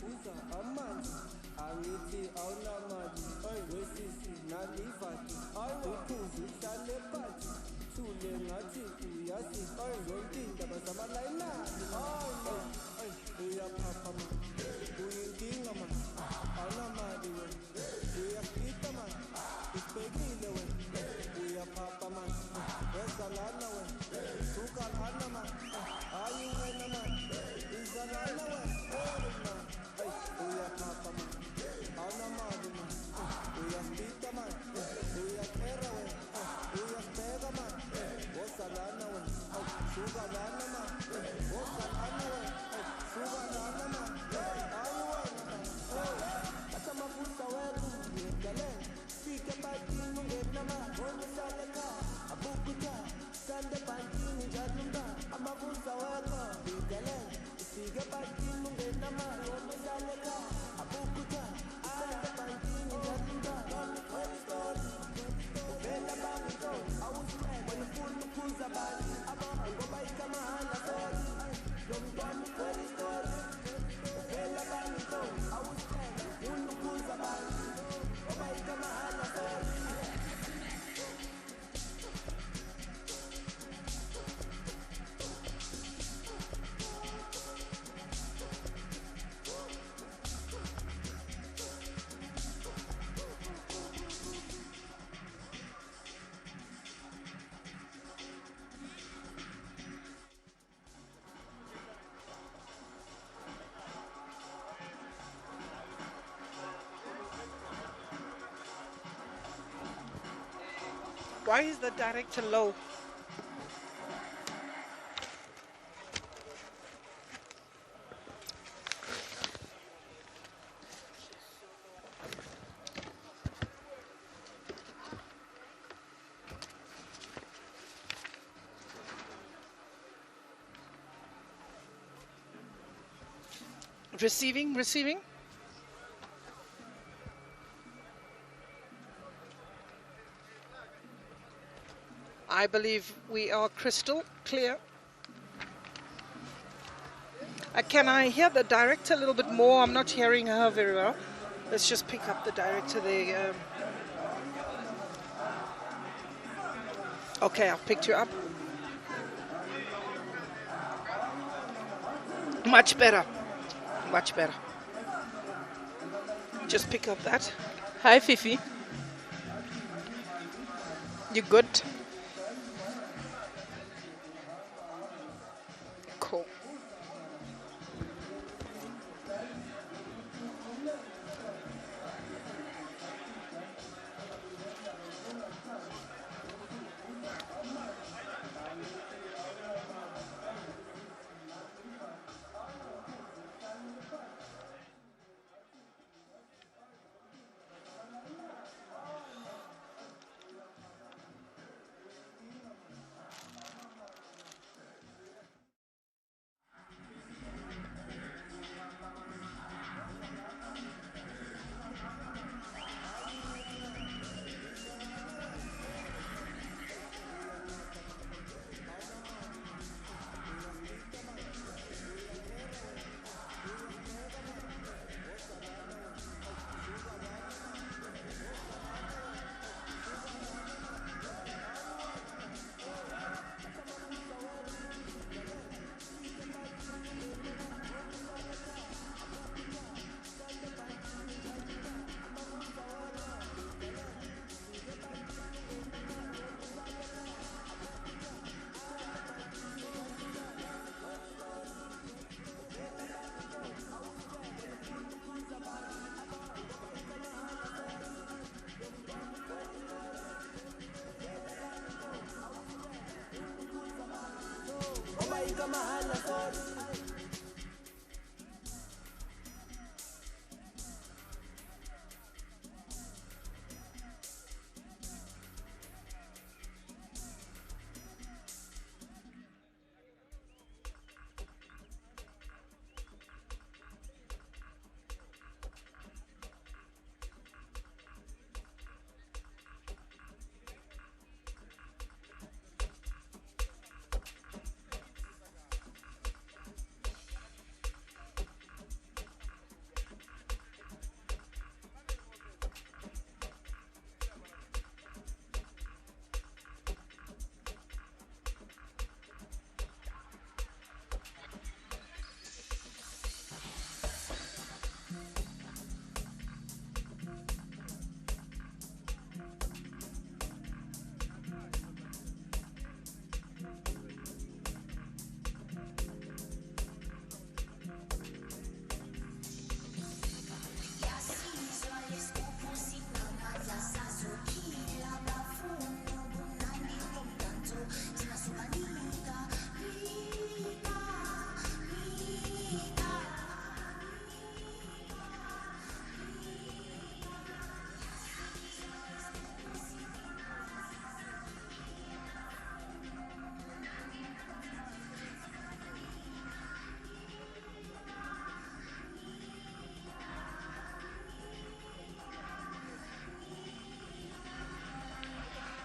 Uza amanzi angithi awunamali wesisi nalivati uphuzu uhlale phansi thule ngathi uyazi zonke indaba zamalayinani uyaphapha ma uyinkinga ma awunamali wena uyafita ma usibhekile wena uyaphapha ma wezalana wena sukalana ma hayi wena ma izalana wena uyaphapha ma awunamali ma uyafita ma uyakhera wena uyasibheka ma wozalana wena sukalana ma wozalana wena sukalana ma hayi wena ma atamafuta wethu yegalene fike batini ungenama onisale ka abukuta sande bantini njalo amafuta wethu yegalene fike batini ungenama onisale ka abukuta sande bantini njalo uvela bantu awusibeka wena ufuna ukhuza abantu ngoba ikamahana soli Why is the director low? Receiving. I believe we are crystal clear. Can I hear the director a little bit more? I'm not hearing her very well. Let's just pick up the director there. Okay, I've picked you up. Much better. Much better. Just pick up that. Hi, Fifi. You good? Cool.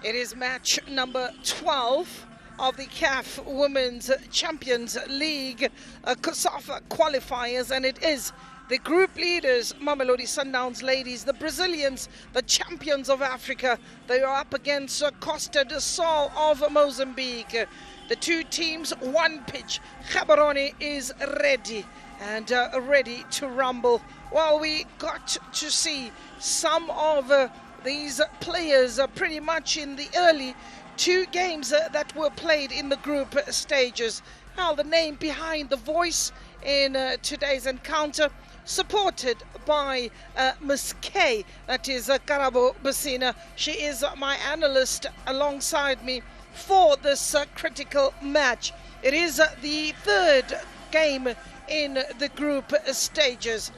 It is match number 12 of the CAF Women's Champions League COSAFA qualifiers, and it is the group leaders, Mamelodi Sundowns ladies, the Brazilians, the champions of Africa. They are up against Costa do Sol of Mozambique. The two teams, one pitch. Gaborone is ready and ready to rumble. Well, we got to see some of these players pretty much in the early two games that were played in the group stages. Well, the name behind the voice in today's encounter, supported by Miss K, that is Karabo Basina. She is my analyst alongside me for this critical match. It is the third game in the group stages.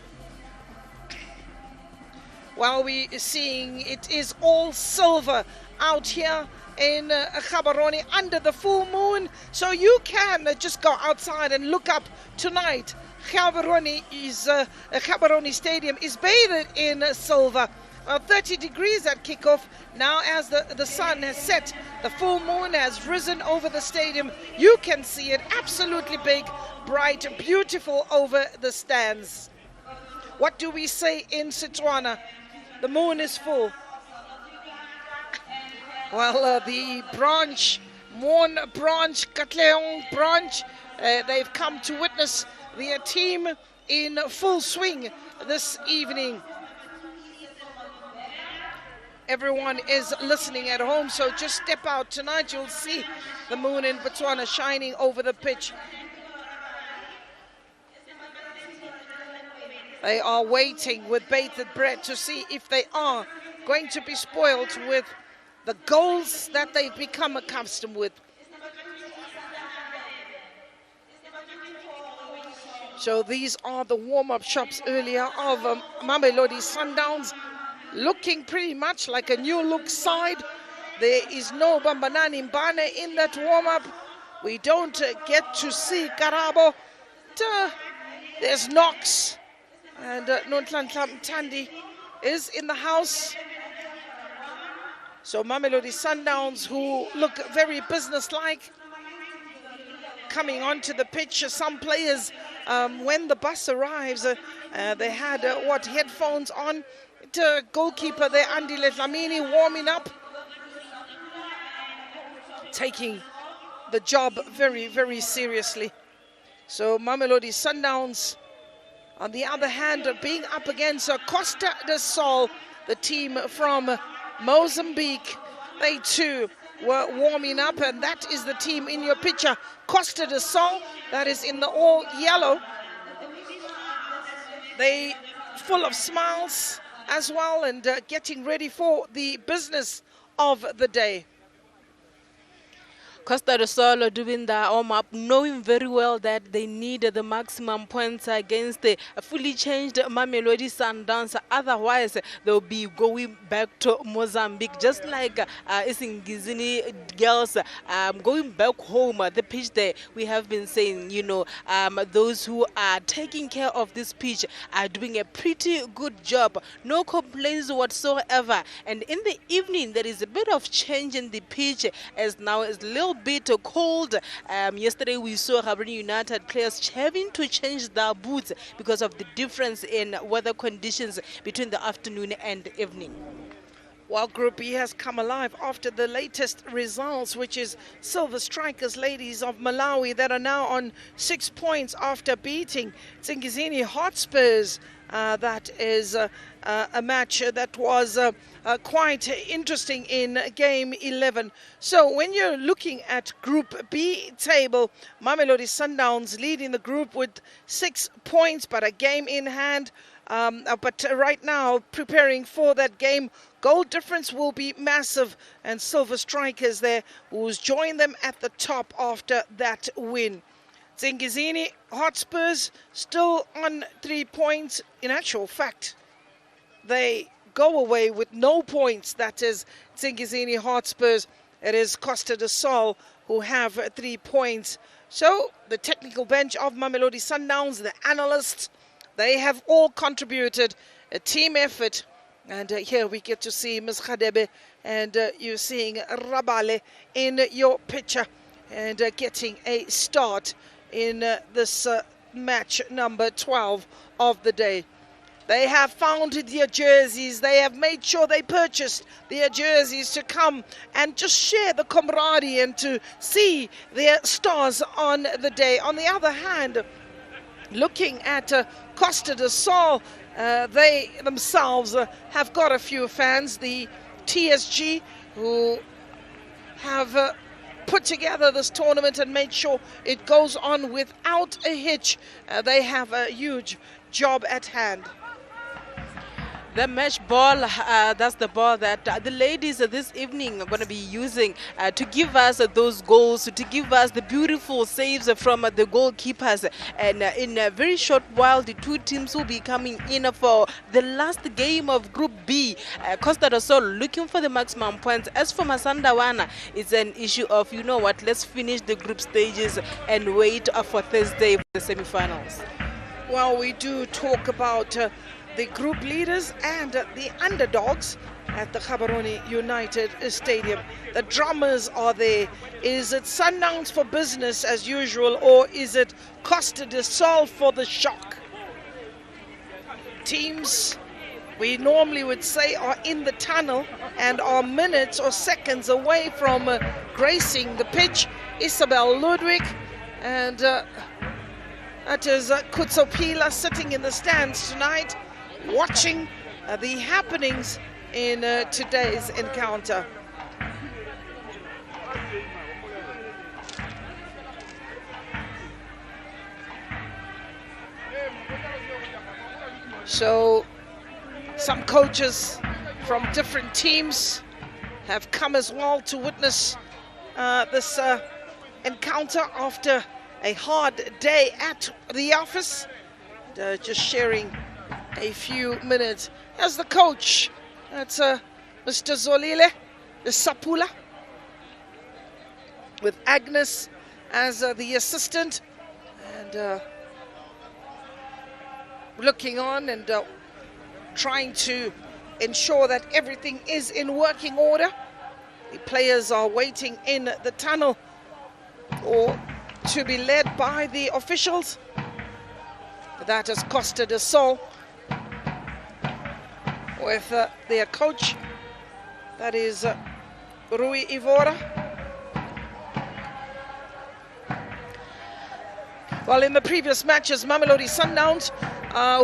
While we are seeing it is all silver out here in Gaborone under the full moon, so you can just go outside and look up tonight. Gaborone Stadium is bathed in silver. 30 degrees at kickoff. Now as the sun has set, the full moon has risen over the stadium. You can see it absolutely big, bright, beautiful over the stands. What do we say in Setswana? The moon is full. Well, the branch, Mon branch, Katleong branch, they've come to witness their team in full swing this evening. Everyone is listening at home, so just step out tonight. You'll see the moon in Botswana shining over the pitch. They are waiting with bated breath to see if they are going to be spoiled with the goals that they've become accustomed with. So these are the warm-up shots earlier of Mamelodi Sundowns, looking pretty much like a new look side. There is no Bambanani Mbane in that warm-up. We don't get to see Karabo. There's Knox. And Nonhlanhla Mthandi is in the house. So Mamelodi Sundowns, who look very businesslike, coming onto the pitch. Some players, when the bus arrives, they had headphones on. Goalkeeper there, Andile Dlamini, warming up, taking the job very, very seriously. So Mamelodi Sundowns, on the other hand, being up against Costa do Sol, the team from Mozambique. They too were warming up, and that is the team in your picture, Costa do Sol, that is in the all yellow. They full of smiles as well, and getting ready for the business of the day. Costa do Sol doing the warm-up, knowing very well that they need the maximum points against the fully changed Mamelodi Sundowns. Otherwise, they'll be going back to Mozambique, just like Isingizini girls going back home. The pitch there, we have been saying, you know, those who are taking care of this pitch are doing a pretty good job. No complaints whatsoever. And in the evening, there is a bit of change in the pitch, as now it's a little bit cold. Yesterday we saw Gaborone United players having to change their boots because of the difference in weather conditions between the afternoon and evening. While Group B has come alive after the latest results, which is Silver Strikers ladies of Malawi that are now on 6 points after beating Tsingizini Hotspurs. That is a match that was quite interesting in game 11. So when you're looking at Group B table, Mamelodi Sundowns leading the group with 6 points, but a game in hand. But right now, preparing for that game, goal difference will be massive, and Silver Strikers there will join them at the top after that win. Tsingizini Hotspurs still on 3 points. In actual fact, they go away with no points. That is Tsingizini Hotspurs. It is Costa do Sol who have 3 points. So the technical bench of Mamelodi Sundowns, the analysts, they have all contributed a team effort. And here we get to see Ms. Khadebe, and you're seeing Rabale in your picture, and getting a start in this match number 12 of the day. They have found their jerseys. They have made sure they purchased their jerseys to come and just share the camaraderie and to see their stars on the day. On the other hand, looking at Costa do Sol, they themselves have got a few fans. The TSG, who have put together this tournament and made sure it goes on without a hitch. They have a huge job at hand. The match ball, that's the ball that the ladies this evening are going to be using to give us those goals, to give us the beautiful saves from the goalkeepers. And in a very short while, the two teams will be coming in for the last game of Group B. Costa do Sol looking for the maximum points. As for Masandawana, it's an issue of, you know what, let's finish the group stages and wait for Thursday for the semi-finals. Well, we do talk about the group leaders and the underdogs at the Gaborone United Stadium. The drummers are there. Is it Sundowns for business as usual, or is it Costa do Sol for the shock? Teams we normally would say are in the tunnel and are minutes or seconds away from gracing the pitch. Isabel Ludwig and that is Kutsopila sitting in the stands tonight, watching the happenings in today's encounter. So some coaches from different teams have come as well to witness this encounter after a hard day at the office. Just sharing a few minutes. As the coach, that's Mr. Zolile Sapula, with Agnes as the assistant, and looking on and trying to ensure that everything is in working order. The players are waiting in the tunnel or to be led by the officials. That is Costa do Sol with their coach, that is Rui Ivora. Well, in the previous matches, Mamelodi Sundowns,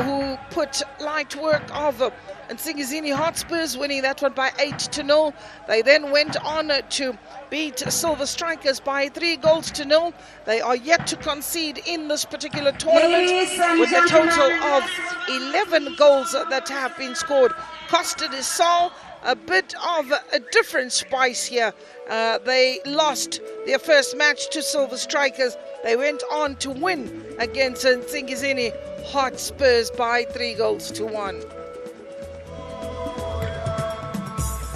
who put light work of Nsingizini Hotspurs, winning that one by 8-0. They then went on to beat Silver Strikers by 3-0. They are yet to concede in this particular tournament, with a total of 11 goals that have been scored. Costa do Sol, a bit of a different spice here. They lost their first match to Silver Strikers. They went on to win against Nsingizini Hotspurs by 3-1.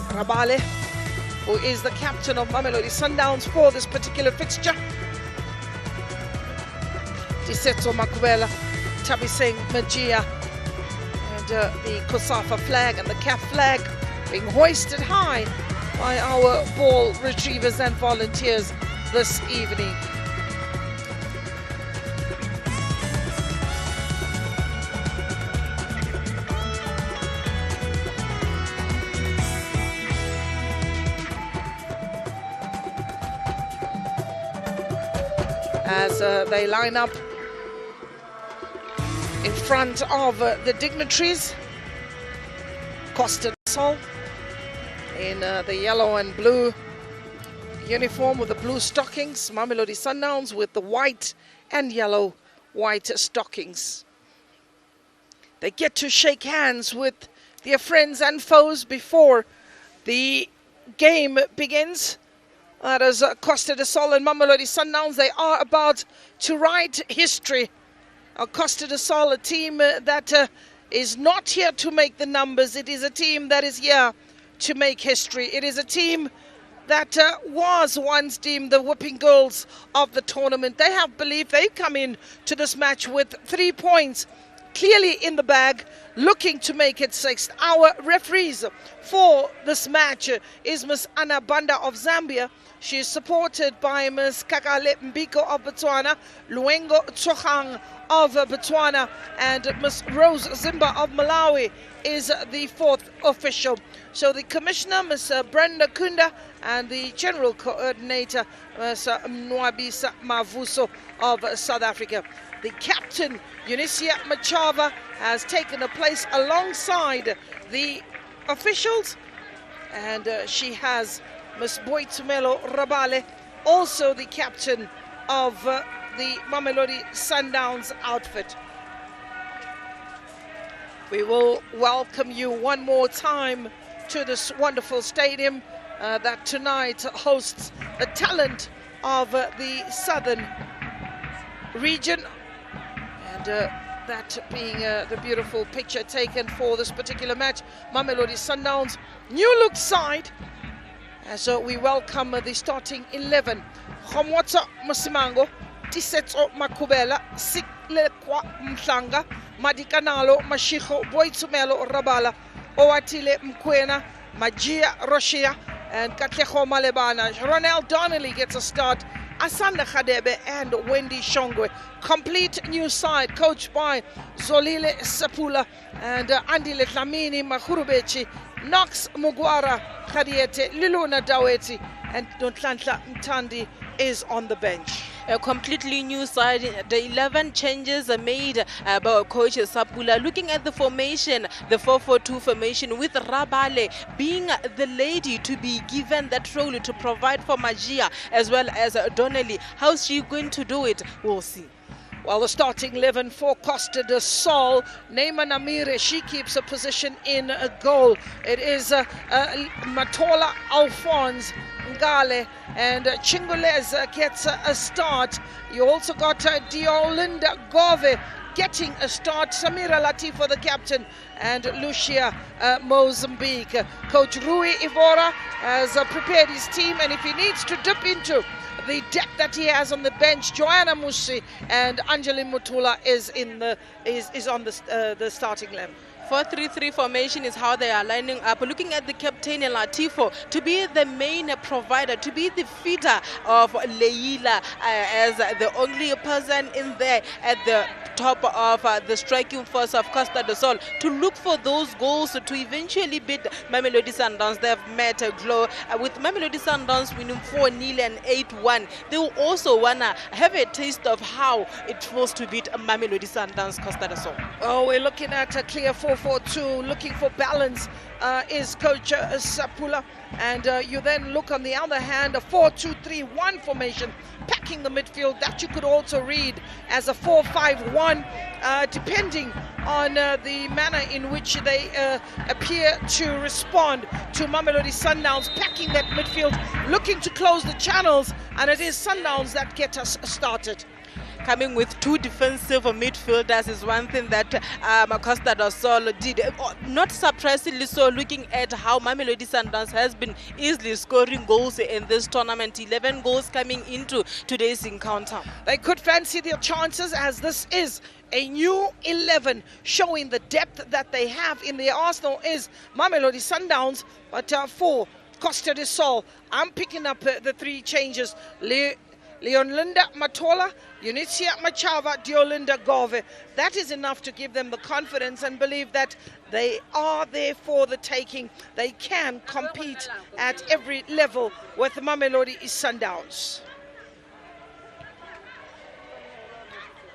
Rabale, who is the captain of Mamelodi Sundowns for this particular fixture. Tisetso Makubela, Tabiseng Majia, and the Kosafa flag and the CAF flag being hoisted high by our ball retrievers and volunteers this evening. As they line up in front of the dignitaries, Costa do Sol in the yellow and blue uniform with the blue stockings, Mamelodi Sundowns with the white and yellow white stockings. They get to shake hands with their friends and foes before the game begins. That is Costa do Sol and Mamelodi Sundowns. They are about to write history. Costa do Sol, a team that is not here to make the numbers. It is a team that is here to make history. It is a team that was once deemed the whipping girls of the tournament. They have believed. They've come in to this match with 3 points clearly in the bag, looking to make it 6th. Our referees for this match is Miss Anna Banda of Zambia. She is supported by Ms. Kakale Mbiko of Botswana, Luengo Tsohang of Botswana, and Ms. Rose Zimba of Malawi is the 4th official. So the commissioner, Ms. Brenda Kunda, and the general coordinator, Ms. Nwabisa Mavuso of South Africa. The captain, Eunicia Machava, has taken a place alongside the officials, and she has Ms. Boitumelo Rabale also the captain of the Mamelodi Sundowns outfit. We will welcome you one more time to this wonderful stadium that tonight hosts the talent of the southern region, and that being the beautiful picture taken for this particular match. Mamelodi Sundowns, new look side, as we welcome the starting 11. Khomotsa Musimango, Tisetso Makubela, Siklekwa Mhlanga, Madikanalo Mashiko, Boitsumelo Rabala, Owatile Mkwena, Magia Roshia, and Katleho Malebana. Ronel Donnelly gets a start. Asanda Khadebe and Wendy Shongwe. Complete new side coached by Zolile Sapula and Andile Tlamini Mahurubechi, Knox Mugwara Khadiete, Liluna Daweti, and Nontlantla Mtandi is on the bench. A completely new side. The 11 changes are made by coach Sapula. Looking at the formation, the 4-4-2 formation, with Rabale being the lady to be given that role to provide for Magia as well as Donnelly. How's she going to do it? We'll see. Well, the starting 11 for Costa de Sol, Neema Namire, she keeps a position in a goal. It is Matola Alphonse Ngale, and Chingolez gets a start. You also got Diolinda Gove getting a start, Samira Latifo the captain, and Lucia Mozambique. Coach Rui Ivora has prepared his team, and if he needs to dip into the depth that he has on the bench, Joanna Musi and Angeline Mutula is on the starting 11. 4-3-3 formation is how they are lining up. Looking at the captain Latifo to be the main provider, to be the feeder of Leila as the only person in there at the top of the striking force of Costa do Sol, to look for those goals to eventually beat Mamelodi Sundowns. They've met a glow with Mamelodi Sundowns winning 4-0 and 8-1. They will also want to have a taste of how it feels to beat Mamelodi Sundowns Costa do Sol. Oh, we're looking at a clear 4-4-2, looking for balance is Coach Sapula. And you then look on the other hand, a 4-2-3-1 formation, packing the midfield that you could also read as a 4-5-1, depending on the manner in which they appear to respond to Mamelodi Sundowns, packing that midfield, looking to close the channels, and it is Sundowns that get us started. Coming with two defensive midfielders is one thing that Costa do Sol did. Not surprisingly so, looking at how Mamelodi Sundowns has been easily scoring goals in this tournament. 11 goals coming into today's encounter. They could fancy their chances, as this is a new 11 showing the depth that they have in their arsenal is Mamelodi Sundowns. But for Costa do Sol, I'm picking up the three changes. Leonlinda Matola, Eunicia Machava, Diolinda Gove. That is enough to give them the confidence and believe that they are there for the taking. They can compete at every level with Mamelodi Sundowns.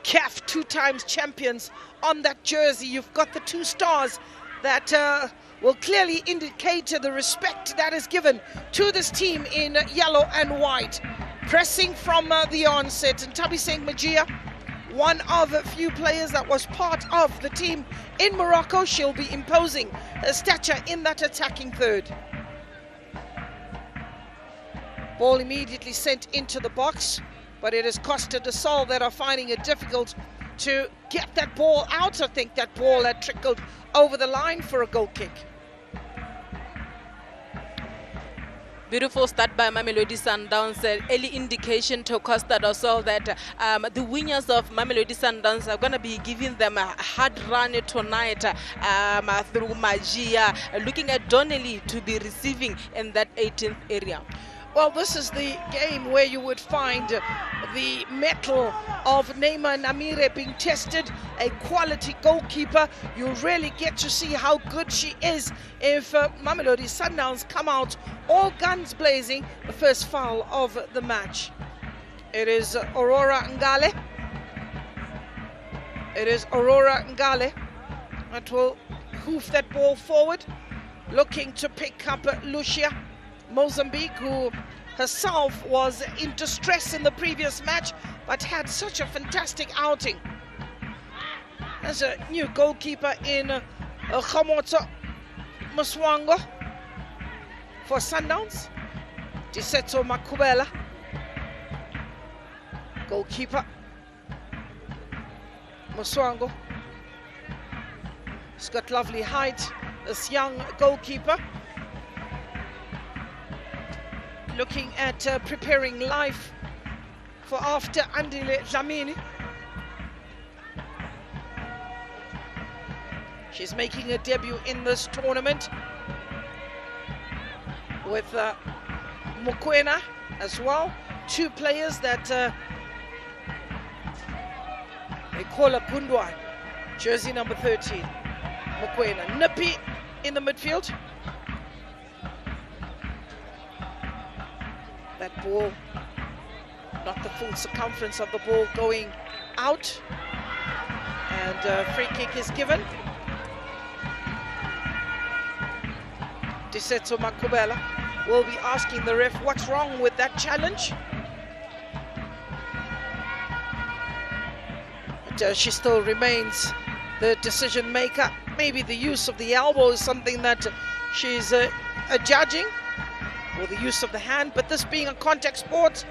CAF 2 times champions on that jersey. You've got the 2 stars that will clearly indicate the respect that is given to this team in yellow and white. Pressing from the onset, and Tabiseng Magia, one of a few players that was part of the team in Morocco. She'll be imposing her stature in that attacking third. Ball immediately sent into the box, but it is Costa do Sol that are finding it difficult to get that ball out. I think that ball had trickled over the line for a goal kick. Beautiful start by Mamelodi Sundowns. Early indication to Costa do Sol that the winners of Mamelodi Sundowns are going to be giving them a hard run tonight through Magia. Looking at Donnelly to be receiving in that 18th area. Well, this is the game where you would find the mettle of Neema Namire being tested, a quality goalkeeper. You really get to see how good she is if Mamelodi Sundowns come out all guns blazing. The first foul of the match. It is Aurora Ngale. It is Aurora Ngale that will hoof that ball forward, looking to pick up Lucia Mozambique, who herself was in distress in the previous match, but had such a fantastic outing. There's a new goalkeeper in Khamotso Muswango for Sundowns. Disetso Makubela, goalkeeper. Muswango. He's got lovely height, this young goalkeeper. Looking at preparing life for after Andile Dlamini. She's making a debut in this tournament with Mokoena as well. Two players that they call her Kundwan, jersey number 13. Mokoena. Nippy in the midfield. That ball, not the full circumference of the ball going out. And a free kick is given. Disetso Makubela will be asking the ref what's wrong with that challenge. But she still remains the decision maker. Maybe the use of the elbow is something that she's judging, or the use of the hand, but this being a contact sport,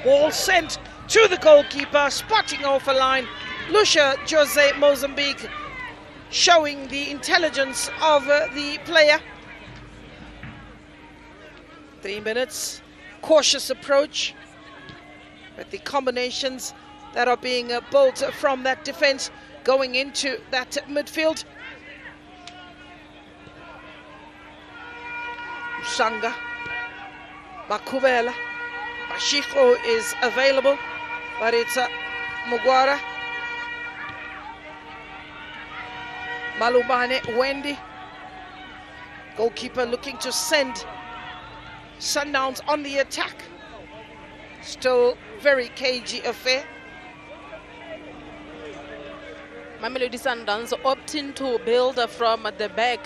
ball sent to the goalkeeper, spotting off a line. Lucia Jose Mozambique showing the intelligence of the player. 3 minutes, cautious approach, but the combinations that are being built from that defense going into that midfield. Sanga, Makubela, Mashiko is available, but it's Mugwara, Malubane, Wendy, goalkeeper looking to send Sundowns on the attack. Still very cagey affair. Mamelodi Sundowns opting to build from the back.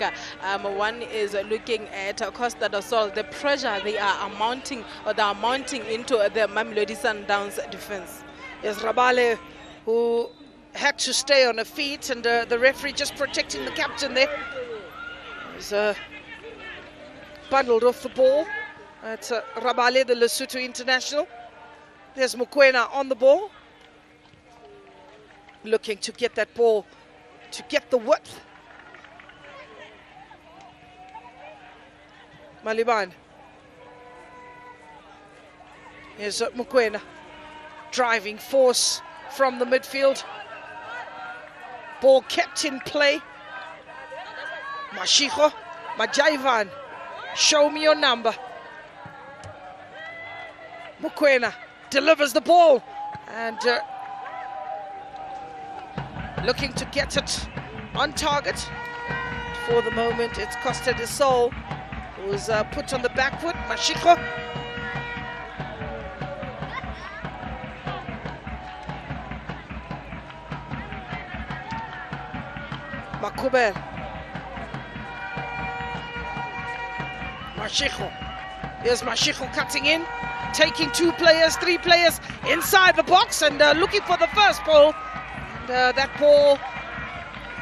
One is looking at Costa do Sol. The pressure they are mounting into the Mamelodi Sundowns defense. Yes, Rabale, who had to stay on her feet, and the referee just protecting the captain there. He's bundled off the ball. That's Rabale, the Lesotho international. There's Mokoena on the ball, looking to get that ball, to get the width. Maliban. Here's Mokoena, driving force from the midfield. Ball kept in play. Mashiko, Majaivan, show me your number. Mokoena delivers the ball, and looking to get it on target. For the moment, it's Costa do Sol who's put on the back foot. Mashiko. Makubel. Mashiko. Here's Mashiko cutting in, taking 2 players, 3 players inside the box, and looking for the first ball. And that ball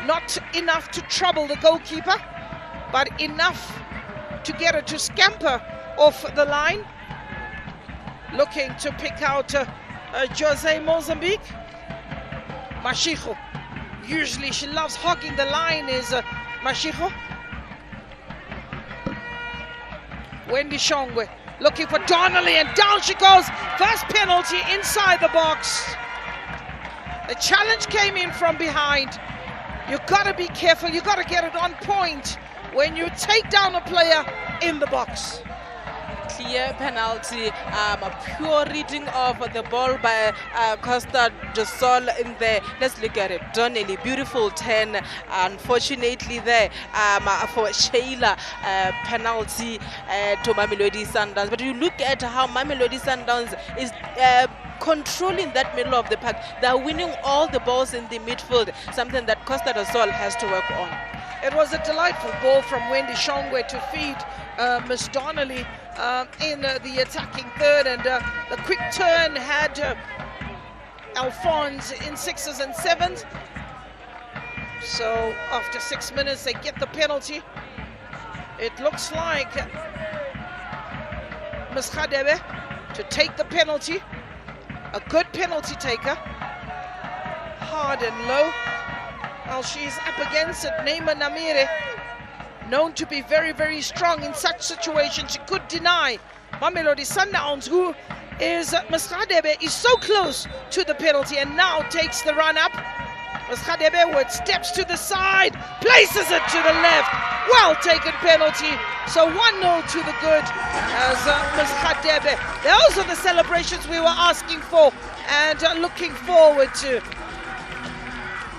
not enough to trouble the goalkeeper, but enough to get her to scamper off the line. Looking to pick out Jose Mozambique. Mashiko. Usually she loves hogging the line, is Mashiko. Wendy Shongwe looking for Donnelly, and down she goes. First penalty inside the box. The challenge came in from behind. You've got to be careful. You've got to get it on point when you take down a player in the box. Clear penalty, a pure reading of the ball by Costa do Sol in there. Let's look at it. Donnelly, beautiful 10. Unfortunately there for Sheila, penalty to Mamelodi Sundowns. But you look at how Mamelodi Sundowns is controlling that middle of the park. They're winning all the balls in the midfield, something that Costa do Sol has to work on. It was a delightful ball from Wendy Shongwe to feed Miss Donnelly in the attacking third, and the quick turn had Alphonse in 6s and 7s. So after 6 minutes they get the penalty. It looks like Ms. Khadebe to take the penalty, a good penalty taker, hard and low. Well, she's up against it. Neema Namire, known to be very, very strong in such situations. She could deny Mamelodi Sundowns, who is Ms. Khadebe, is so close to the penalty and now takes the run up. Ms. Khadebe with steps to the side, places it to the left. Well taken penalty. So 1-0 to the good as Ms. Khadebe. Those are the celebrations we were asking for and looking forward to.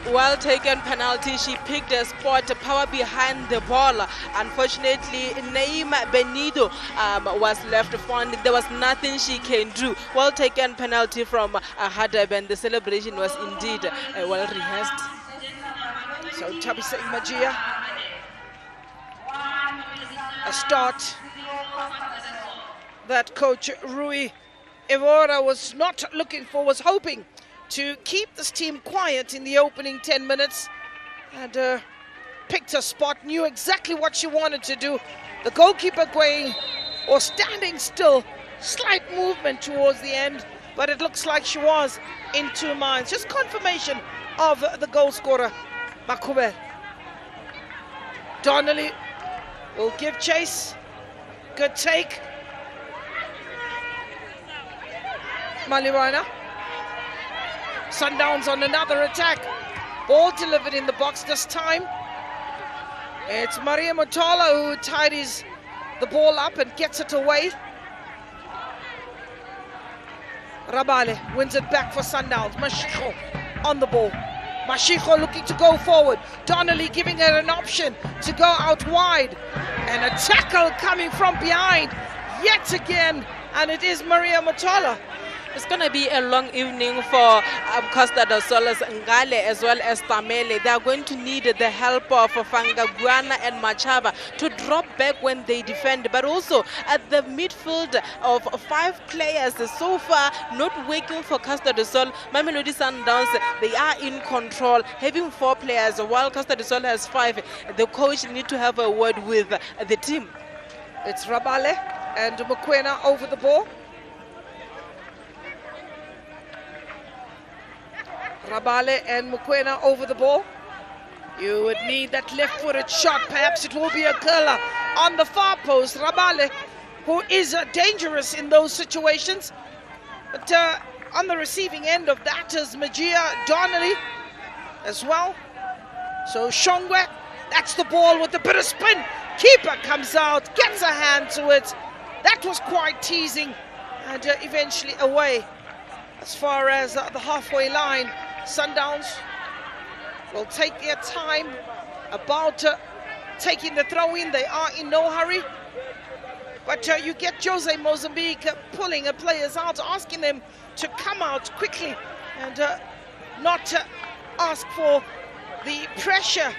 Well taken penalty. She picked a spot, power behind the ball. Unfortunately, Neema Benito was left found. There was nothing she can do. Well taken penalty from Khadebe, and the celebration was indeed well rehearsed. So Thabiseng Magia, a start that coach Rui Evora was not looking for, was hoping to keep this team quiet in the opening 10 minutes, and picked a spot, knew exactly what she wanted to do. The goalkeeper going or standing still, slight movement towards the end, but it looks like she was in two minds. Just confirmation of the goal scorer, Makube. Donnelly will give chase. Good take. Maliwana. Sundowns on another attack. Ball delivered in the box this time. It's Maria Motola who tidies the ball up and gets it away. Rabale wins it back for Sundowns. Mashiko on the ball. Mashiko looking to go forward. Donnelly giving her an option to go out wide. And a tackle coming from behind yet again. And it is Maria Motola. It's going to be a long evening for Costa do Sol's Ngale as well as Tamele. They are going to need the help of Fangaguana and Machava to drop back when they defend, but also at the midfield of 5 players so far not working for Costa do Sol. Mamelodi Sundowns, they are in control, having 4 players while Costa do Sol has 5. The coach needs to have a word with the team. It's Rabale and Mukwena over the ball. Rabale and Mukwena over the ball. You would need that left-footed shot. Perhaps it will be a curler on the far post. Rabale, who is dangerous in those situations. But on the receiving end of that is Magia Donnelly as well. So Shongwe, that's the ball with a bit of spin. Keeper comes out, gets a hand to it. That was quite teasing, and eventually away. As far as the halfway line, Sundowns will take their time about taking the throw-in. They are in no hurry. But you get Jose Mozambique pulling players out, asking them to come out quickly and not ask for the pressure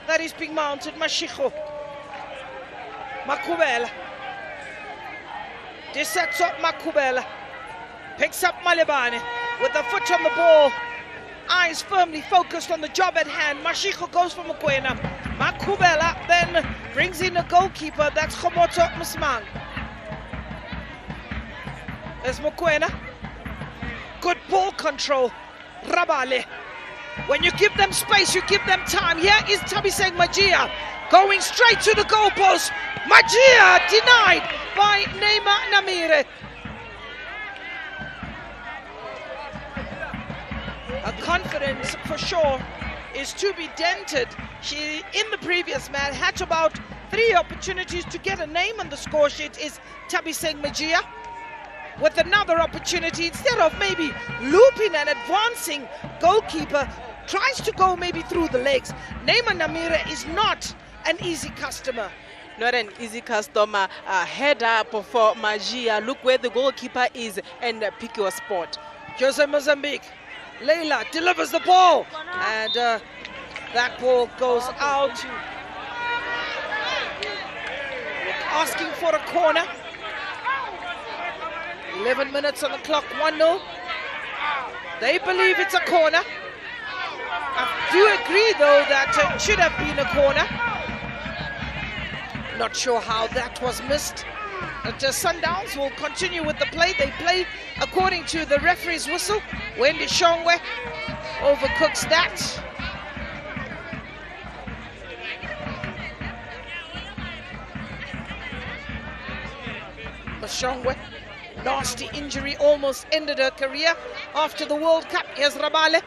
that is being mounted. Mashiko. Makubela. Disetso Makubela. Picks up Malebane with the foot on the ball. Eyes firmly focused on the job at hand. Mashiko goes for Mukwena. Makubela then brings in a goalkeeper. That's Khomoto Musmang. There's Mukwena. Good ball control. Rabale. When you give them space, you give them time. Here is Thabiseng Magia going straight to the goalpost. Magia denied by Neema Namire. Her confidence for sure is to be dented. She, in the previous match, had about 3 opportunities to get a name on the score sheet. Is Thabiseng Magia with another opportunity, instead of maybe looping and advancing, goalkeeper tries to go maybe through the legs. Neema Namire is not an easy customer. Not an easy customer. Head up for Magia. Look where the goalkeeper is and pick your spot. Jose Mozambique. Leila delivers the ball, and that ball goes out. asking for a corner. 11 minutes on the clock, 1-0. They believe it's a corner. I do agree, though, that it should have been a corner. Not sure how that was missed. But Sundowns will continue with the play. They play according to the referee's whistle. Wendy Shongwe overcooks that. Mashongwe, nasty injury, almost ended her career after the World Cup. Here's Rabale,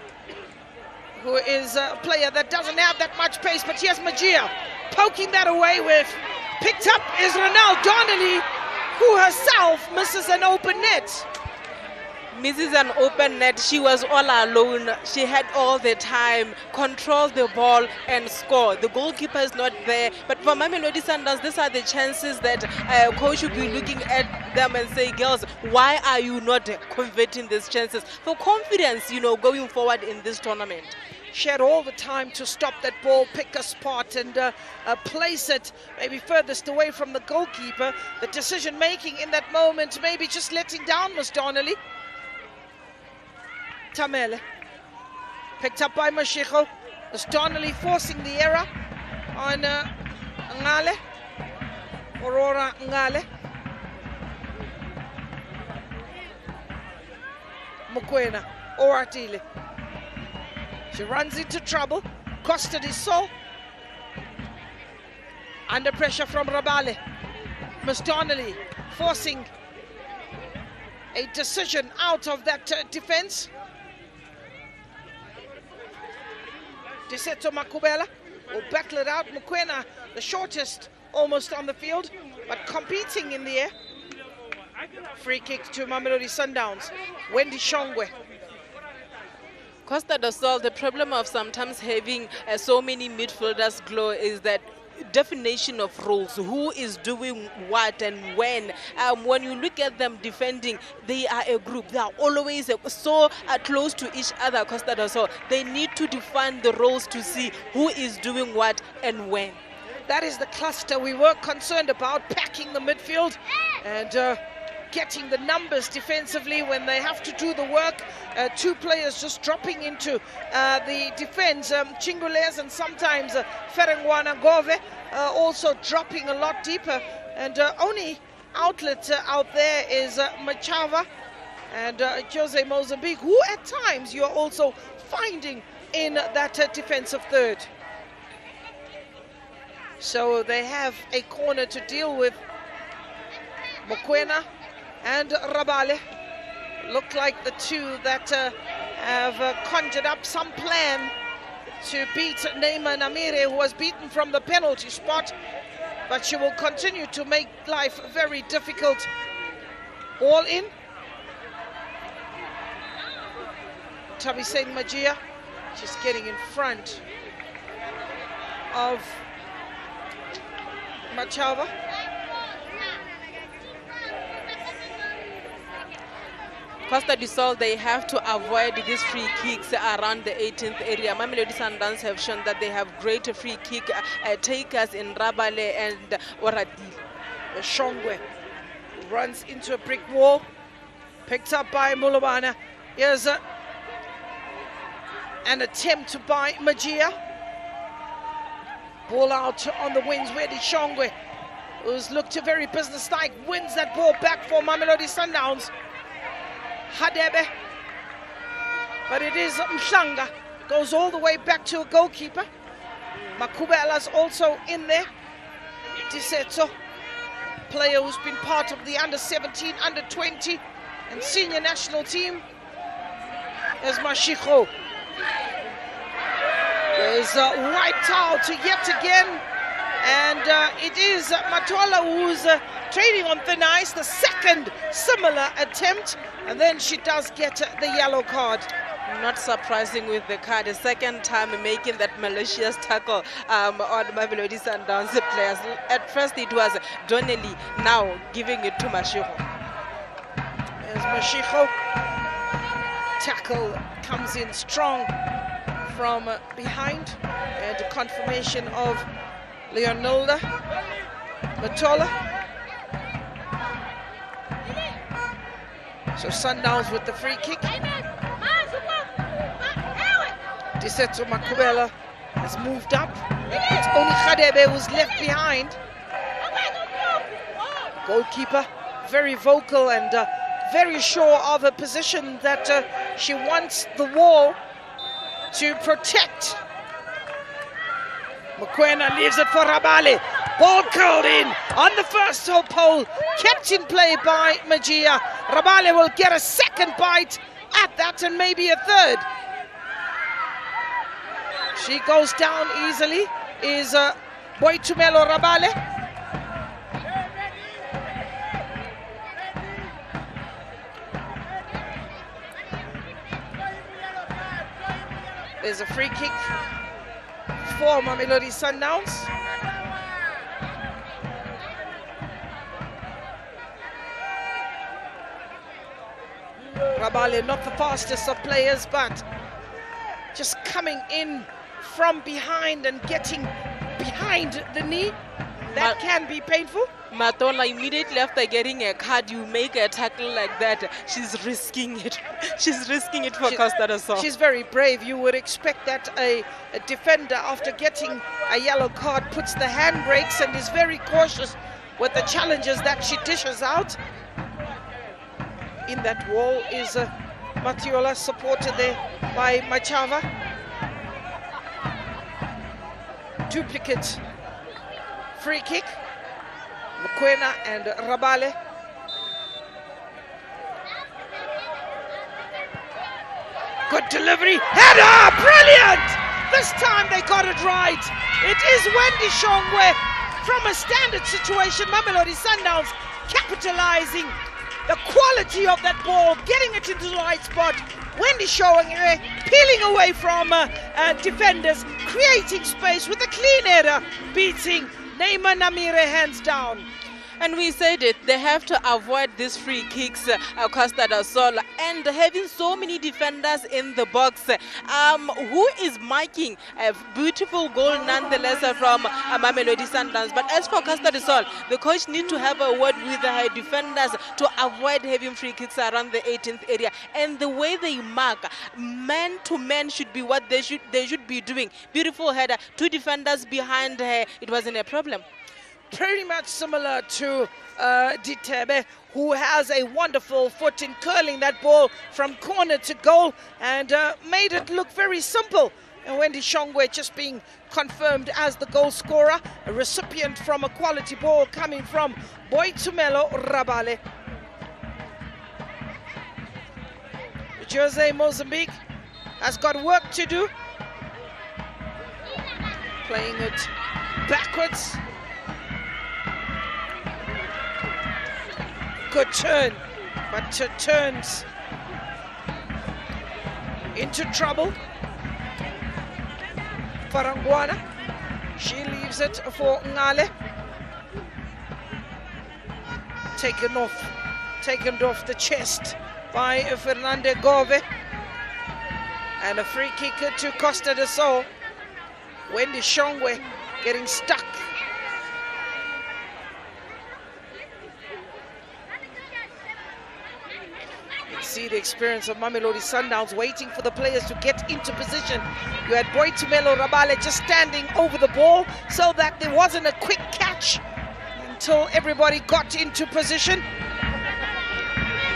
who is a player that doesn't have that much pace, but here's Magia poking that away with. Picked up is Ronald Donnelly, who herself misses an open net. Misses an open net. She was all alone. She had all the time, controlled the ball and score. The goalkeeper is not there. But for Mamelodi Sundowns, these are the chances that coach should be looking at them and say, girls, why are you not converting these chances? For confidence, you know, going forward in this tournament. She had all the time to stop that ball, pick a spot and place it maybe furthest away from the goalkeeper. The decision making in that moment, maybe just letting down Miss Donnelly. Tamele, picked up by Mashiko. Miss Donnelly forcing the error on Ngale, Aurora Ngale. Mokwena, Oratile. She runs into trouble. Costa di Sol. Under pressure from Rabale. Miss Donnelly forcing a decision out of that defense. Diseto Makubela will battle it out. Mokwena, the shortest almost on the field, but competing in the air. Free kick to Mamelodi Sundowns. Wendy Shongwe. Costa do Sol, the problem of sometimes having so many midfielders, Glow, is that definition of roles, who is doing what and when. When you look at them defending, they are a group. They are always so close to each other, Costa do Sol. They need to define the roles to see who is doing what and when. That is the cluster we were concerned about, packing the midfield and getting the numbers defensively when they have to do the work. Two players just dropping into the defense, Chingules and sometimes Ferengwana Gove also dropping a lot deeper. And only outlet out there is Machava and Jose Mozambique, who at times you are also finding in that defensive third. So they have a corner to deal with. Mokwena and Rabale look like the two that have conjured up some plan to beat Neema Namire, who was beaten from the penalty spot, but she will continue to make life very difficult. Ball in. Tabiseng Magia just getting in front of Machava. Costa do Sol, they have to avoid these free kicks around the 18th area. Mamelodi Sundowns have shown that they have great free kick takers in Rabale and Oradile. Shongwe runs into a brick wall, picked up by Mulobana. Here's an attempt by Magia. Ball out on the wings. Where did Shongwe, who's looked very businesslike, wins that ball back for Mamelodi Sundowns. Hadebe, but it is Mhlanga, goes all the way back to a goalkeeper. Makubela's also in there. Disetso, player who's been part of the under-17, under-20 and senior national team. There's Mashiko. There's wiped out yet again, and it is Matola who's trading on thin ice, the second similar attempt, and then she does get the yellow card. Not surprising with the card, the second time making that malicious tackle on Mamelodi Sundowns players. At first it was Donnelly, now giving it to Mashiko. There's Mashiko. Tackle comes in strong from behind, and a confirmation of Leonilda Matola. So Sundowns with the free kick. Disetso Makubela has moved up. It's only Khadebe who's left behind. Goalkeeper very vocal and very sure of her position that she wants the wall to protect. Mokoena leaves it for Rabale. Ball curled in on the first pole, kept in play by Magia. Rabale will get a second bite at that and maybe a third. She goes down easily, is Boitumelo Rabale. There's a free kick for Mamelodi Sundowns. Rabale, not the fastest of players, but just coming in from behind and getting behind the knee. That can be painful. Matola, immediately after getting a card, you make a tackle like that. She's risking it. She's risking it for Costa do Sol. She's very brave. You would expect that a defender, after getting a yellow card, puts the handbrakes and is very cautious with the challenges that she dishes out. In that wall is Matiola, supported there by Machava. Duplicate free kick. Mokoena and Rabale. Good delivery. Header! Brilliant! This time they got it right. It is Wendy Shongwe from a standard situation. Mamelodi Sundowns capitalizing the quality of that ball, getting it into the right spot. Wendy Shongwe peeling away from defenders, creating space with a clean header, beating Neymar Namire hands down. And we said it, they have to avoid these free kicks, Costa do Sol, and having so many defenders in the box. Who is marking a beautiful goal nonetheless from Mamelodi Sundowns. But as for Costa do Sol, the coach needs to have a word with her defenders to avoid having free kicks around the 18th area. And the way they mark, man to man, should be what they should be doing. Beautiful header, two defenders behind her, it wasn't a problem. Pretty much similar to Ditebe, who has a wonderful foot in curling that ball from corner to goal and made it look very simple. And Wendy Shongwe just being confirmed as the goal scorer, a recipient from a quality ball coming from Boitumelo Rabale. Jose Mozambique has got work to do, playing it backwards. Good turn, but turns into trouble. Farangwana, she leaves it for Ngale. Taken off the chest by Fernande Gove. And a free kick to Costa do Sol. Wendy Shongwe getting stuck. See the experience of Mamelodi Sundowns waiting for the players to get into position. You had Boitumelo Rabale just standing over the ball so that there wasn't a quick catch until everybody got into position.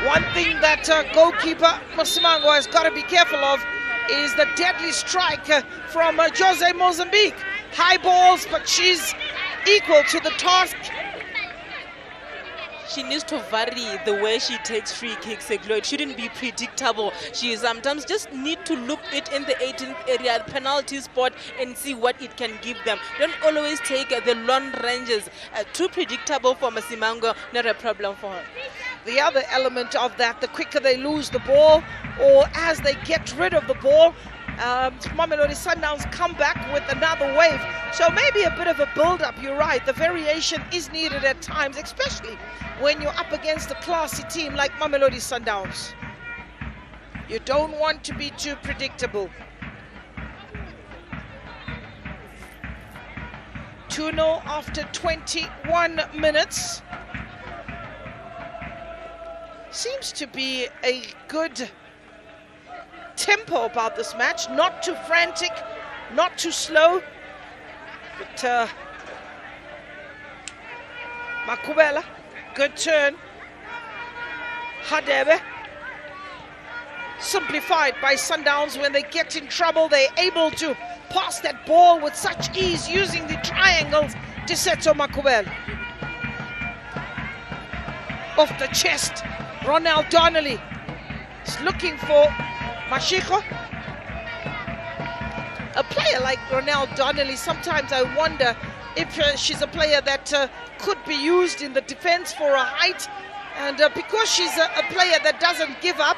One thing that goalkeeper Masimango has got to be careful of is the deadly strike from Jose Mozambique. High balls, but she's equal to the task. She needs to vary the way she takes free kicks. It shouldn't be predictable. She sometimes just need to look it in the 18th area, the penalty spot, and see what it can give them. Don't always take the long ranges. Too predictable for Masimango, not a problem for her. The other element of that, the quicker they lose the ball or as they get rid of the ball, Mamelodi Sundowns come back with another wave. So maybe a bit of a build-up, you're right. The variation is needed at times, especially when you're up against a classy team like Mamelodi Sundowns. You don't want to be too predictable. 2-0 after 21 minutes. Seems to be a good tempo about this match, not too frantic, not too slow, but Makubela, good turn. Hadebe, simplified by Sundowns. When they get in trouble, they're able to pass that ball with such ease using the triangles. Disetso Makubela. Off the chest, Ronald Donnelly is looking for Mashiko. A player like Ronald Donnelly, sometimes I wonder if she's a player that could be used in the defense for a height, and because she's a player that doesn't give up.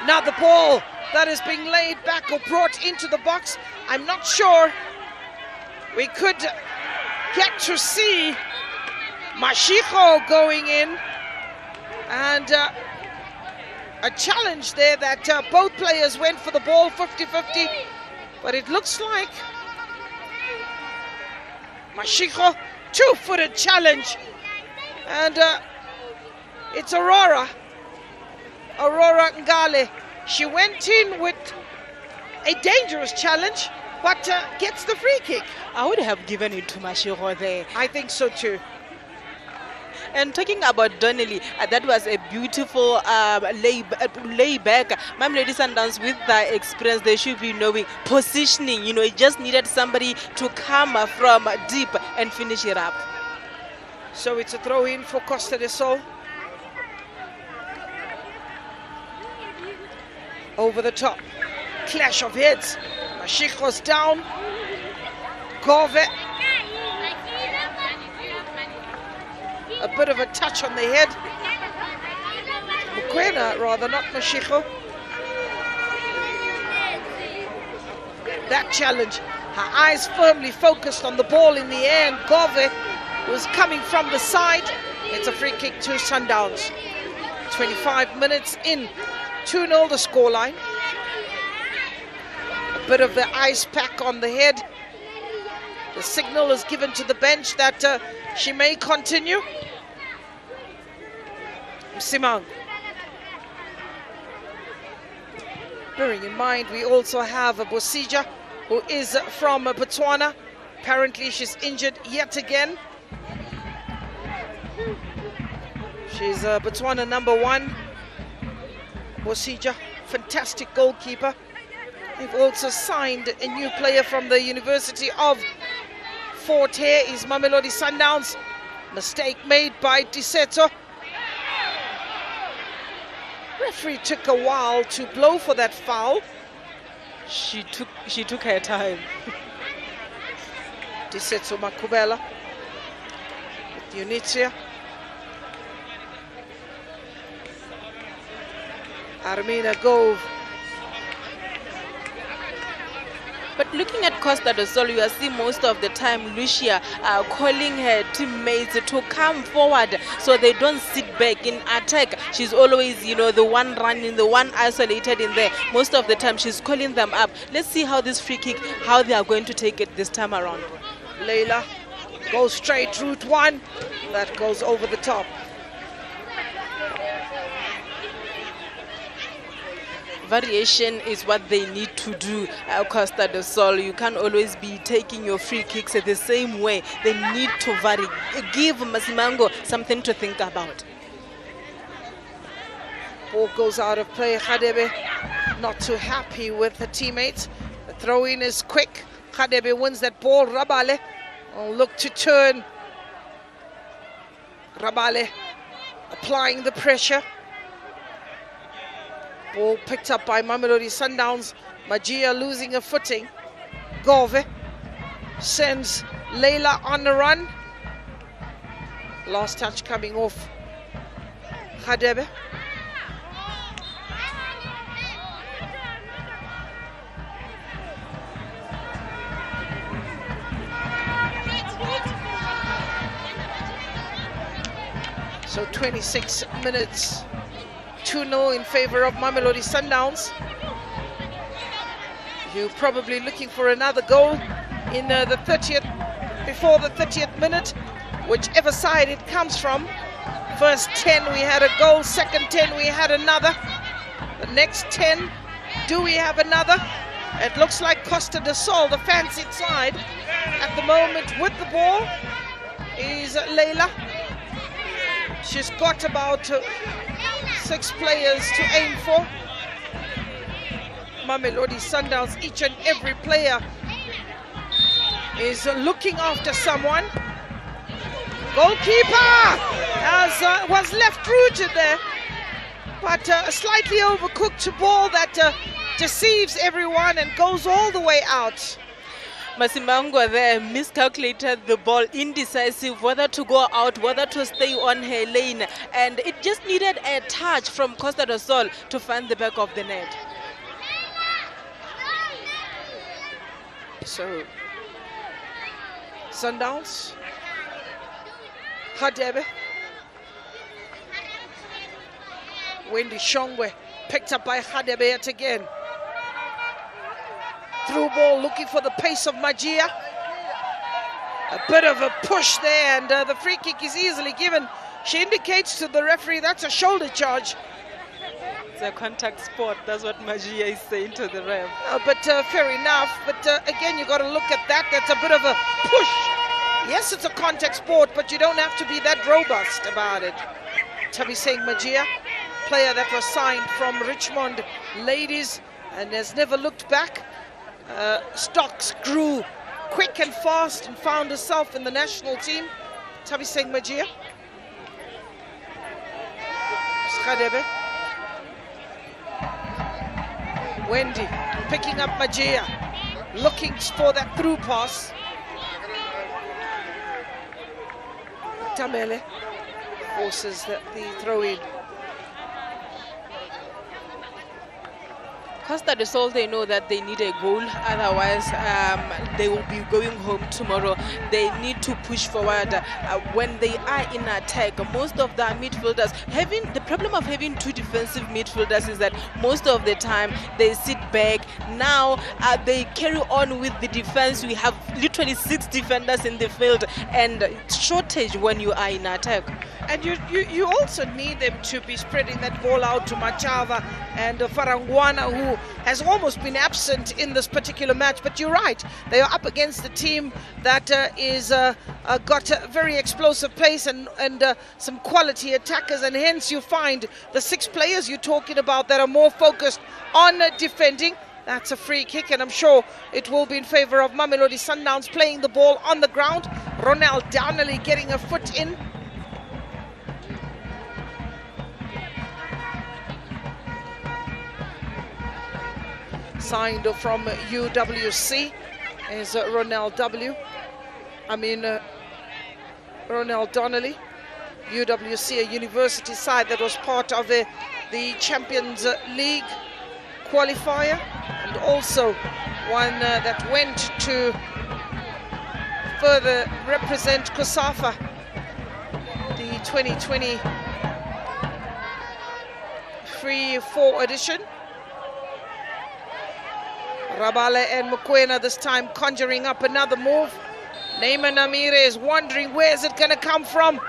Now the ball that is being laid back or brought into the box, I'm not sure we could get to see Mashiko going in, and a challenge there that both players went for the ball 50-50, but it looks like Mashiko, two-footed challenge, and it's Aurora Ngale. She went in with a dangerous challenge, but gets the free kick. I would have given it to Mashiko there. I think so too. And talking about Donnelly, that was a beautiful layback. Mamelodi Sundowns, with the experience, they should be knowing positioning. You know, it just needed somebody to come from deep and finish it up. So it's a throw in for Costa del Sol. Over the top, clash of heads. Mashiko's down. Gove. A bit of a touch on the head. Mukwena, rather, not Mashiko. That challenge. Her eyes firmly focused on the ball in the air, and Gove was coming from the side. It's a free kick to Sundowns. 25 minutes in. 2-0 the scoreline. A bit of the ice pack on the head. The signal is given to the bench that she may continue. Simang. Bearing in mind, we also have a Bosija, who is from Botswana. Apparently, she's injured yet again. She's Botswana #1. Bosija, fantastic goalkeeper. They've also signed a new player from the University of Fort Hare, is Mamelodi Sundowns. Mistake made by Disetso. Referee took a while to blow for that foul. She took her time. Disetso Makubela with Unitia. Armina Gove. But looking at Costa del Sol, you see most of the time Lucia calling her teammates to come forward so they don't sit back in attack. She's always, you know, the one running, the one isolated in there. Most of the time she's calling them up. Let's see how this free kick, how they are going to take it this time around. Leila goes straight, route one. That goes over the top. Variation is what they need to do, Costa del Sol. You can't always be taking your free kicks the same way. They need to vary. Give Masimango something to think about. Ball goes out of play. Khadebe not too happy with the teammates. The throw-in is quick. Khadebe wins that ball. Rabale will look to turn. Rabale applying the pressure. Ball picked up by Mamelodi Sundowns. Magia losing a footing. Gove sends Leila on the run. Last touch coming off Khadebe. So 26 minutes. 2-0 in favor of Mamelodi Sundowns. You're probably looking for another goal in the 30th, before the 30th minute, whichever side it comes from. First 10 we had a goal, second 10 we had another. The next 10, do we have another? It looks like Costa del Sol, the fancied side, at the moment with the ball is Leila. She's got about 6 players to aim for. Mamelodi Sundowns, each and every player is looking after someone. Goalkeeper was left rooted there, but a slightly overcooked ball that deceives everyone and goes all the way out. Masimangwa there miscalculated the ball, indecisive whether to go out, whether to stay on her lane, and it just needed a touch from Costa del Sol to find the back of the net. So, Sundowns, Hadebe, Wendy Shongwe, picked up by Hadebe yet again. Through ball, looking for the pace of Magia. A bit of a push there, and the free kick is easily given. She indicates to the referee that's a shoulder charge. It's a contact sport, that's what Magia is saying to the ref. But fair enough, but again, you got to look at that. That's a bit of a push. Yes, it's a contact sport, but you don't have to be that robust about it. Tabi saying Magia, player that was signed from Richmond Ladies and has never looked back. Stocks grew quick and fast and found herself in the national team. Tabi saying Magia. Khadebe. Wendy picking up Magia, looking for that through pass. Tamele forces the throw in. Costa del Sol, they know that they need a goal, otherwise they will be going home tomorrow. They need to push forward when they are in attack. Most of their midfielders, the problem of having 2 defensive midfielders is that most of the time they sit back. Now they carry on with the defense. We have literally 6 defenders in the field, and shortage when you are in attack. And you also need them to be spreading that ball out to Machava and Farangwana, who has almost been absent in this particular match. But you're right, they are up against a team that is got a very explosive pace and some quality attackers, and hence you find the 6 players you're talking about that are more focused on defending. That's a free kick, and I'm sure it will be in favor of Mamelodi Sundowns playing the ball on the ground. Ronald Donnelly getting a foot in. Signed from UWC is Ronald Donnelly. UWC, a university side that was part of the Champions League qualifier, and also one that went to further represent COSAFA, the 2023-4 edition. Rabale and Mokoena this time conjuring up another move. Neymar Namire is wondering where's it going to come from.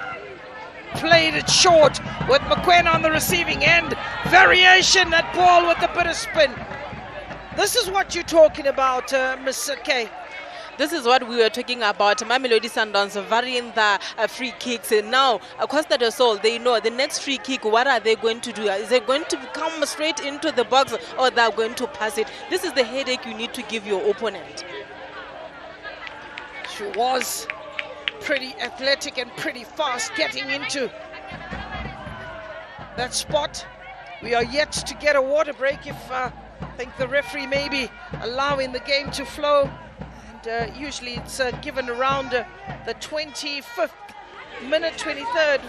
Played it short with Mokoena on the receiving end. Variation, that ball with a bit of spin. This is what you're talking about, Ms. K. This is what we were talking about. Mamelodi Sundowns varying the free kicks. And now, Costa del Sol, they know the next free kick, what are they going to do? Is it going to come straight into the box, or they're going to pass it? This is the headache you need to give your opponent. She was pretty athletic and pretty fast getting into that spot. We are yet to get a water break. If I think the referee may be allowing the game to flow. Usually it's given around the 25th minute, 25th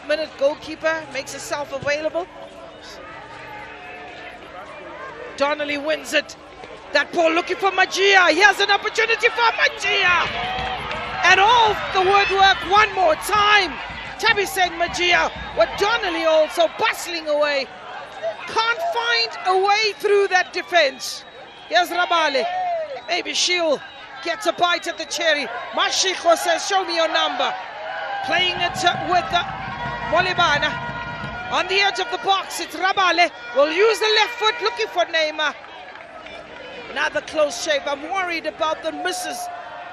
minute. Goalkeeper makes herself available. Donnelly wins it. That ball looking for Magia. Here's an opportunity for Magia. And all the woodwork one more time. Tabi saying Magia, with Donnelly also bustling away. Can't find a way through that defense. Here's Rabale. Maybe she'll get a bite at the cherry. Mashiko says, show me your number. Playing it with Molibana. On the edge of the box, it's Rabale. Will use the left foot, looking for Neymar. Another close shave. I'm worried about the misses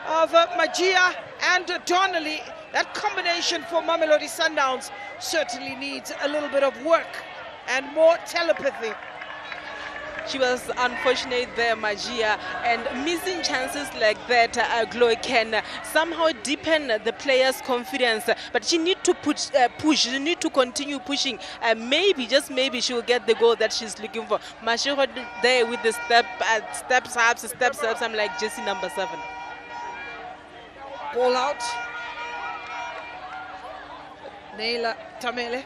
of Magia and Donnelly. That combination for Mamelodi Sundowns certainly needs a little bit of work and more telepathy. She was unfortunate there, Magia, and missing chances like that, Chloe, can somehow deepen the player's confidence. But she need to push. She need to continue pushing. Maybe, just maybe, she will get the goal that she's looking for. Magia there with the steps ups. I'm like Jesse number 7. Ball out. Naila Tamele.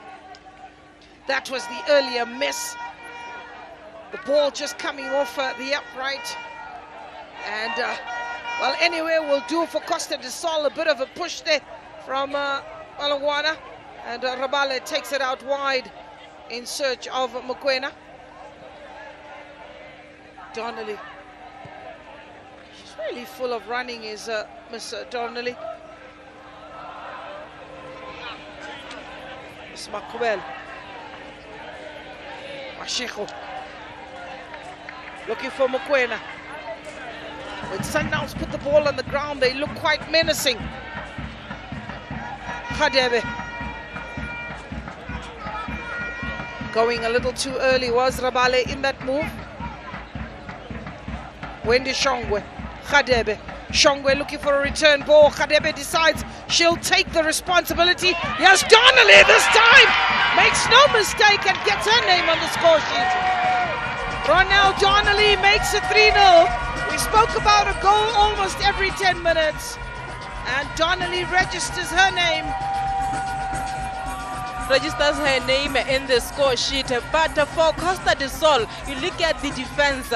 That was the earlier miss. The ball just coming off the upright. And, well, anyway, will do for Costa de Sol. A bit of a push there from Malawana. And Rabale takes it out wide in search of Mokoena. Donnelly. She's really full of running, is Miss Donnelly. Miss Makubel. Mashiko. Looking for Mokoena. When Sundowns put the ball on the ground, they look quite menacing. Khadebe. Going a little too early was Rabale in that move. Wendy Shongwe. Khadebe. Shongwe looking for a return ball. Khadebe decides she'll take the responsibility. Yes, Donnelly this time makes no mistake and gets her name on the score sheet. Ronald Donnelly makes it 3-0. We spoke about a goal almost every 10 minutes. And Donnelly registers her name. Registers her name in the score sheet. But for Costa de Sol, you look at the defense.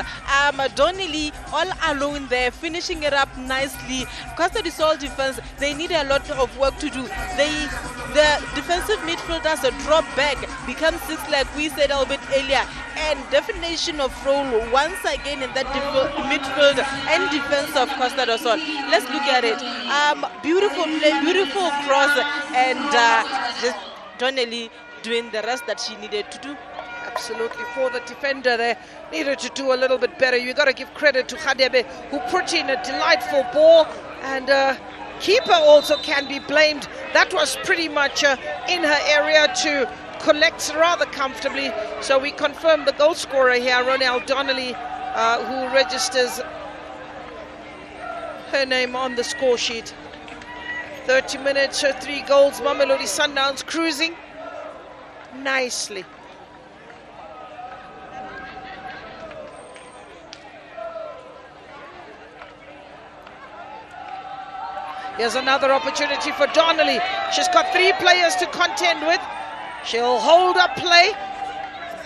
Donnelly all alone there, finishing it up nicely. Costa de Sol defense, they need a lot of work to do. The defensive midfielders drop back, become 6 like we said a little bit earlier. And definition of role once again in that midfield and defense of Costa do Sol. Let's look at it. Beautiful play, beautiful cross, and just Donnelly doing the rest that she needed to do. Absolutely, for the defender there, needed to do a little bit better. You got to give credit to Khadebe, who put in a delightful ball, and keeper also can be blamed. That was pretty much in her area to collect rather comfortably. So we confirm the goal scorer here, Ronald Donnelly, who registers her name on the score sheet. 30 minutes, 3 goals. Mamelodi Sundowns cruising nicely. Here's another opportunity for Donnelly. She's got 3 players to contend with. She'll hold up play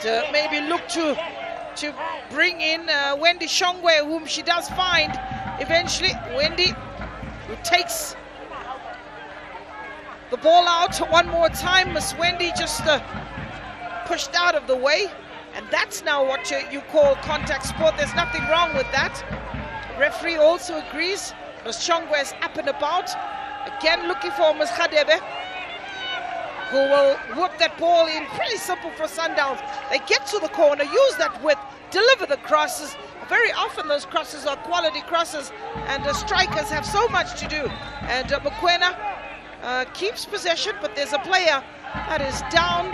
and maybe look to bring in Wendy Shongwe, whom she does find eventually. Wendy, who takes the ball out one more time. Miss Wendy just pushed out of the way, and that's now what you call contact sport. There's nothing wrong with that. Referee also agrees. Miss Shongwe is up and about. Again looking for Miss Khadebe, who will whoop that ball in. Pretty simple for Sundowns. They get to the corner, use that width, deliver the crosses. Very often those crosses are quality crosses, and the strikers have so much to do. And Mokoena keeps possession, but there's a player that is down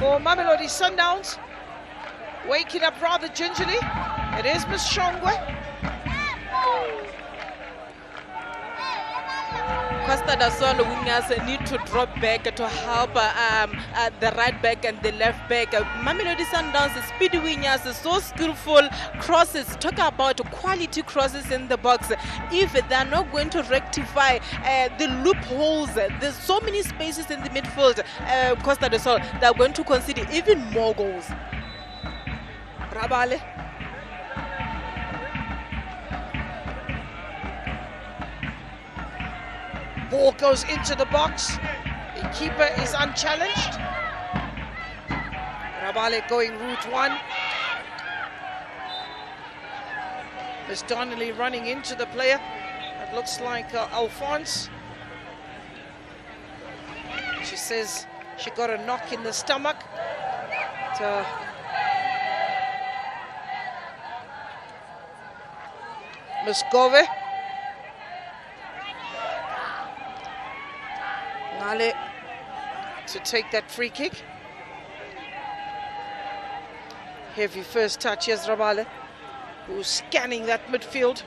for Mamelodi Sundowns, waking up rather gingerly. It is Miss Shongwe. Costa do Sol wingers need to drop back to help the right back and the left back. Mamelodi Sundowns speedy wingers, so skillful crosses. Talk about quality crosses in the box. If they're not going to rectify the loopholes, there's so many spaces in the midfield, Costa do Sol, they're going to concede even more goals. Rabale. Ball goes into the box. The keeper is unchallenged. Rabale going route 1. Miss Donnelly running into the player. That looks like Alphonse. She says she got a knock in the stomach. Miss Gove. Ngale to take that free kick. Heavy first touch. Here's Rabale, who's scanning that midfield.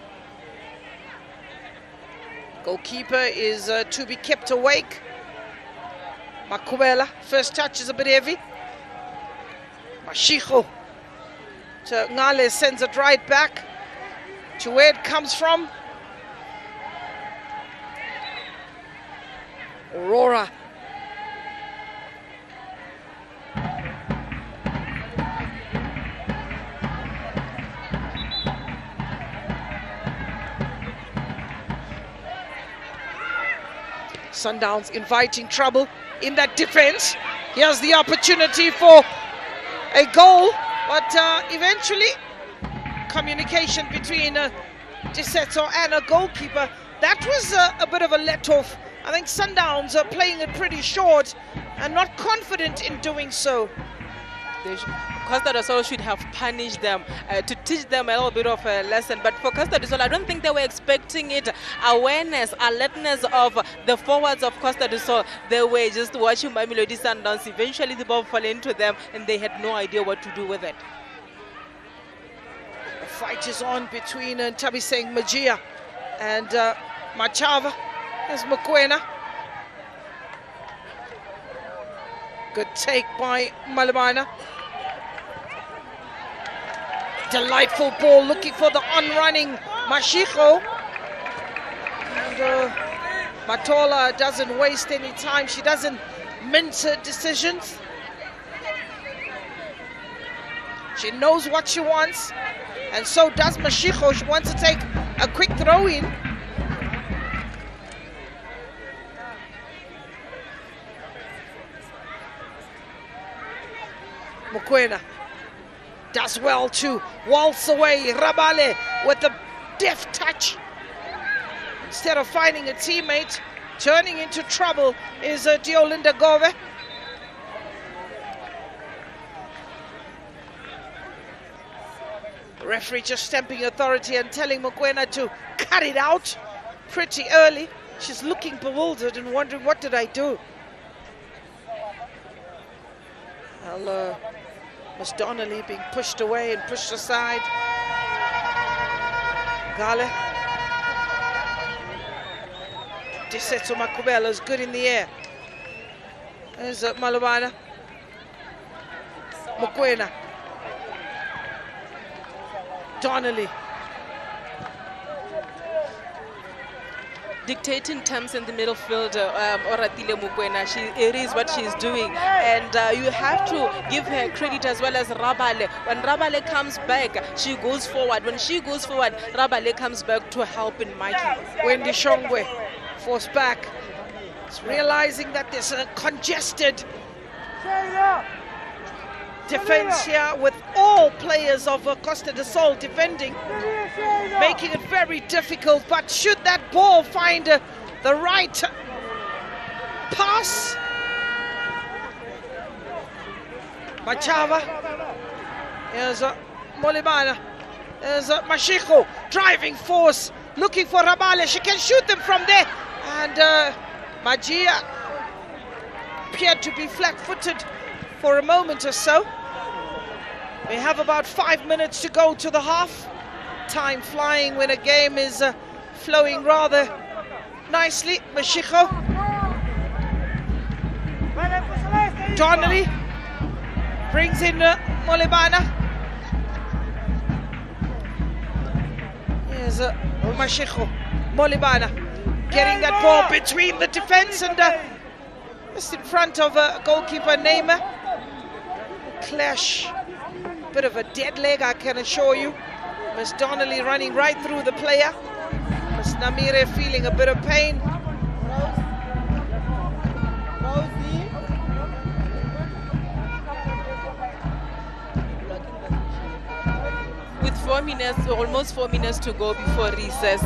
Goalkeeper is to be kept awake. Makuela, first touch is a bit heavy. Mashiko to Ngale, sends it right back to where it comes from. Aurora. Sundowns inviting trouble in that defense. Here's the opportunity for a goal, but eventually communication between Disetso and a goalkeeper. That was a bit of a let-off. I think Sundowns are playing it pretty short and not confident in doing so. Costa del Sol should have punished them to teach them a little bit of a lesson. But for Costa del Sol, I don't think they were expecting it. Awareness, alertness of the forwards of Costa del Sol. They were just watching Mamelodi Sundowns. Eventually the ball fell into them and they had no idea what to do with it. The fight is on between Tabiseng Majia and Machava. There's Mokoena. Good take by Malibana. Delightful ball, looking for the on-running Mashiko. And Matola doesn't waste any time. She doesn't mince her decisions. She knows what she wants, and so does Mashiko. She wants to take a quick throw-in. Mokoena does well to waltz away. Rabale with a deft touch. Instead of finding a teammate, turning into trouble is Diolinda Gove. The referee just stamping authority and telling Mokoena to cut it out pretty early. She's looking bewildered and wondering, what did I do? Well, Miss Donnelly being pushed away and pushed aside. Gale. Disetso Makubela is good in the air. There's Malabana. Mokoena. Donnelly. Dictating terms in the middle field, Oratile Mokoena. It is what she's doing, and you have to give her credit as well as Rabale. When Rabale comes back, she goes forward. When she goes forward, Rabale comes back to help in marking. Wendy Shongwe forced back. It's realizing that there's a congested defense here with all players of Costa del Sol defending, making it very difficult. But should that ball find the right pass? Machava. Here's Molibana. There's Mashiko, driving force, looking for Rabale. She can shoot them from there. And Magia appeared to be flat-footed for a moment or so. We have about 5 minutes to go to the half. Time flying when a game is flowing rather nicely. Mashiko. Donnelly brings in Molibana. Here's Mashiko. Molibana getting that ball between the defense and just in front of goalkeeper Neymar. Clash. Bit of a dead leg, I can assure you. Miss Donnelly running right through the player. Miss Namire feeling a bit of pain. with 4 minutes, almost 4 minutes to go before recess,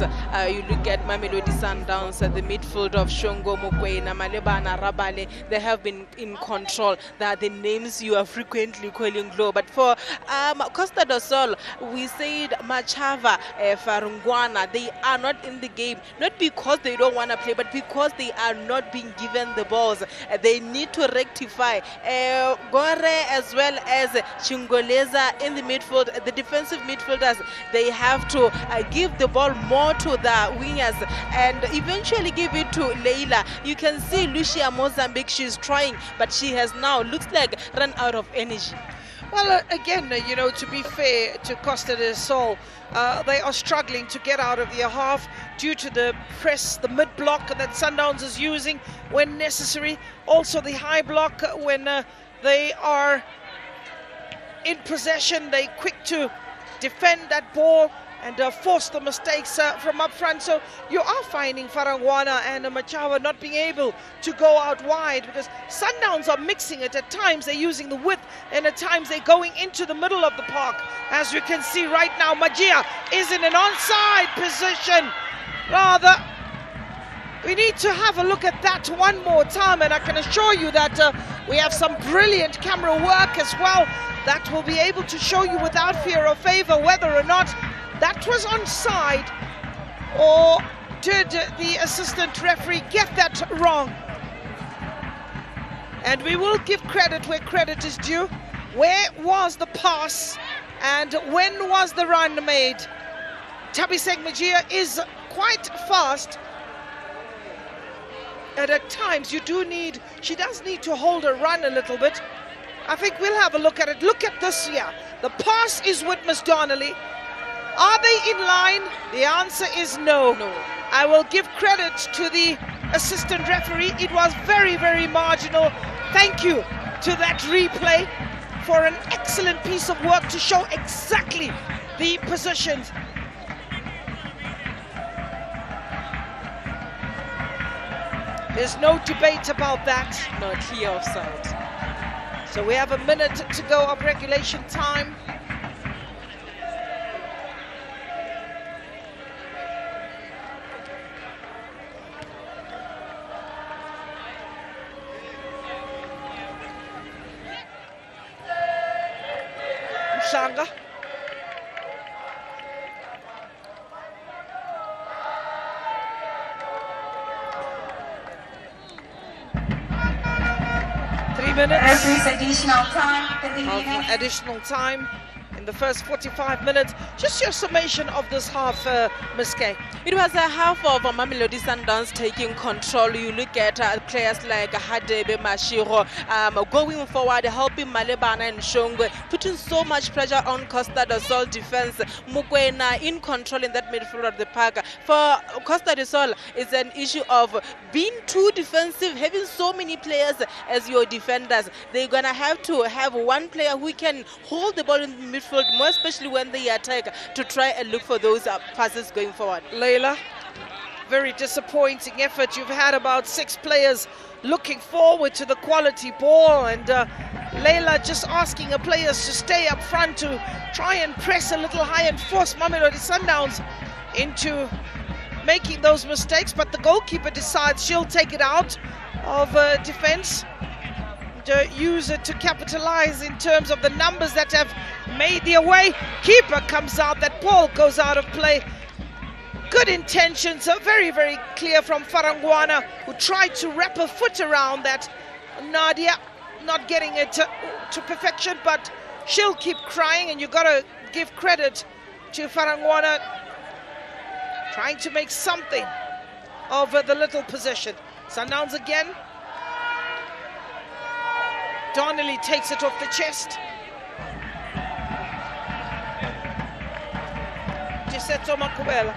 you look at Mamelodi Sundowns, the midfield of Shongo Mokwena, Malebana Rabale, they have been in control. That the names you are frequently calling low. But for Costa do Sol, we said Machava, Farungwana, they are not in the game, not because they don't want to play, but because they are not being given the balls. They need to rectify. Gore as well as Chingoleza in the midfield, the defensive midfielders, they have to give the ball more to the wingers and eventually give it to Leila. You can see Lucia Mozambique, she's trying, but she has now, looks like, run out of energy. Well, again, you know, to be fair to Costa del Sol, they are struggling to get out of their half due to the press, the mid-block that Sundowns is using when necessary. Also the high block when they are in possession. They quick to defend that ball and force the mistakes from up front. So you are finding Farangwana and Machawa not being able to go out wide because Sundowns are mixing it. At times they're using the width and at times they're going into the middle of the park. As you can see right now, Magia is in an onside position. Rather, we need to have a look at that one more time, and I can assure you that we have some brilliant camera work as well that will be able to show you without fear or favor whether or not that was onside, or did the assistant referee get that wrong? And we will give credit where credit is due. Where was the pass and when was the run made? Tabiseng Magia is quite fast, and at times she does need to hold her run a little bit. I think we'll have a look at it. Look at this here. The pass is with Miss Donnelly. Are they in line? The answer is no. I will give credit to the assistant referee. It was very, very marginal. Thank you to that replay for an excellent piece of work to show exactly the positions. There's no debate about that. No, clear offside. So we have a minute to go of regulation time. Mshanga. Additional time in the first 45 minutes. Just your summation of this half, Ms. K. It was a half of Mamelodi Sundowns taking control. You look at players like Hadebe Mashiro going forward, helping Malebana and Shongwe, putting so much pressure on Costa del Sol defense. Mukwena in control in that midfield of the park. For Costa del Sol, it's an issue of being too defensive, having so many players as your defenders. They're going to have one player who can hold the ball in the midfield, more especially when they attack, to try and look for those passes going forward. Leila, very disappointing effort. You've had about 6 players looking forward to the quality ball, and Leila just asking her players to stay up front to try and press a little high and force Mamelodi Sundowns into making those mistakes, but the goalkeeper decides she'll take it out of defense, use it to capitalize in terms of the numbers that have made their way. Keeper comes out, that ball goes out of play. Good intentions, very, very clear from Farangwana, who tried to wrap her foot around that. Nadia not getting it to perfection, but she'll keep crying, and you got to give credit to Farangwana trying to make something of the little possession. Sundowns again. Donnelly takes it off the chest. Gisetto Makubela.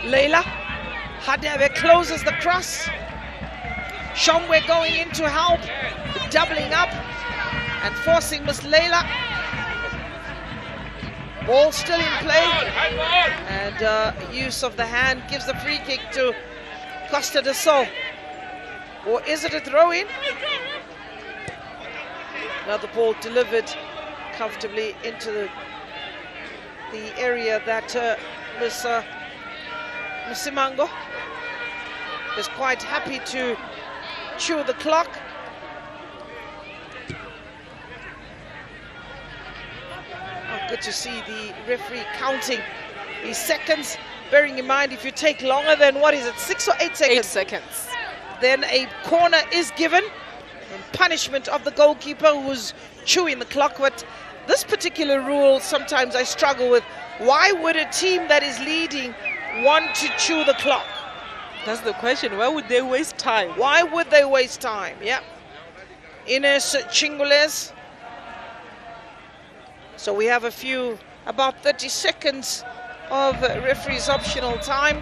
Leila. Hadebe closes the cross. Shomwe going in to help, doubling up and forcing Miss Leila. Ball still in play, and use of the hand gives the free kick to Costa del Sol. Or is it a throw-in? Another ball delivered comfortably into the area that Msimango is quite happy to chew the clock. Oh, good to see the referee counting these seconds, bearing in mind if you take longer than, what is it, 6 or 8 seconds? 8 seconds. Then a corner is given, and punishment of the goalkeeper who's chewing the clock. But this particular rule, sometimes I struggle with. Why would a team that is leading want to chew the clock? That's the question. Why would they waste time? Why would they waste time? Yeah. Ines Chingules. So we have about 30 seconds of referee's optional time.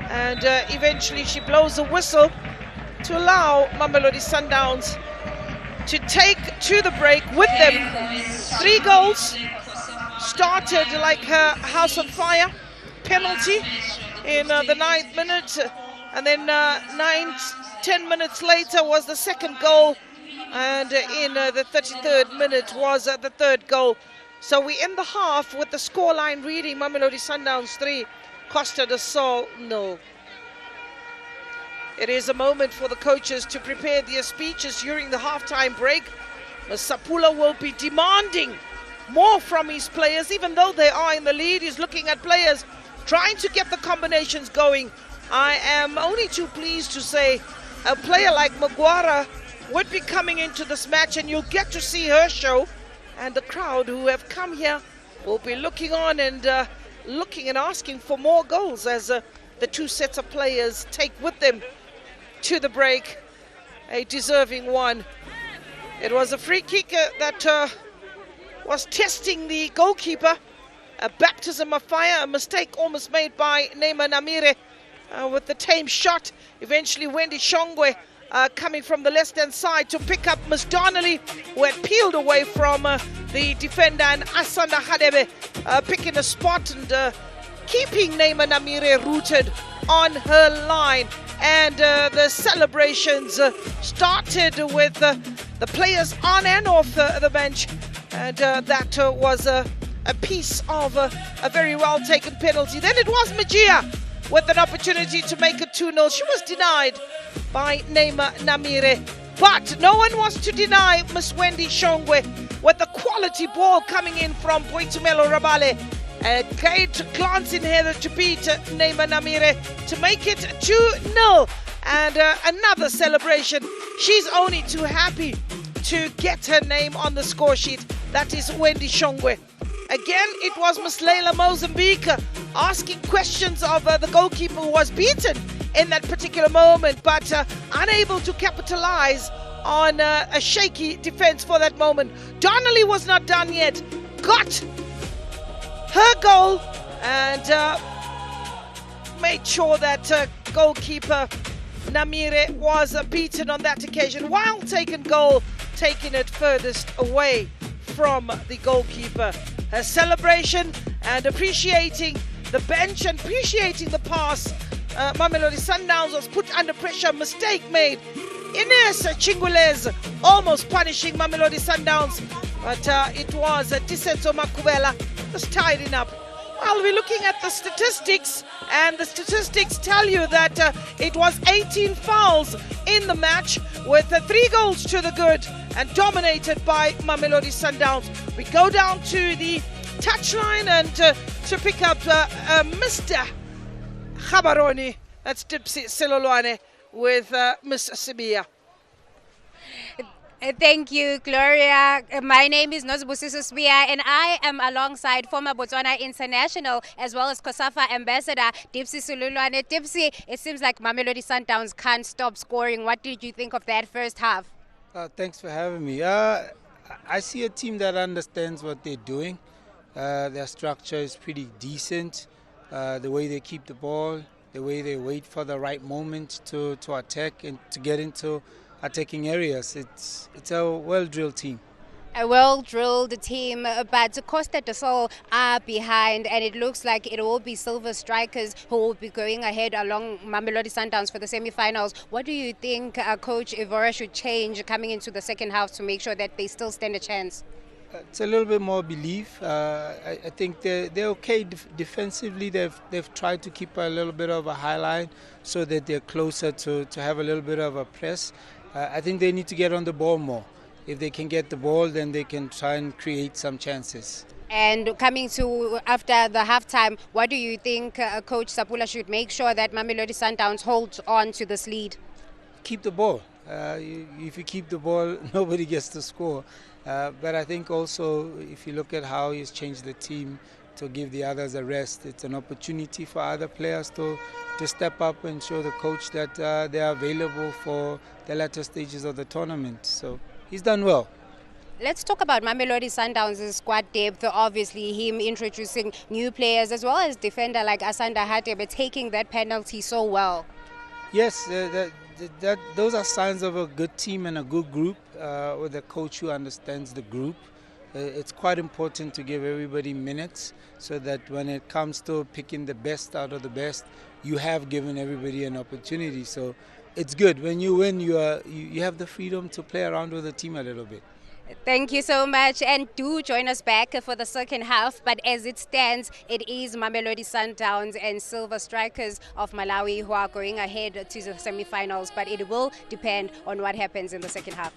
And eventually she blows a whistle to allow Mamelodi Sundowns to take to the break with them 3 goals. Started like her house on fire. Penalty in the 9th minute. And then 10 minutes later was the 2nd goal. And in the 33rd minute was the 3rd goal. So we end the half with the scoreline reading: Mamelodi Sundowns 3, Costa del Sol 0. It is a moment for the coaches to prepare their speeches during the halftime break. Sapula will be demanding more from his players, even though they are in the lead. He's looking at players, trying to get the combinations going. I am only too pleased to say a player like Magwara would be coming into this match, and you'll get to see her show. And the crowd who have come here will be looking on and looking and asking for more goals as the 2 sets of players take with them to the break. A deserving one. It was a free kick that was testing the goalkeeper. A baptism of fire, a mistake almost made by Neema Namire with the tame shot. Eventually Wendy Shongwe coming from the left-hand side to pick up Miss Donnelly, who had peeled away from the defender, and Asanda Hadebe picking a spot and keeping Neema Namire rooted on her line. And the celebrations started with the players on and off the bench, and that was a piece of a very well taken penalty. Then it was Majia with an opportunity to make it 2-0. She was denied by Neema Namire, but no one was to deny Miss Wendy Shongwe with the quality ball coming in from Boitumelo Rabale. A great glance in here to beat Neema Namire to make it 2-0. And another celebration. She's only too happy to get her name on the score sheet. That is Wendy Shongwe. Again, it was Miss Leila Mozambique asking questions of the goalkeeper who was beaten in that particular moment, but unable to capitalize on a shaky defense for that moment. Donnelly was not done yet. Got her goal and made sure that goalkeeper Namire was beaten on that occasion. Well taken goal, taking it furthest away from the goalkeeper. Her celebration and appreciating the bench and appreciating the pass. Mamelodi Sundowns was put under pressure, mistake made. Ines Chingules almost punishing Mamelodi Sundowns, but it was Tisenso Makubela just tidying up. Well, we're looking at the statistics, and the statistics tell you that it was 18 fouls in the match with 3 goals to the good and dominated by Mamelodi Sundowns. We go down to the touchline and to pick up Mr. Khabaroni, that's Dipsy Silolwane, with Miss Sibia. Thank you, Gloria. My name is Nozibusiso Sibia, and I am alongside former Botswana International as well as COSAFA Ambassador Dipsy Silolwane. Dipsy, it seems like Mamelodi Sundowns can't stop scoring. What did you think of that first half? Thanks for having me. I see a team that understands what they're doing. Their structure is pretty decent. The way they keep the ball, the way they wait for the right moment to attack and to get into attacking areas. It's a well-drilled team. A well-drilled team, but Costa are behind, and it looks like it will be Silver Strikers who will be going ahead along Mamelodi Sundowns for the semi-finals. What do you think Coach Ivora should change coming into the second half to make sure that they still stand a chance? It's a little bit more belief. I think they're okay defensively. They've tried to keep a little bit of a high line so that they're closer to have a little bit of a press. I think they need to get on the ball more. If they can get the ball, then they can try and create some chances. And coming to after the halftime, what do you think Coach Sapula should make sure that Mamelodi Sundowns holds on to this lead? Keep the ball. If you keep the ball, nobody gets to score. But I think also, if you look at how he's changed the team to give the others a rest, it's an opportunity for other players to step up and show the coach that they are available for the latter stages of the tournament. So he's done well. Let's talk about Mamelodi Sundowns' squad depth. Obviously, him introducing new players as well as defender like Asanda Hatebe taking that penalty so well. Yes, those are signs of a good team and a good group with a coach who understands the group. It's quite important to give everybody minutes so that when it comes to picking the best out of the best, you have given everybody an opportunity. So it's good. When you win, you have the freedom to play around with the team a little bit. Thank you so much, and do join us back for the second half. But as it stands, it is Mamelodi Sundowns and Silver Strikers of Malawi who are going ahead to the semi-finals, but it will depend on what happens in the second half.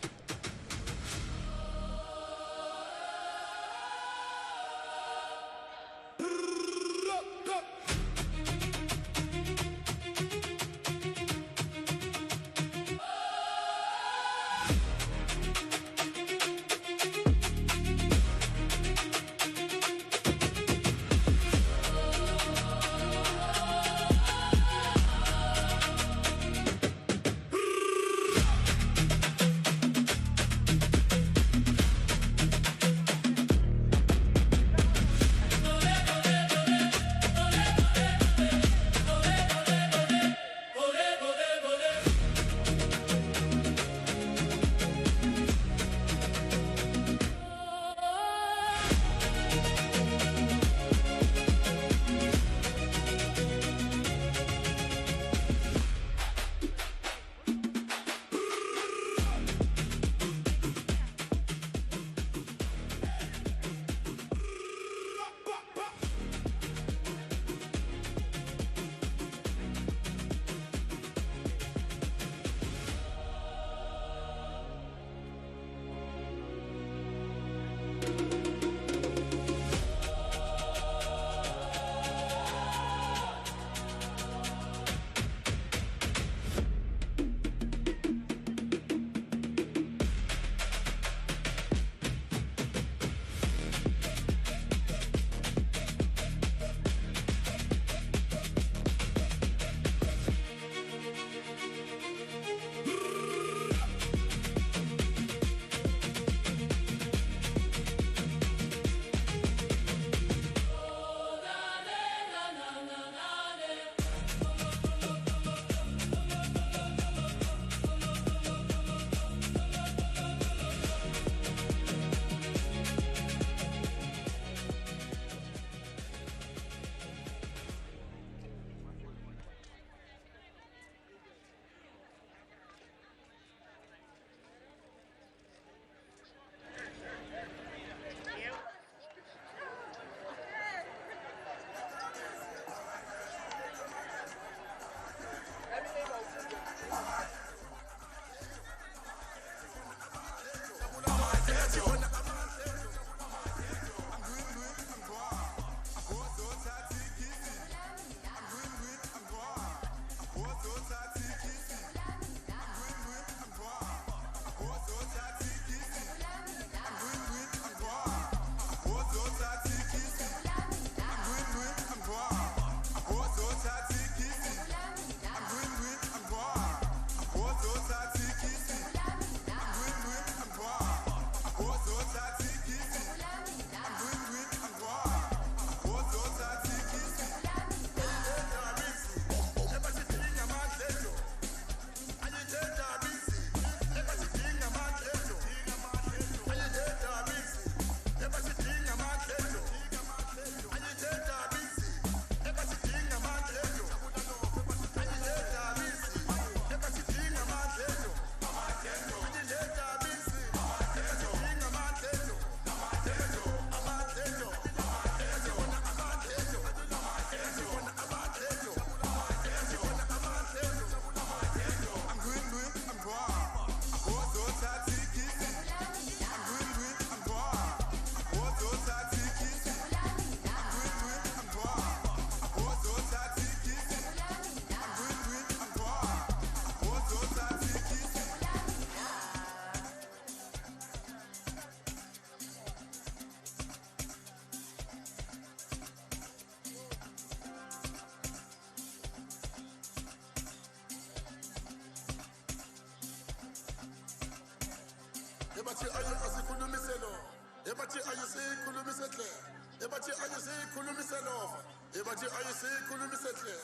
ebathi ayisikhulumisehle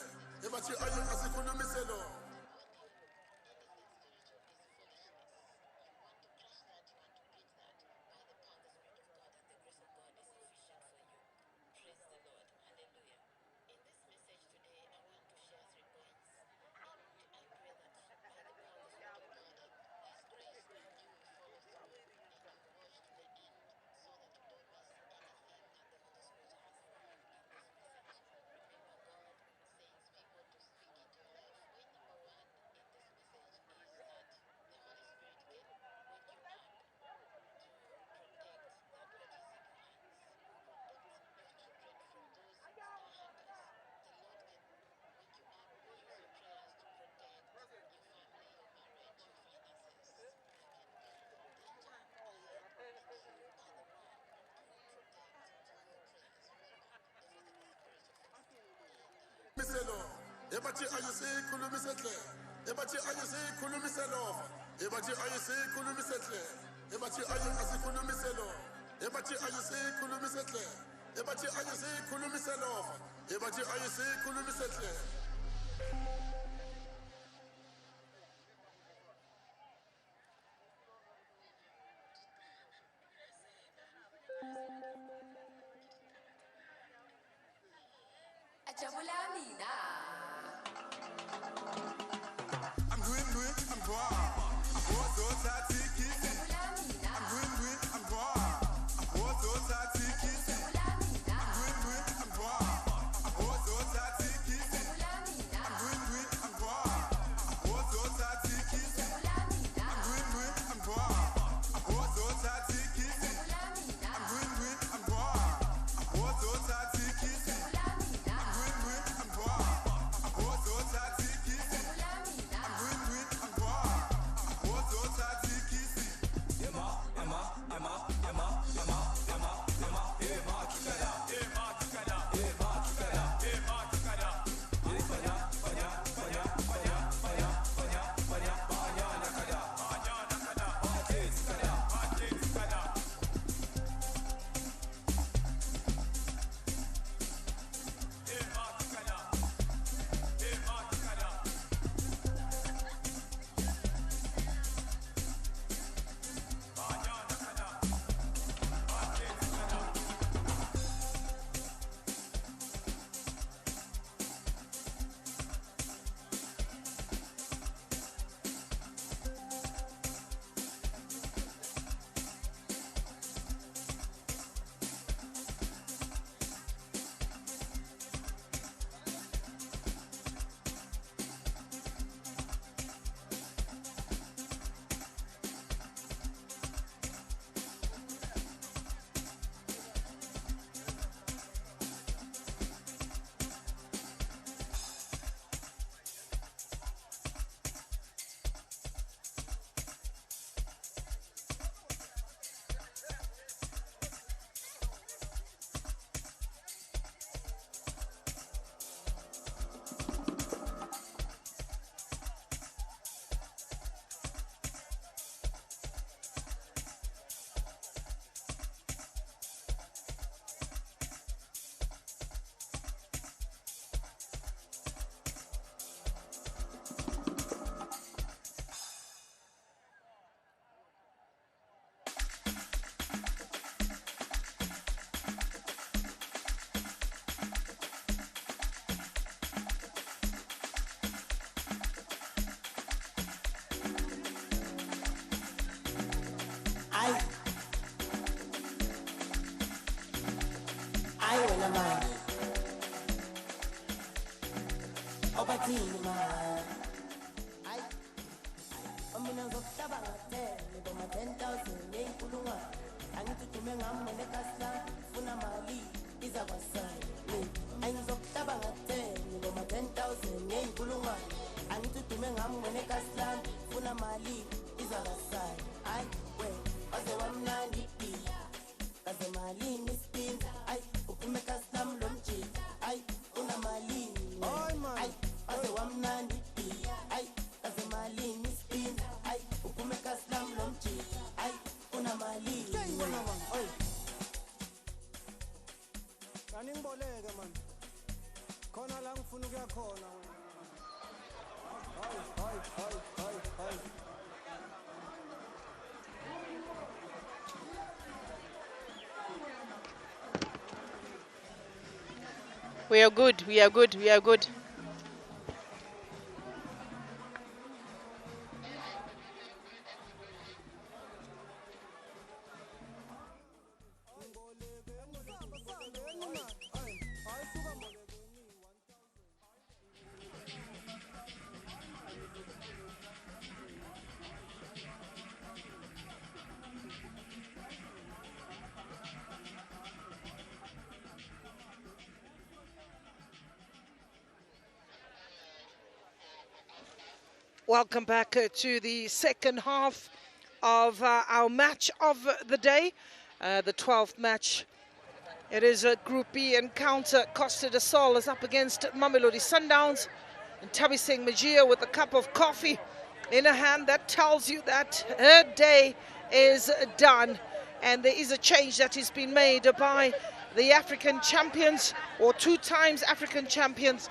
ebathi asikhulumiselo. Ebathi ayisikhulumisehle ebathi ayisikhulumiselo ebathi ayisikhulumisehle ebathi asikhulumiselo ebathi ayisikhulumisehle ebathi ayisikhulumiselo ebathi ayisikhulumisehle. khona la ngifuna ukuya khona wena. Hayi. We are good. We are good. We are good. Welcome back to the second half of our match of the day, the 12th match. It is a Group B encounter. Costa de Sol is up against Mamelodi Sundowns. And Thabiseng Magia with a cup of coffee in her hand. That tells you that her day is done. And there is a change that has been made by the African champions, or 2 times African champions.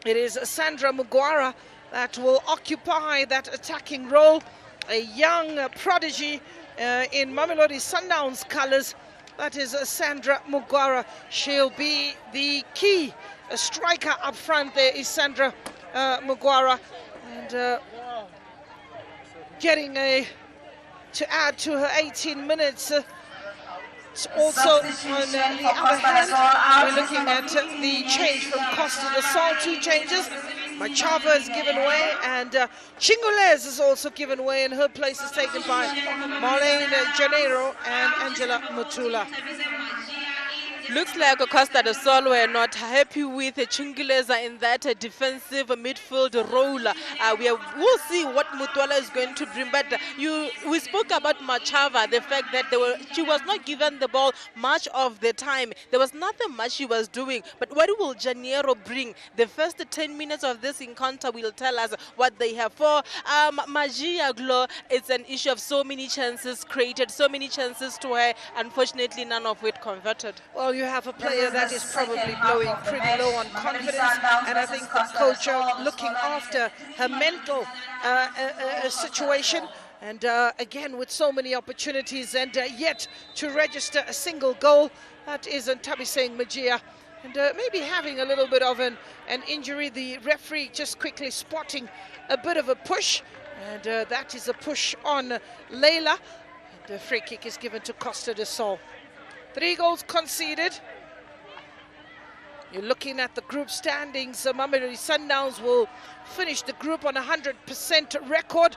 It is Sandra Mugwara that will occupy that attacking role, a young prodigy in Mamelodi Sundowns colours. That is Sandra Mugwara. She'll be the key striker up front. There is Sandra Mugwara, and getting to add to her 18 minutes. Also, on the other hand, we're looking at the change from Costa de Sol. 2 changes. Machava is given away, and Chingolez is also given away, and her place is taken by Marlene Janeiro and Angela Mutula. Looks like Costa de Sol were not happy with Chingoleza in that defensive midfield role. We'll see what Mutwala is going to bring. But we spoke about Machava, the fact that she was not given the ball much of the time. There was nothing much she was doing. But what will Janeiro bring? The first 10 minutes of this encounter will tell us what they have. For Magia Glo, it's an issue of so many chances created, so many chances to her. Unfortunately, none of it converted. Well, you have a player that is probably blowing pretty low on confidence, and I think the coach are looking after her mental situation. And again, with so many opportunities and yet to register a single goal, that is Thabiseng Magia. And maybe having a little bit of an injury. The referee just quickly spotting a bit of a push, and that is a push on Leila. And the free kick is given to Costa de Sol. 3 goals conceded. You're looking at the group standings. Mamelodi Sundowns will finish the group on a 100% record,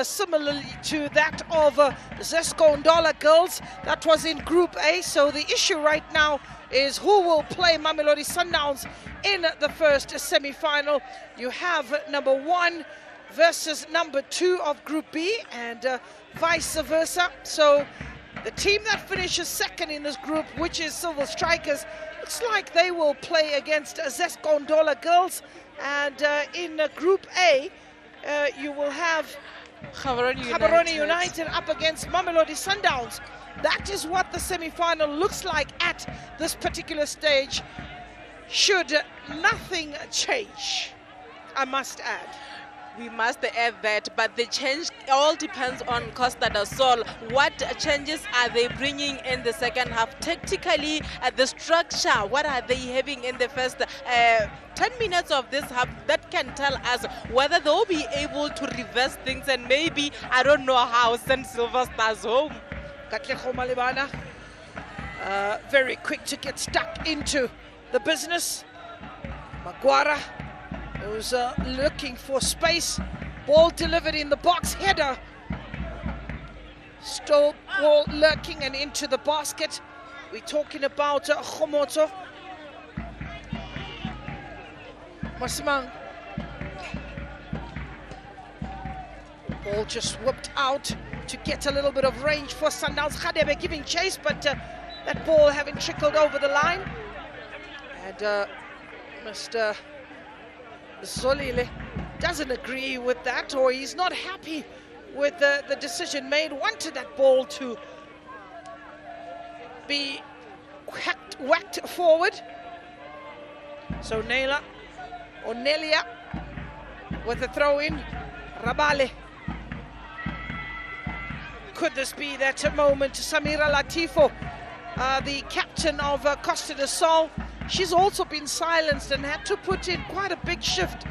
similarly to that of Zesco Ndola Girls. That was in Group A. So the issue right now is who will play Mamelodi Sundowns in the first semi-final. You have number 1 versus number 2 of Group B, and vice versa. So the team that finishes second in this group, which is Silver Strikers, looks like they will play against Zesco Ndola Girls. And in Group A, you will have Gaborone United up against Mamelodi Sundowns. That is what the semi-final looks like at this particular stage, should nothing change, I must add. We must add that, but the change all depends on Costa de Sol. What changes are they bringing in the second half? Tactically, the structure, what are they having in the first 10 minutes of this half? That can tell us whether they'll be able to reverse things, and maybe, I don't know how, send Silver Stars home. Katlego Malebana, very quick to get stuck into the business. Mugwara, who's looking for space. Ball delivered in the box, header. Still ball lurking and into the basket. We're talking about Khomoto. Masimang. Ball just whipped out to get a little bit of range for Sundowns. Khadebe giving chase, but that ball having trickled over the line. And Mr. Zolile doesn't agree with that, or he's not happy with the decision made. Wanted that ball to be whacked forward. So Onelia with a throw in. Rabale. Could this be that moment? Samira Latifo, the captain of Costa del Sol, she's also been silenced and had to put in quite a big shift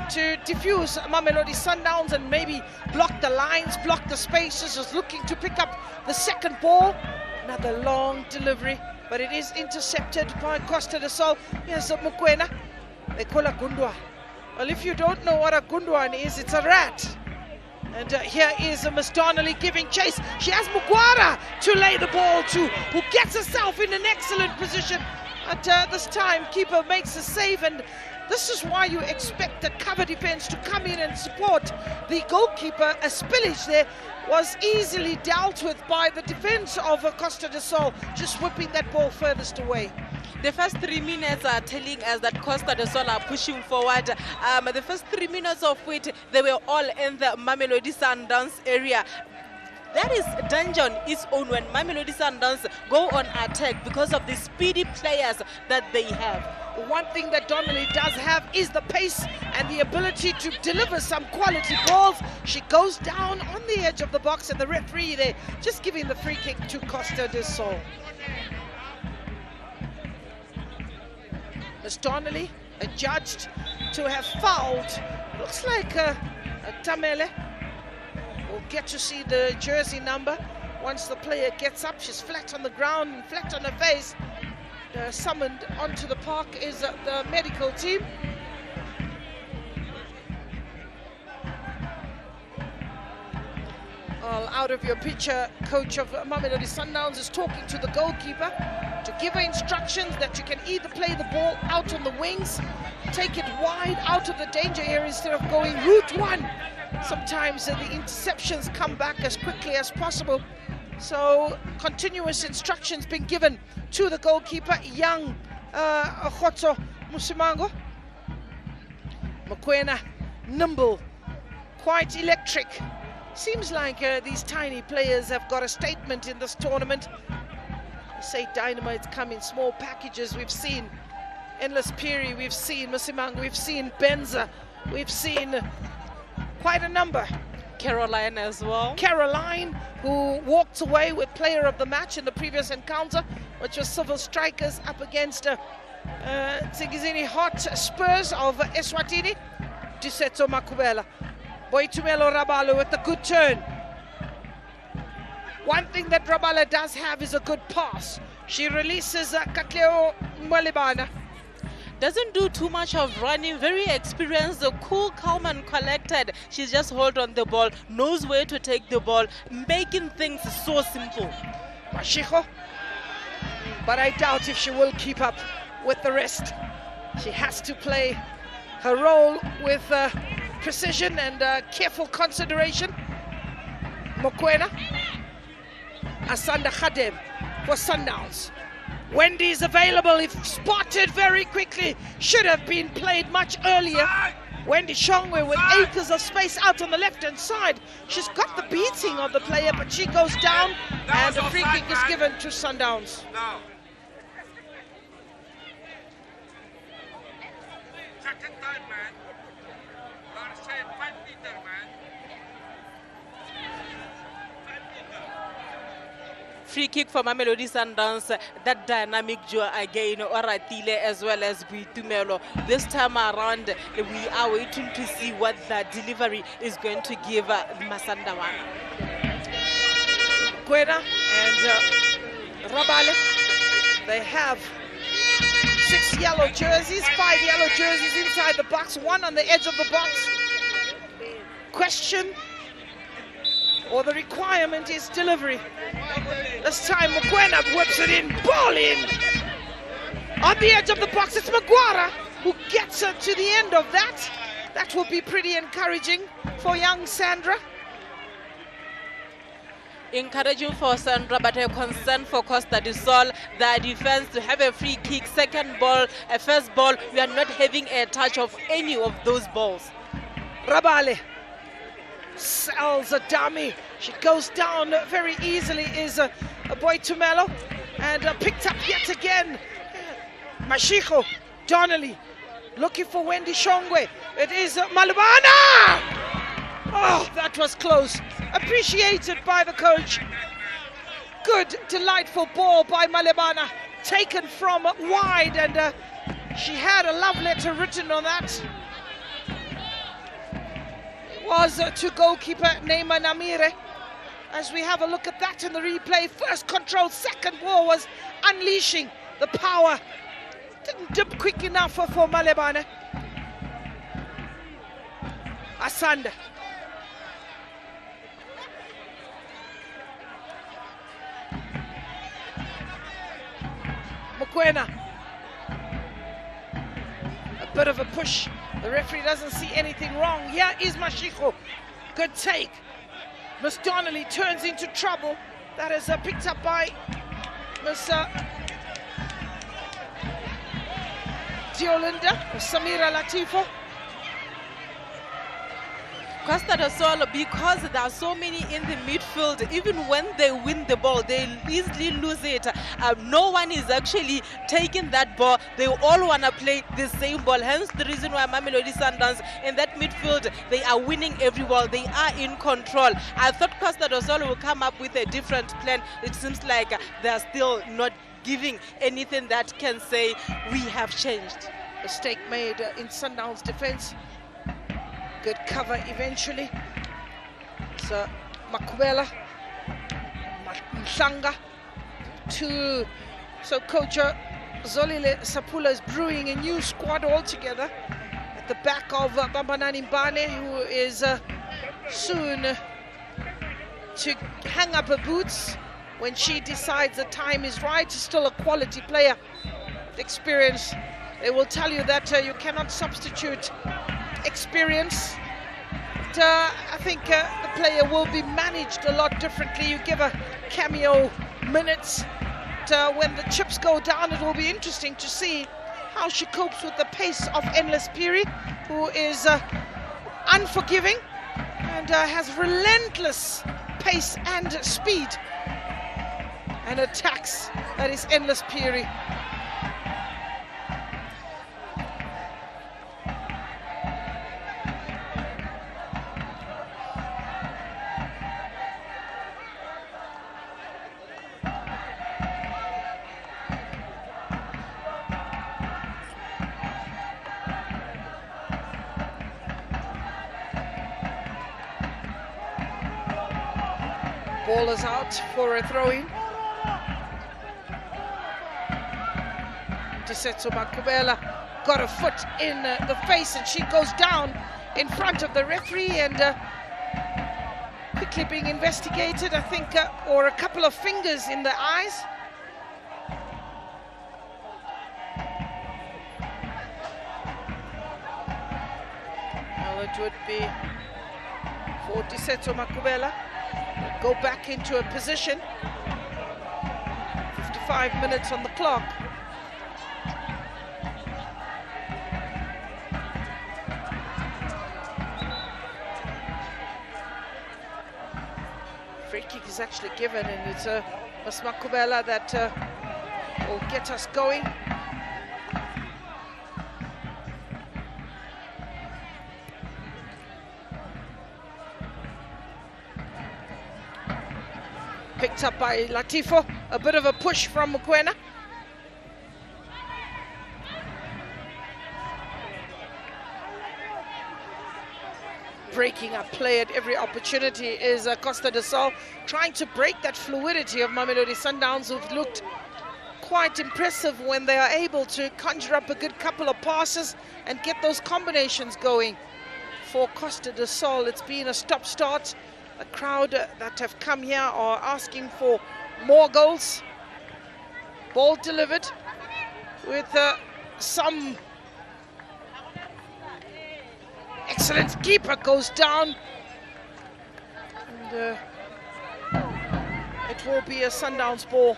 to diffuse Mamelodi Sundowns and maybe block the lines, block the spaces, just looking to pick up the second ball. Another long delivery, but it is intercepted by Costa del Sol. Here's Mokoena. They call her Gundwa. Well, if you don't know what a Gundwan is, it's a rat. And here is Miss Donnelly giving chase. She has Mugwara to lay the ball to, who gets herself in an excellent position. At this time, keeper makes a save, and this is why you expect the cover defense to come in and support the goalkeeper. A spillage there was easily dealt with by the defense of Costa del Sol, just whipping that ball furthest away. The first 3 minutes are telling us that Costa del Sol are pushing forward. The first 3 minutes of which they were all in the Mamelodi Sundowns area. That is danger on its own when Mamelodi Sundowns go on attack because of the speedy players that they have. One thing that Donnelly does have is the pace and the ability to deliver some quality balls. She goes down on the edge of the box, and the referee there just giving the free kick to Costa del Sol. Miss Donnelly adjudged to have fouled. Looks like Tamele. We'll get to see the jersey number once the player gets up. She's flat on the ground and flat on her face. Summoned onto the park is the medical team. All out of your picture, coach of Mamelodi Sundowns is talking to the goalkeeper to give her instructions that you can either play the ball out on the wings, take it wide out of the danger area instead of going route one. Sometimes the interceptions come back as quickly as possible. So continuous instructions being given to the goalkeeper, young Khotso Musimango. Mokoena, nimble, quite electric. Seems like these tiny players have got a statement in this tournament. We say dynamites come in small packages. We've seen Endless Piri, we've seen Musimango, we've seen Benza, we've seen quite a number. Caroline as well. Caroline, who walked away with player of the match in the previous encounter, which was Civil Strikers up against Tigizini Hot Spurs of Eswatini. Disetso Makubela. Boitumelo Rabalo with a good turn. One thing that Rabala does have is a good pass. She releases Katleo Mwalibana. Doesn't do too much of running, very experienced, cool, calm and collected. She's just hold on the ball, knows where to take the ball, making things so simple. Mashiko, but I doubt if she will keep up with the rest. She has to play her role with precision and careful consideration. Mokoena, Asanda Khadem for Sundowns. Wendy is available if spotted very quickly. Should have been played much earlier. Wendy Shongwe with acres of space out on the left-hand side. She's got the beating of the player, but she goes down, and the free kick is given to Sundowns. Now. Second time, man. You are saying 5 meter, man. 5 meter. Free kick for Mamelodi Sundowns. That dynamic duo again, Oratile as well as Buitumelo. This time around, we are waiting to see what the delivery is going to give Masandawana. Kwena and Rabale, they have 6 yellow jerseys, 5 yellow jerseys inside the box, 1 on the edge of the box. Question, or the requirement, is delivery. This time Mokoena whips it in, ball in. On the edge of the box, it's Maguara who gets her to the end of that. That will be pretty encouraging for young Sandra. Encouraging for Sandra, but a concern for Costa del Sol. The defense to have a free kick, second ball, a first ball. We are not having a touch of any of those balls. Rabale sells a dummy. She goes down very easily, is a boy Tumelo, and picked up yet again. Mashiko Donnelly looking for Wendy Shongwe. It is Malibana! Oh, that was close. Appreciated by the coach. Good, delightful ball by Malibana, taken from wide, and she had a love letter written on that. It was to goalkeeper Neema Namire. As we have a look at that in the replay, first control, second ball was unleashing the power. Didn't dip quick enough for Malibana. Asanda. Mokoena. A bit of a push. The referee doesn't see anything wrong. Here is Mashiko. Good take. Miss Donnelly turns into trouble. That is picked up by Miss Diolinda, Samira Latifo. Costa del Sol, because there are so many in the midfield, even when they win the ball, they easily lose it. No one is actually taking that ball. They all want to play the same ball. Hence the reason why Mamelodi Sundowns in that midfield, they are winning every ball. They are in control. I thought Costa del Sol will come up with a different plan. It seems like they are still not giving anything that can say we have changed. Mistake made in Sundowns defense. Good cover eventually. So Makwela, Mhlanga, two. So coach Zolile Sapula is brewing a new squad altogether at the back of Bambanani Mbane, who is soon to hang up her boots when she decides the time is right. She's still a quality player with experience. They will tell you that you cannot substitute experience. But, I think the player will be managed a lot differently. You give her cameo minutes. But, when the chips go down, it will be interesting to see how she copes with the pace of Endless Piri, who is unforgiving and has relentless pace and speed and attacks. That is Endless Piri. Ball is out for a throw-in. Tisetso Makubela got a foot in the face, and she goes down in front of the referee and quickly being investigated, I think, or a couple of fingers in the eyes. Well, it would be for Tisetso Makubela. Go back into a position. 55 minutes on the clock. Free kick is actually given, and it's Miss Makubela that will get us going. Picked up by Latifo, a bit of a push from Mokoena. Breaking up play at every opportunity is Costa del Sol, trying to break that fluidity of Mamelodi Sundowns, who've looked quite impressive when they are able to conjure up a good couple of passes and get those combinations going. For Costa del Sol, it's been a stop-start. A crowd that have come here are asking for more goals. Ball delivered with some excellent. Keeper goes down, and it will be a Sundowns ball.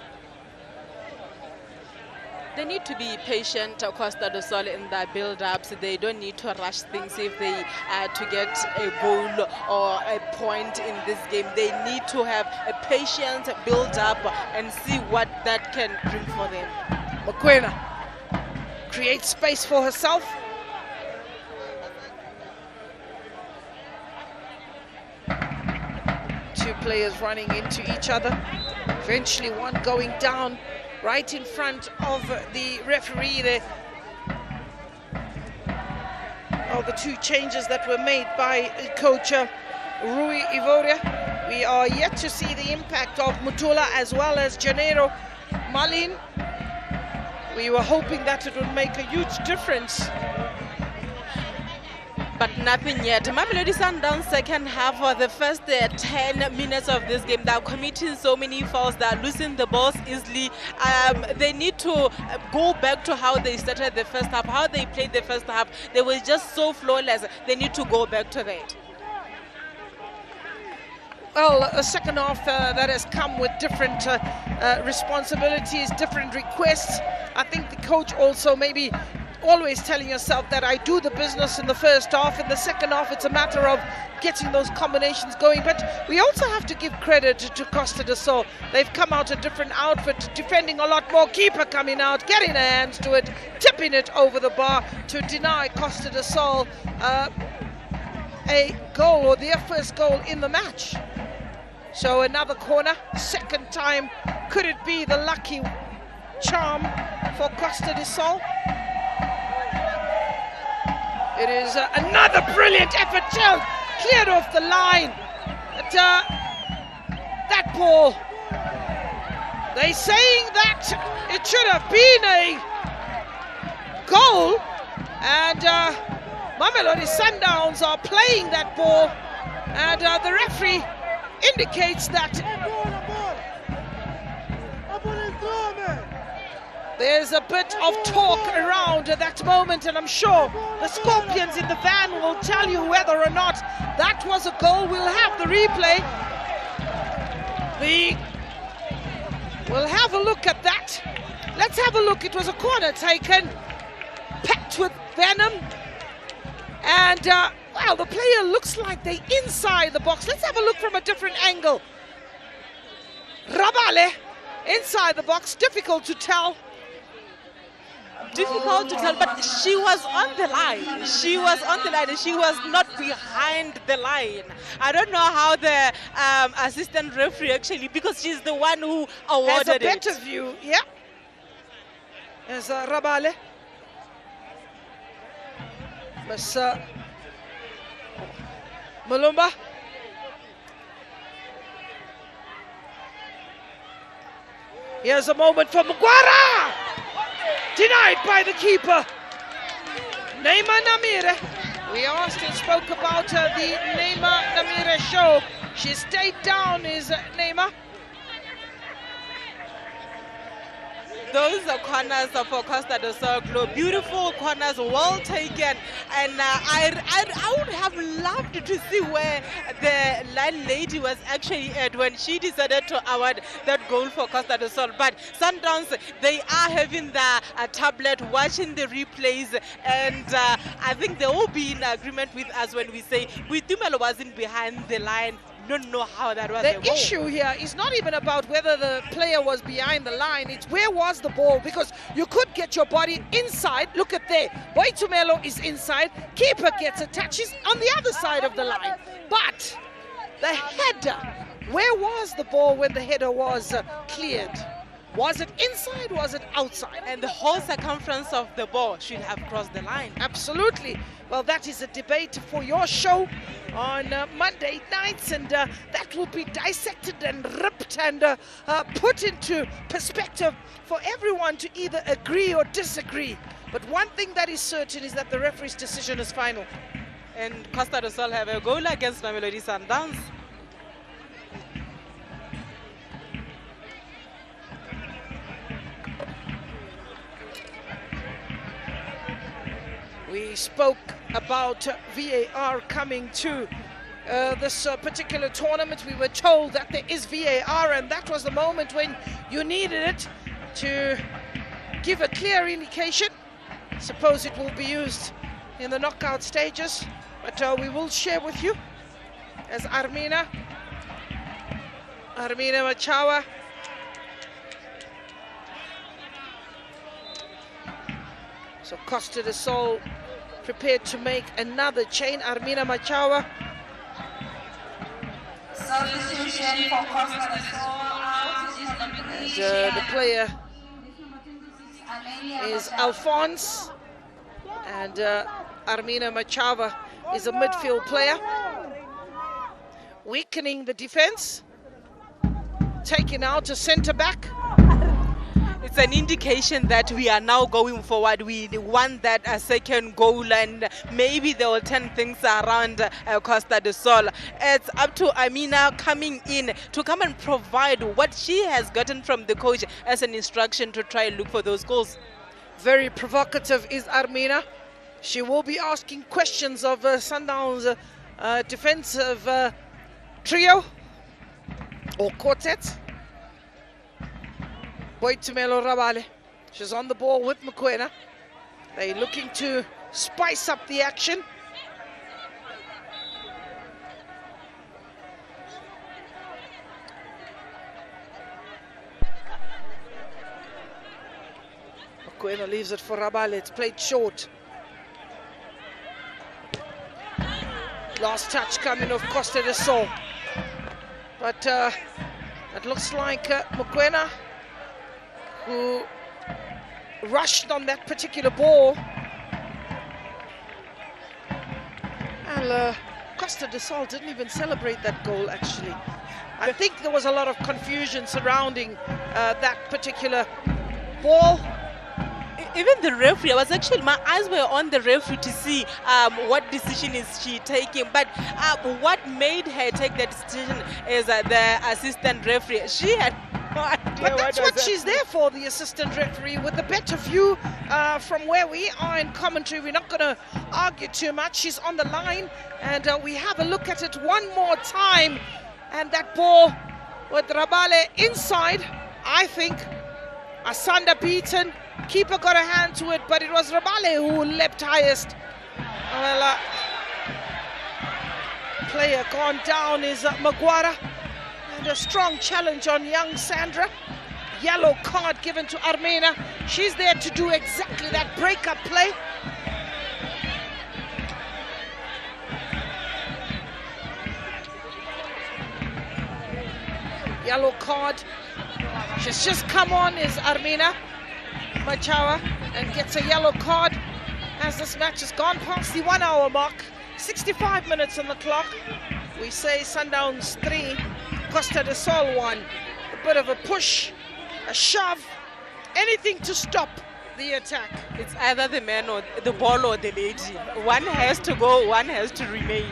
They need to be patient, Costa del Sol, in their build-ups. They don't need to rush things if they are to get a goal or a point in this game. They need to have a patient build-up and see what that can bring for them. Mokoena creates space for herself. players running into each other. Eventually one going down right in front of the referee there. Oh, the two changes that were made by coach Rui Ivoria. We are yet to see the impact of Mutula as well as Janeiro Malin. We were hoping that it would make a huge difference, but nothing yet. Mamelodi Sundowns can have the first 10 minutes of this game. They're committing so many fouls, they're losing the balls easily. They need to go back to how they started the first half, how they played the first half. They were just so flawless. They need to go back to that. Well, a second half that has come with different responsibilities, different requests. I think the coach also maybe always telling yourself that I do the business in the first half. In the second half, it's a matter of getting those combinations going. But we also have to give credit to Costa do Sol. They've come out a different outfit, defending a lot more. Keeper coming out, getting their hands to it, tipping it over the bar to deny Costa do Sol a goal, or their first goal in the match. So another corner, second time. Could it be the lucky charm for Costa do Sol? It is another brilliant effort, cleared off the line. But that ball, they're saying that it should have been a goal, and Mamelodi Sundowns are playing that ball, and the referee indicates that there's a bit of talk around at that moment, and I'm sure the Scorpions in the van will tell you whether or not that was a goal. We'll have the replay. We'll have a look at that. Let's have a look. It was a corner taken, packed with venom, and well, the player looks like they're inside the box. Let's have a look from a different angle. Rabale inside the box, difficult to tell. Difficult to tell, but she was on the line. She was on the line, and she was not behind the line. I don't know how the assistant referee actually, because she's the one who awarded it. Has a better view, yeah. There's Rabale. Miss Malumba. Here's a moment for Mugwara. Denied by the keeper. Neymar Namire. We asked and spoke about the Neymar Namire show. She stayed down, is Neymar. Those are corners for Costa do Sol. Beautiful corners, well taken. And I would have loved to see where the line lady was actually at when she decided to award that goal for Costa do Sol. But Sundowns, they are having the tablet, watching the replays, and I think they will be in agreement with us when we say Tumelo wasn't behind the line. Don't know how that was. The issue here is not even about whether the player was behind the line, it's where was the ball, because you could get your body inside. Look at there, Boitumelo is inside, keeper gets a touch, he's on the other side of the line. But the header, where was the ball when the header was cleared? Was it inside, was it outside? And the whole circumference of the ball should have crossed the line. Absolutely. Well, that is a debate for your show on Monday nights, and that will be dissected and ripped and put into perspective for everyone to either agree or disagree. But one thing that is certain is that the referee's decision is final. And Costa do Sol have a goal against Mamelodi Sundowns. We spoke about VAR coming to this particular tournament. We were told that there is VAR, and that was the moment when you needed it to give a clear indication. Suppose it will be used in the knockout stages, but we will share with you as Armina Machawa so Costa do Sol prepared to make another chain. Armina Machawa Substitution for Costa out is number 3. The player is Alphonse, and Armina Machava is a midfield player. Weakening the defense, taking out a centre back. It's an indication that we are now going forward. We want that second goal, and maybe they will turn things around Costa del Sol. It's up to Amina coming in to come and provide what she has gotten from the coach as an instruction to try and look for those goals. Very provocative is Armina. She will be asking questions of Sundowns' defensive trio or quartet. Boitumelo Rabale. She's on the ball with Mokoena. They're looking to spice up the action. Mokoena leaves it for Rabale. It's played short. Last touch coming off Costa del Sol. But it looks like Mokoena, who rushed on that particular ball. And Costa del Sol didn't even celebrate that goal, actually. I think there was a lot of confusion surrounding that particular ball. Even the referee, my eyes were on the referee to see what decision is she taking. But what made her take that decision is the assistant referee. She had no idea. But that's what she's there for, the assistant referee, with the better view from where we are in commentary. We're not going to argue too much. She's on the line, and we have a look at it one more time. And that ball with Rabale inside, I think Asanda beaten. Keeper got a hand to it, but it was Rabale who leapt highest. Well, player gone down is Maguara. And a strong challenge on young Sandra. Yellow card given to Armina. She's there to do exactly that break-up play. Yellow card. She's just come on is Armina Machawa and gets a yellow card as this match has gone past the 1 hour mark. 65 minutes on the clock. We say Sundowns 3, Costa del Sol 1. A bit of a push, a shove, anything to stop the attack. It's either the man or the ball or the lady. One has to go, one has to remain.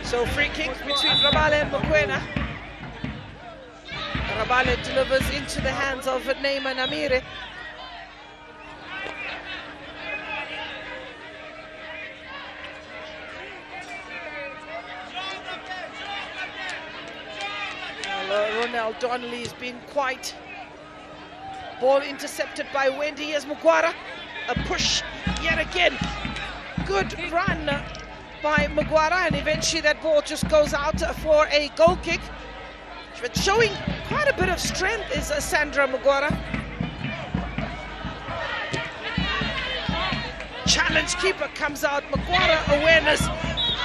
So free kick between Rabale and Mokoena. Rabale delivers into the hands of Neymar Namire. Well, Ronald Donnelly has been quite. Ball intercepted by Wendy as Maguara. A push yet again. Good run by Maguara, and eventually that ball just goes out for a goal kick. But showing quite a bit of strength is Sandra Maguara. Challenge keeper comes out, Maguara awareness,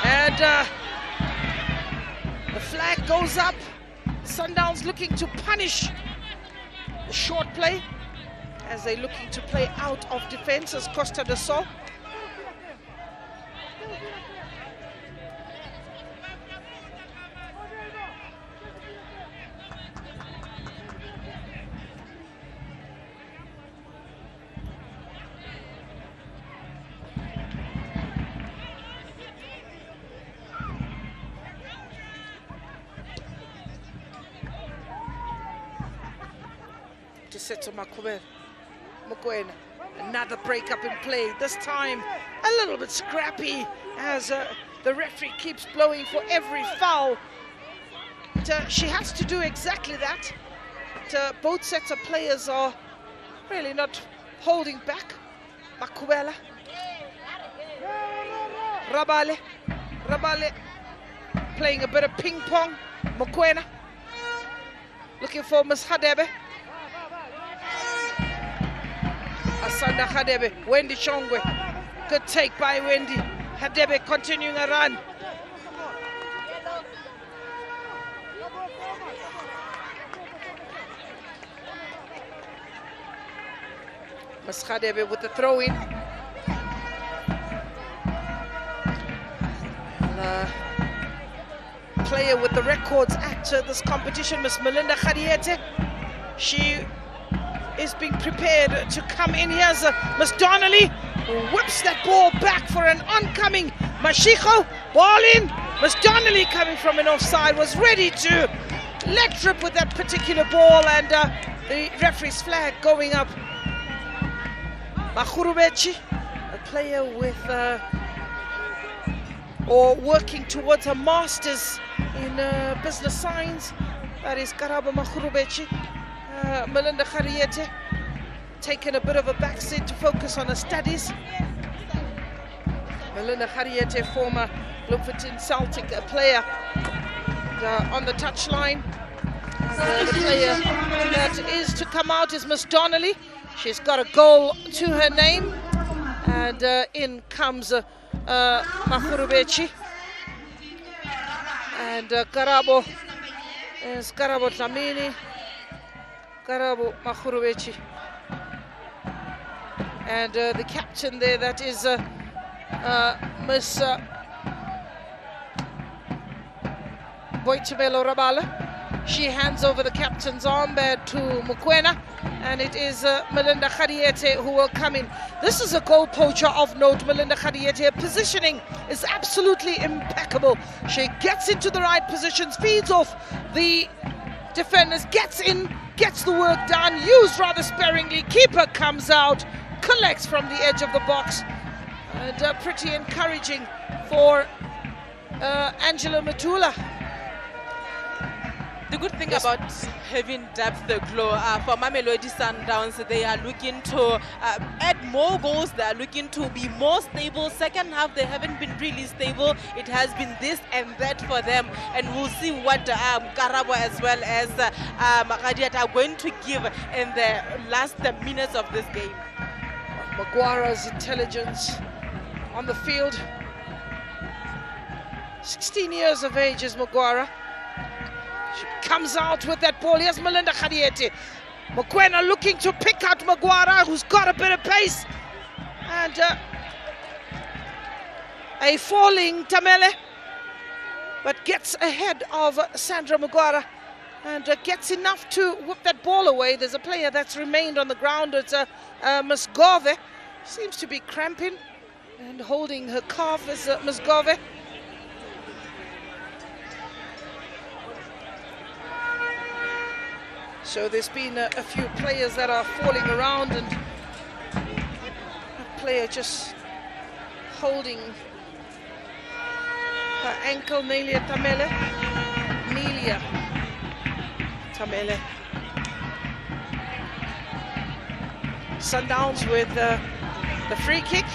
and the flag goes up. Sundowns looking to punish the short play as they're looking to play out of defense as Costa del Sol. To Mokoena. Another break up in play, this time a little bit scrappy as the referee keeps blowing for every foul. But, she has to do exactly that. But, both sets of players are really not holding back. Makuela, Rabale playing a bit of ping pong. Mokoena looking for Ms. Hadebe. Asanda Hadebe, Wendy Shongwe, Good take by Wendy. Hadebe continuing a run. Hadebe with the throw in. Player with the Records Act this competition, Miss Melinda Khadiete. She is being prepared to come in. Here's Miss Donnelly, who whips that ball back for an oncoming Mashiko. Ball in. Miss Donnelly, coming from an offside, was ready to let trip with that particular ball, and the referee's flag going up. Makhurubechi, a player with or working towards a master's in business science. That is Karabo Makhurubechi. Melinda Khadiete taking a bit of a backseat to focus on her studies. Melinda Khadiete, former Bloemfontein Celtic player, on the touchline. The player that is to come out is Miss Donnelly. She's got a goal to her name, and in comes Makhurubechi, and Karabo is Karabo Tlamini, Karabo Makhurubechi, and the captain there, that is Miss Boitumelo Rabala. She hands over the captain's armband to Mokoena, and it is Melinda Khadiete who will come in. This is a goal poacher of note, Melinda Khadiete. Her positioning is absolutely impeccable. She gets into the right positions, feeds off the defenders, gets in, gets the work done, used rather sparingly. Keeper comes out, collects from the edge of the box, and pretty encouraging for Angela Matula. The good thing about having depth, Glo, for Mamelodi Sundowns, they are looking to add more goals. They are looking to be more stable. Second half, they haven't been really stable. It has been this and that for them, and we'll see what Karabo as well as Makadiat are going to give in the last minutes of this game. Maguara's intelligence on the field. 16 years of age is Maguara. She comes out with that ball. Here's Melinda Khadiete. Mokoena looking to pick out Maguara, who's got a bit of pace. And a falling Tamele, but gets ahead of Sandra Maguara and gets enough to whip that ball away. There's a player that's remained on the ground. It's Miss Gove. Seems to be cramping and holding her calf is Miss Gove. So there's been a few players that are falling around, and a player just holding her ankle, Nelia Tamele. Sundowns with the free kick.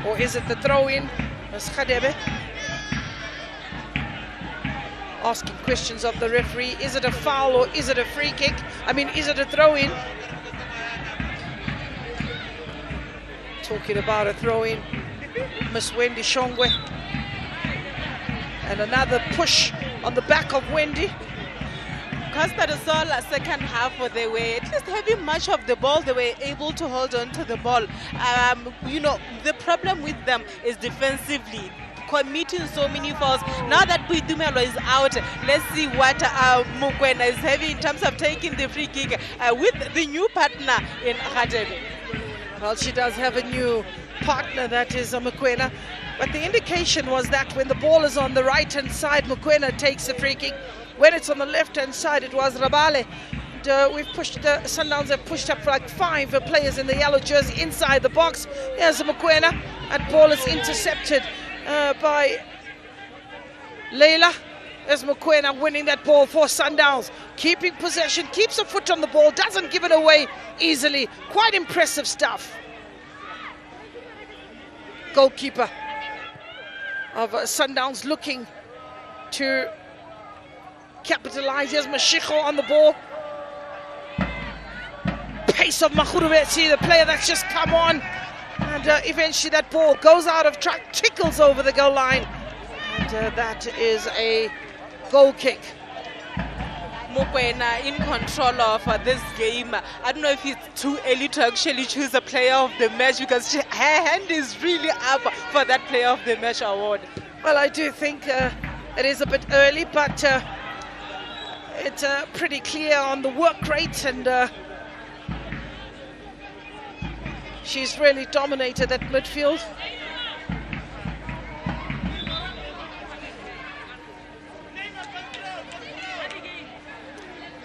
Or is it the throw-in? As Khadebe asking questions of the referee. Is it a foul or is it a free kick? I mean, is it a throw-in? Talking about a throw-in, Miss Wendy Shongwe. And another push on the back of Wendy. Costa the Sol, second half, they were at least having much of the ball. They were able to hold on to the ball. You know, the problem with them is defensively, committing so many fouls. Now that Boitumelo is out, let's see what Mokoena is having in terms of taking the free kick with the new partner in Khadebe. Well, she does have a new partner, that is Mokoena. But the indication was that when the ball is on the right-hand side, Mokoena takes the free kick. When it's on the left-hand side, it was Rabale. And, we've pushed, Sundowns have pushed up for like 5 players in the yellow jersey inside the box. Here's Mokoena. That ball is intercepted by Leila. There's Mokoena winning that ball for Sundowns. Keeping possession, keeps a foot on the ball, doesn't give it away easily. Quite impressive stuff. Goalkeeper of Sundowns looking to capitalize. Here's Mashiko on the ball. Pace of Makhurubechi, the player that's just come on. And eventually that ball goes out of track, trickles over the goal line. And that is a goal kick. Mokoena in control of this game. I don't know if it's too early to actually choose a player of the match, because her hand is really up for that player of the match award. Well, I do think it is a bit early, but it's pretty clear on the work rate, and she's really dominated that midfield.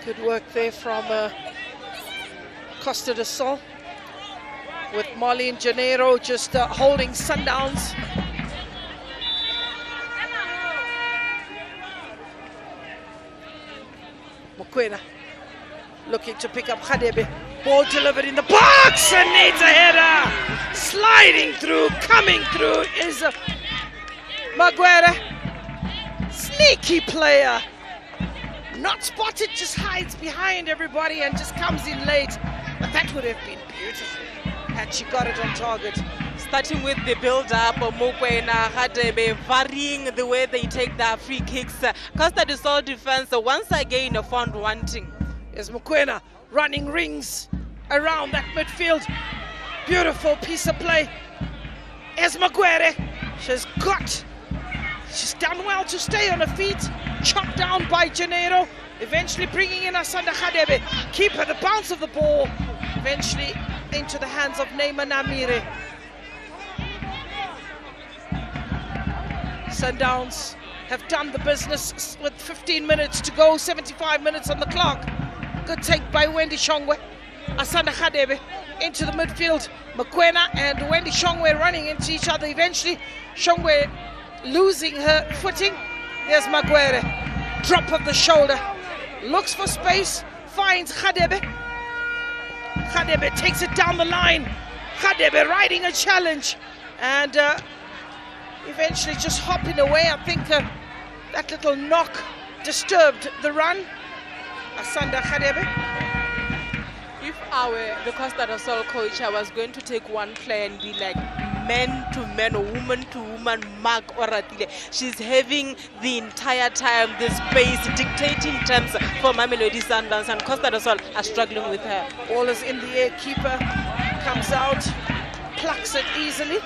Good work there from Costa del Sol, with Molly and Janeiro just holding Sundowns. Mokoena looking to pick up Khadebe. Ball delivered in the box and needs a header. Sliding through, coming through is Maguire. Sneaky player. Not spotted, just hides behind everybody and just comes in late. But that would have been beautiful had she got it on target. Starting with the build-up, Mokoena, Khadebe varying the way they take their free kicks. Costa del Sol defense once again found wanting. There's Mokoena running rings around that midfield. Beautiful piece of play. Here's Maguire. She's done well to stay on her feet. Chopped down by Janeiro. Eventually bringing in Asanda Khadebe. Keeper, the bounce of the ball. Eventually into the hands of Neymar Namire. Sundowns have done the business with 15 minutes to go, 75 minutes on the clock. Good take by Wendy Shongwe. Asanda Khadebe into the midfield. Mokoena and Wendy Shongwe running into each other. Eventually, Shongwe losing her footing. There's Maguire. Drop of the shoulder. Looks for space. Finds Khadebe. Khadebe takes it down the line. Khadebe riding a challenge. And eventually just hopping away. I think that little knock disturbed the run. Asanda Khadebe. If I were the Costa del Sol coach, I was going to take one player and be like, man to man or woman to woman, Mark Oratile. She's having the entire time the space, dictating terms for Mamelodi Sundowns, and Costa del Sol are struggling with her. Ball is in the air, keeper comes out, plucks it easily.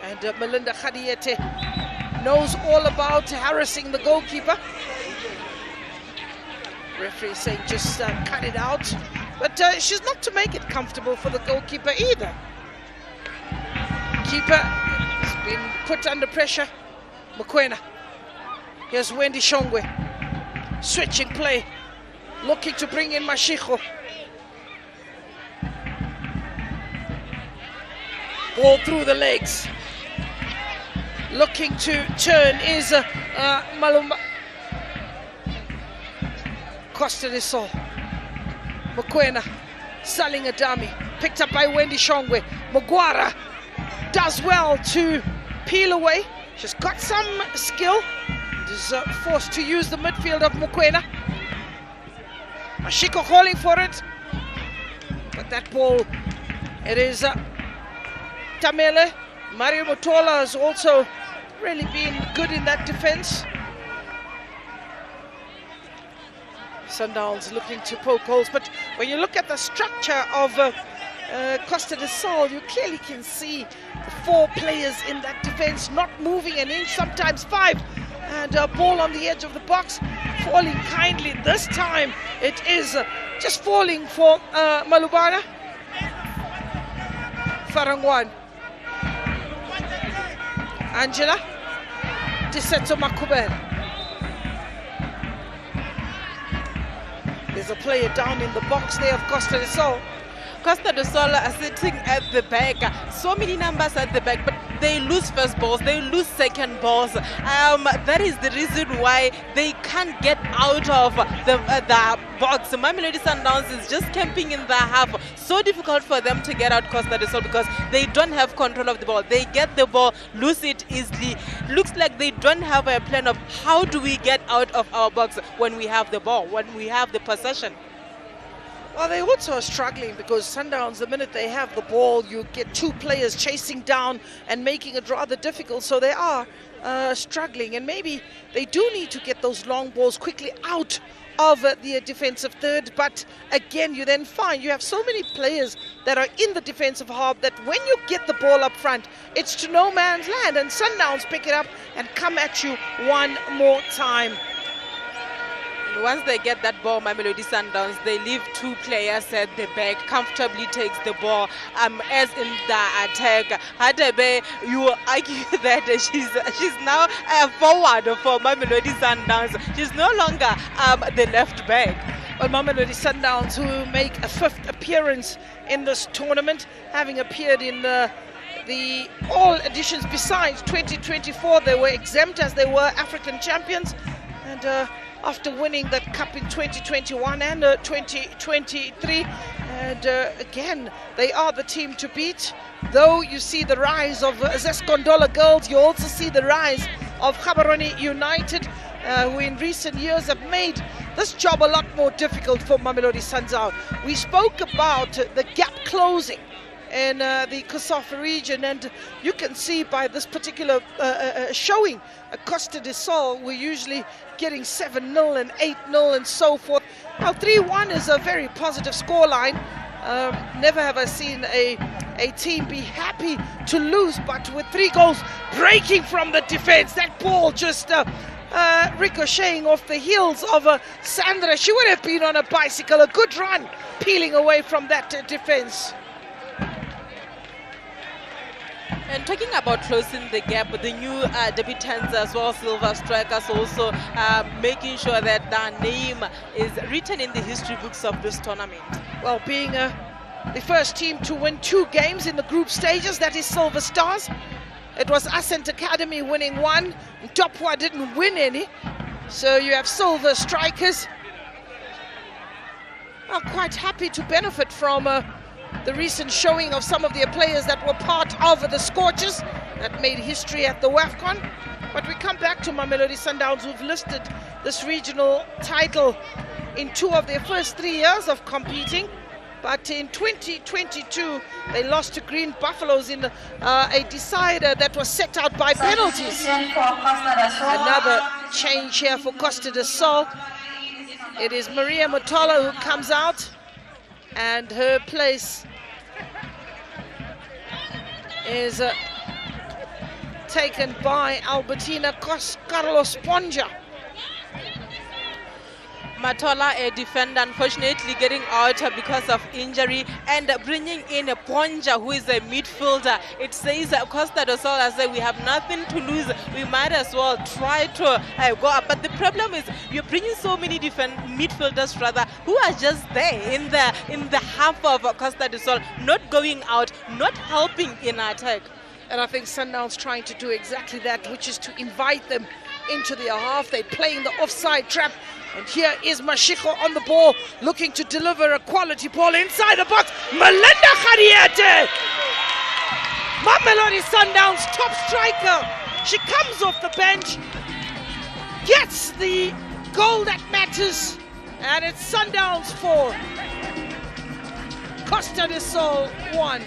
And Melinda Khadiete knows all about harassing the goalkeeper. Referee saying just cut it out. But she's not to make it comfortable for the goalkeeper either. Keeper has been put under pressure. Mokoena. Here's Wendy Shongwe. Switching play. Looking to bring in Mashiko. Ball through the legs. Looking to turn is Maluma. Costa del Sol. Mokoena selling a dummy. Picked up by Wendy Shongwe. Maguire does well to peel away. She's got some skill. Is forced to use the midfield of Mokoena. Mashiko calling for it. But that ball, it is Tamele. Mario Motola has also really been good in that defense. Sundowns looking to poke holes, but when you look at the structure of Costa del Sol, you clearly can see the 4 players in that defense not moving an inch, sometimes 5, and a ball on the edge of the box, falling kindly. This time it is just falling for Malubana. Farangwan. Angela. Disetso Makubel. There's a player down in the box there of Costa del Sol. Costa del Sol are sitting at the back. So many numbers at the back, but they lose first balls, they lose second balls. That is the reason why they can't get out of the box. Mamelodi Sundowns is just camping in the half. So difficult for them to get out Costa del Sol because they don't have control of the ball. They get the ball, lose it easily. Looks like they don't have a plan of how do we get out of our box when we have the ball, when we have the possession. Well, they also are struggling because Sundowns, the minute they have the ball, you get two players chasing down and making it rather difficult. So they are struggling, and maybe they do need to get those long balls quickly out of the defensive third. But again, you then find you have so many players that are in the defensive half that when you get the ball up front, it's to no man's land, and Sundowns pick it up and come at you one more time. Once they get that ball, Mamelodi Sundowns, they leave two players at the back, comfortably takes the ball. As in the attack, Hadebe, you argue that she's now a forward for Mamelodi Sundowns. She's no longer the left back. But Mamelodi Sundowns, who make a 5th appearance in this tournament, having appeared in the all editions besides 2024, they were exempt as they were African champions, and after winning that cup in 2021 and 2023, and again they are the team to beat. Though you see the rise of Zescondola girls, you also see the rise of Gaborone United, who in recent years have made this job a lot more difficult for Mamelodi Sundowns. We spoke about the gap closing in the Costa region, and you can see by this particular showing, Costa del Sol were usually getting 7-0 and 8-0 and so forth. Now 3-1 is a very positive scoreline. Never have I seen a team be happy to lose, but with 3 goals breaking from the defense, that ball just ricocheting off the heels of Sandra. She would have been on a bicycle. A good run peeling away from that defense. And talking about closing the gap, the new debutants as well, silver strikers, also making sure that their name is written in the history books of this tournament. Well, being the first team to win 2 games in the group stages, that is Silver Stars. It was Ascent Academy winning 1, and Topwa didn't win any. So you have silver strikers. I'm quite happy to benefit from the recent showing of some of their players that were part of the Scorchers that made history at the WAFCON. But we come back to Mamelodi Sundowns, who've listed this regional title in 2 of their first 3 years of competing. But in 2022, they lost to Green Buffaloes in a decider that was set out by penalties. Another change here for Costa del Sol. It is Maria Motola who comes out, and her place is taken by Albertina Carlos Ponja. Matola, a defender, unfortunately getting out because of injury, and bringing in a Ponja, who is a midfielder. It says Costa del Sol, I say, we have nothing to lose. We might as well try to go up. But the problem is you're bringing so many midfielders rather who are just there in the half of Costa del Sol, not going out, not helping in attack. And I think Sundowns trying to do exactly that, which is to invite them into their half. They play in the offside trap. And here is Mashiko on the ball, looking to deliver a quality ball inside the box. Melinda Khariete! Mamelodi Sundowns top striker. She comes off the bench, gets the goal that matters, and it's Sundowns 4, Costa del Sol 1.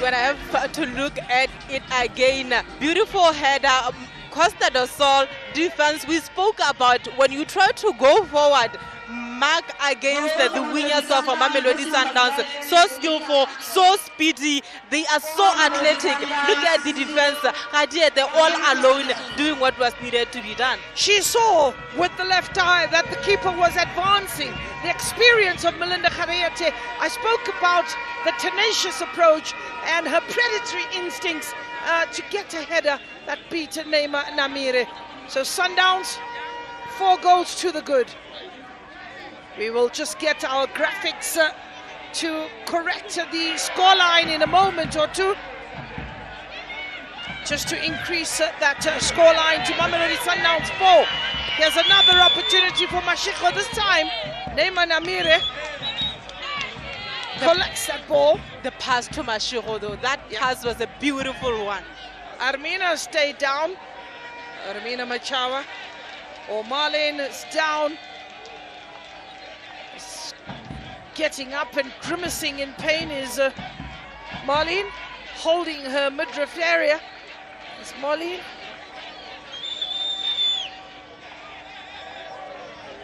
When I have to look at it again, beautiful header. Costa del Sol defense, we spoke about when you try to go forward, mark against the wingers of Mamelodi Sundowns. So skillful, so speedy, they are so athletic. Look at the defense, they're all alone doing what was needed to be done. She saw with the left eye that the keeper was advancing. The experience of Melinda Khariete. I spoke about the tenacious approach and her predatory instincts to get a header that beat Neema Namire. So Sundowns, 4 goals to the good. We will just get our graphics to correct the scoreline in a moment or two, just to increase that scoreline to Mamelodi Sundowns 4. Here's another opportunity for Mashiko. This time, Neema Namire collects that ball. The pass to Mashiko, though, that pass was a beautiful one. Armina stayed down. Armina Machawa. Or Marlene is down. Getting up and grimacing in pain is Marlene, holding her midriff area. It's Marlene.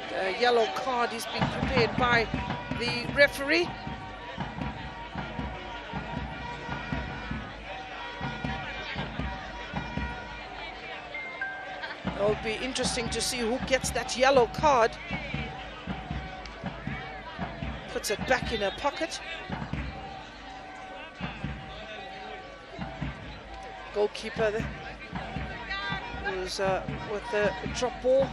The yellow card is being prepared by the referee. It'll be interesting to see who gets that yellow card. Puts it back in her pocket. Goalkeeper there, who's with the drop ball.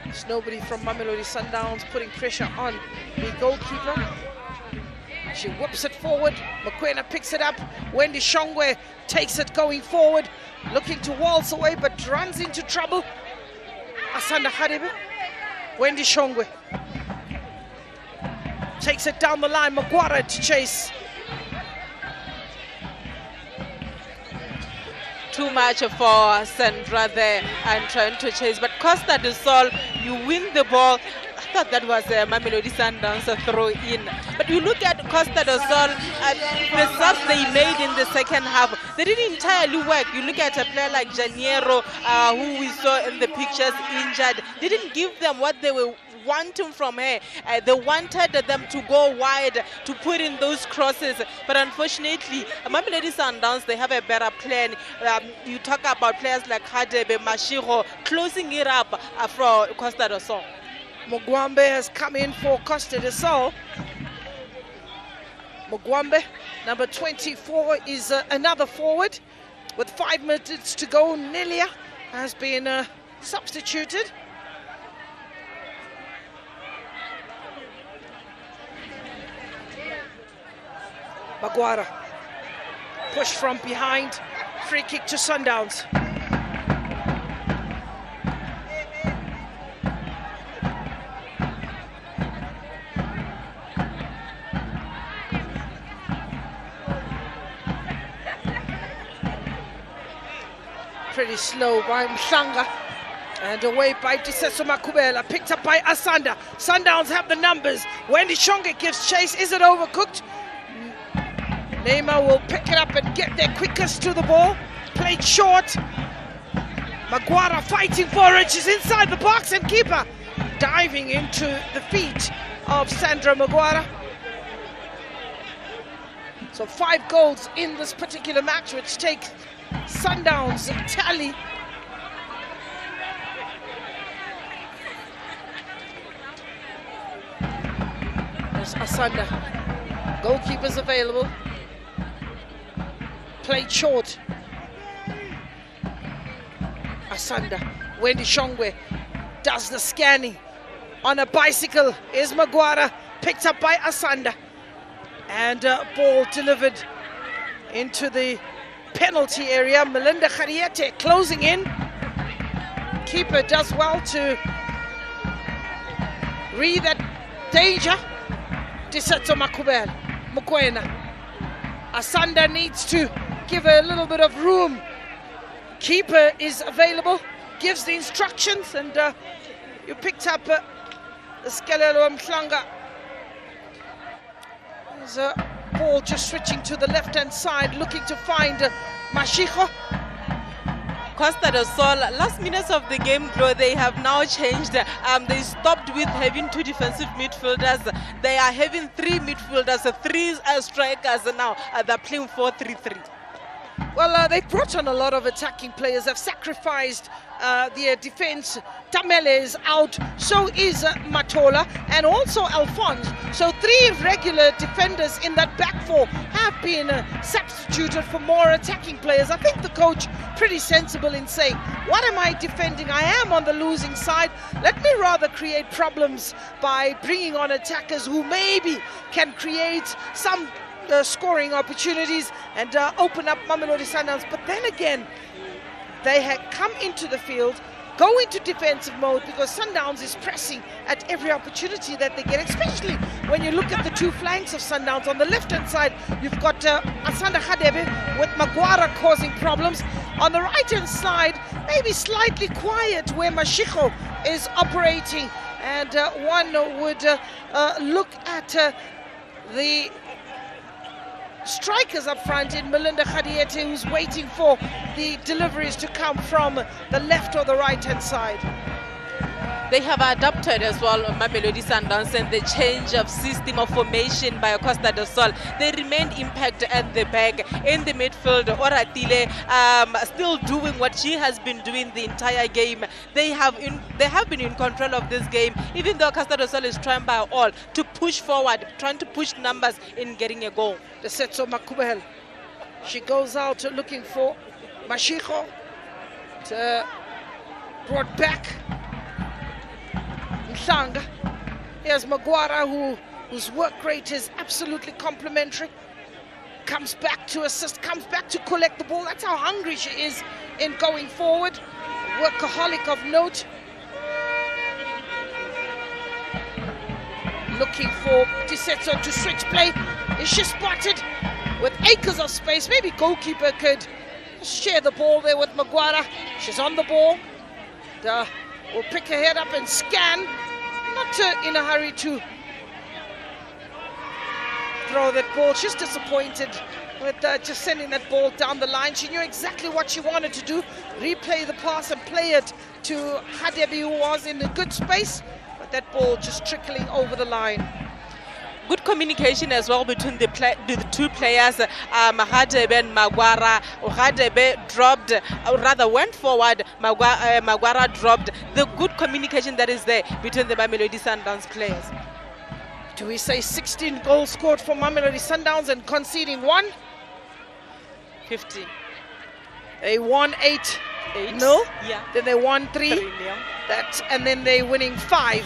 There's nobody from Mamelodi Sundowns putting pressure on the goalkeeper. She whips it forward. Mokoena picks it up. Wendy Shongwe takes it going forward, looking to waltz away, but runs into trouble. Asanda Hadebe. Wendy Shongwe takes it down the line. Magwara to chase. Too much for Sandra there and trying to chase, but Costa do Sol, you win the ball. I thought that was a Mamelodi Sundowns throw in, but you look at Costa do Sol, the subs they made in the second half, they didn't entirely work. You look at a player like Janiero, who we saw in the pictures injured, didn't give them what they were wanting from her. They wanted them to go wide, to put in those crosses, but unfortunately Mamelodi Sundowns, they have a better plan. You talk about players like Hadebe, Mashiro closing it up for Costa do Sol. Mugwambe has come in for Costa do Sol. Mugwambe, number 24, is another forward. With 5 minutes to go, Nelia has been substituted. Magwara, push from behind, free kick to Sundowns. Pretty slow by Mhlanga, and away by Diseso Makubela, picked up by Asanda. Sundowns have the numbers. Wendy Shonge gives chase. Is it overcooked? Neymar will pick it up and get there quickest to the ball. Played short. Magwara fighting for it. She's inside the box, and keeper diving into the feet of Sandra Magwara. So 5 goals in this particular match, which take Sundowns tally there's Asanda. Goalkeepers available. Played short. Asanda. Wendy Shongwe does the scanning on a bicycle. Is Magwara, picked up by Asanda, and ball delivered into the penalty area. Melinda Khariete closing in. Keeper does well to read that danger. Diseto Mokoena. Asanda needs to give her a little bit of room. Keeper is available, gives the instructions, and you picked up the Skelelo Mhlanga. There's a ball just switching to the left-hand side, looking to find Mashiko. Costa do Sol, last minutes of the game, they have now changed. They stopped with having 2 defensive midfielders. They are having 3 midfielders, 3 strikers now. They're playing 4-3-3. Well, they've brought on a lot of attacking players. They've sacrificed their defense. Tamele is out, so is Matola, and also Alphonse. So 3 regular defenders in that back 4 have been substituted for more attacking players. I think the coach pretty sensible in saying, what am I defending? I am on the losing side. Let me rather create problems by bringing on attackers who maybe can create some scoring opportunities and open up Mamelodi Sundowns. But then again, they had come into the field, go into defensive mode, because Sundowns is pressing at every opportunity that they get, especially when you look at the 2 flanks of Sundowns. On the left-hand side, you've got Asanda Hadebe with Magwara causing problems. On the right-hand side, maybe slightly quiet where Mashiko is operating, And one would look at the strikers up front in Melinda Khadiete, who's waiting for the deliveries to come from the left or the right-hand side. They have adopted as well Mamelodi Sundowns and the change of system of formation by Costa do Sol. They remained impact at the back. In the midfield, Oratile still doing what she has been doing the entire game. They have been in control of this game, even though Costa do Sol is trying by all to push forward, trying to push numbers in getting a goal. The Setso Makubel. She goes out looking for Mashiko. Brought back. Mhlanga. Here's Magwara, whose work rate is absolutely complimentary. Comes back to assist, comes back to collect the ball. That's how hungry she is in going forward. Workaholic of note. Looking for Tisetso to switch play. Is she spotted with acres of space? Maybe goalkeeper could share the ball there with Magwara. She's on the ball. Will pick her head up and scan. Not in a hurry to throw that ball. She's disappointed with just sending that ball down the line. She knew exactly what she wanted to do. Replay the pass and play it to Hadebi, who was in a good space. But that ball just trickling over the line. Good communication as well between the two players, Hadebe and Magwara. Hadebe dropped, or rather went forward, Magwara dropped. The good communication that is there between the Mamelodi Sundowns players. Do we say 16 goals scored for Mamelodi Sundowns and conceding 1? 15. They won 8. 8? No? Yeah. Then they won 3. 3-0. And then they're winning 5.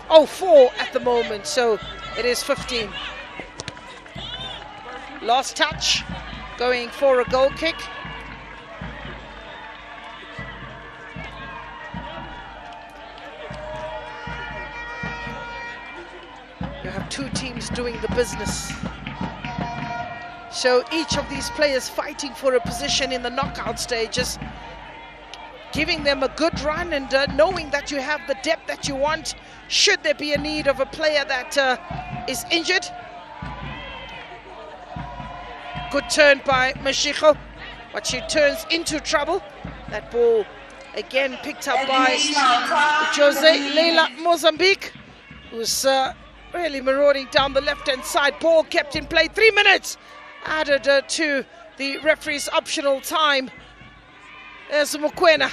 Oh, 4 at the moment. So it is 15. Lost touch, going for a goal kick. You have two teams doing the business. So each of these players fighting for a position in the knockout stages, giving them a good run and knowing that you have the depth that you want should there be a need of a player that is injured. Good turn by Mashiko, but she turns into trouble. That ball again picked up by Jose Leila Mozambique, who's really marauding down the left-hand side. Ball kept in play. 3 minutes added to the referee's optional time. There's Mukwena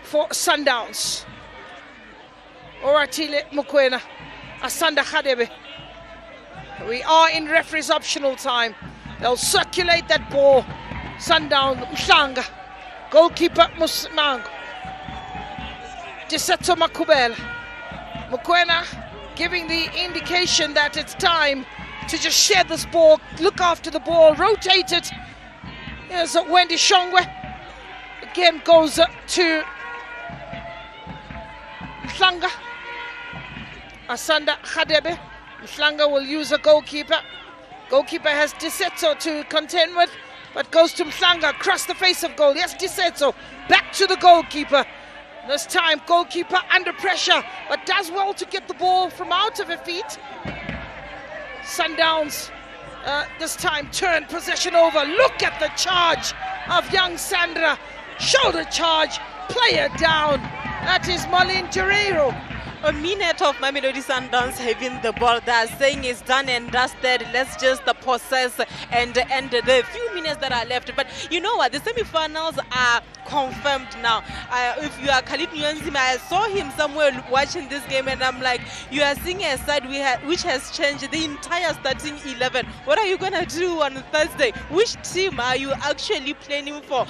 for Sundowns. Oratile Mukwena, Asanda Khadebe. We are in referee's optional time. They'll circulate that ball. Sundown, Mhlanga. Goalkeeper Musmango. Disetso Makubela. Mukwena giving the indication that it's time to just share this ball, look after the ball, rotate it. Here's Wendy Shongwe. Again goes to Mhlanga. Asanda Khadebe. Mhlanga will use a goalkeeper. Goalkeeper has Disetso to contend with, but goes to Mhlanga across the face of goal. Yes, Disetso back to the goalkeeper. This time goalkeeper under pressure, but does well to get the ball from out of her feet. Sundowns this time turn possession over. Look at the charge of young Sandra. Shoulder charge, player down. That is Marlene Guerrero. A minute of Mamelodi Sundowns having the ball. They're saying it's done and dusted. Let's just possess and end the few minutes that are left. But you know what? The semi-finals are confirmed now. If you are Khalid Nyanzima, I saw him somewhere watching this game and I'm like, you are seeing a side which has changed the entire starting 11. What are you going to do on Thursday? Which team are you actually planning for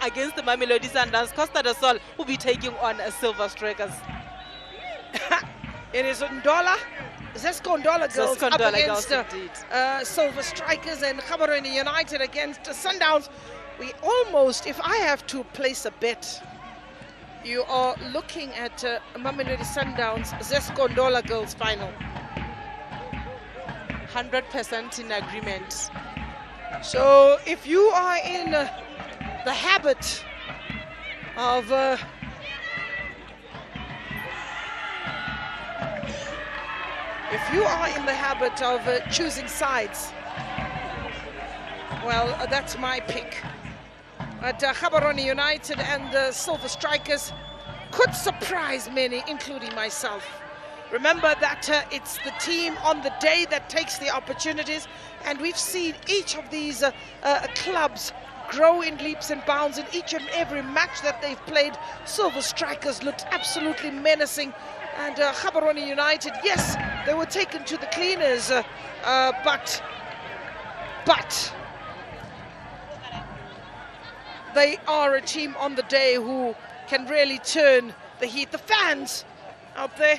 against the Mamelodi Sundowns? Costa do Sol will be taking on Silver Strikers. It is Ndola, Zesco Ndola girls up against Silver Strikers, and Gaborone United against Sundowns. We almost, if I have to place a bet, you are looking at Mamelodi Sundowns, Zesco Ndola girls final. 100% in agreement. So if you are in the habit of If you are in the habit of choosing sides, well, that's my pick. But Gaborone United and the Silver Strikers could surprise many, including myself. Remember that it's the team on the day that takes the opportunities, and we've seen each of these clubs grow in leaps and bounds in each and every match that they've played. Silver Strikers looked absolutely menacing, and Gaborone United, yes, they were taken to the cleaners, but they are a team on the day who can really turn the heat. The fans out there,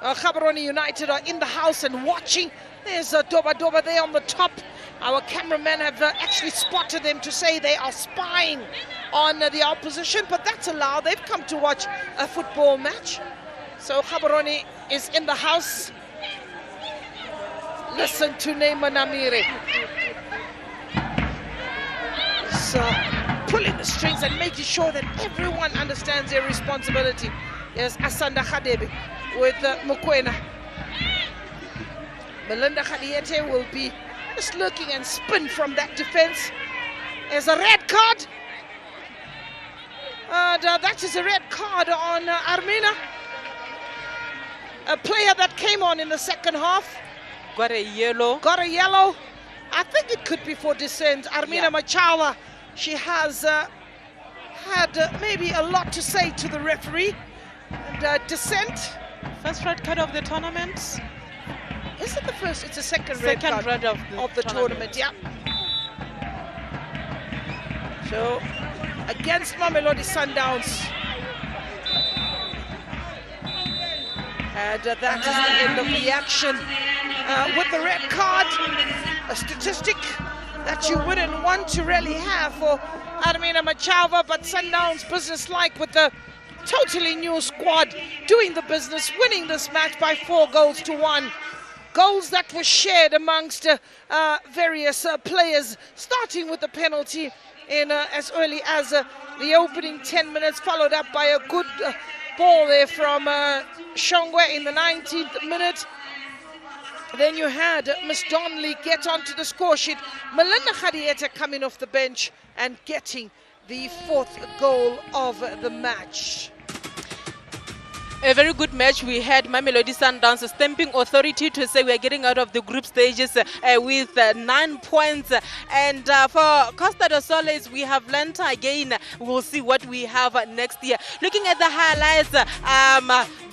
Gaborone United are in the house and watching. There's Doba Doba there on the top. Our cameramen have actually spotted them to say they are spying on the opposition, but that's allowed. They've come to watch a football match. So Gaborone is in the house. Listen to Neymar Namire. So pulling the strings and making sure that everyone understands their responsibility. Yes, Asanda Khadebe with Mokoena. Melinda Khadiete will be just looking and spin from that defense. There's a red card. And that is a red card on Armina. A player that came on in the second half. Got a yellow. Got a yellow. I think it could be for dissent. Armina Machawa, she has had maybe a lot to say to the referee. And dissent. First red card of the tournament. Is it the first? It's the second red card of the tournament, yeah. So, against Mamelodi Sundowns. And that is the end of the action. With the red card, a statistic that you wouldn't want to really have for Armina Machava, but Sundowns business-like with the totally new squad doing the business, winning this match by 4-1. Goals that were shared amongst various players, starting with the penalty in as early as the opening 10 minutes, followed up by a good ball there from Shongwe in the 19th minute. Then you had Miss Donnelly get onto the score sheet. Melinda Khadieta coming off the bench and getting the 4th goal of the match. A very good match. We had Mamelodi Sundowns stamping authority to say we are getting out of the group stages with 9 points. And for Costa do Soles, we have learnt again. We'll see what we have next year. Looking at the highlights,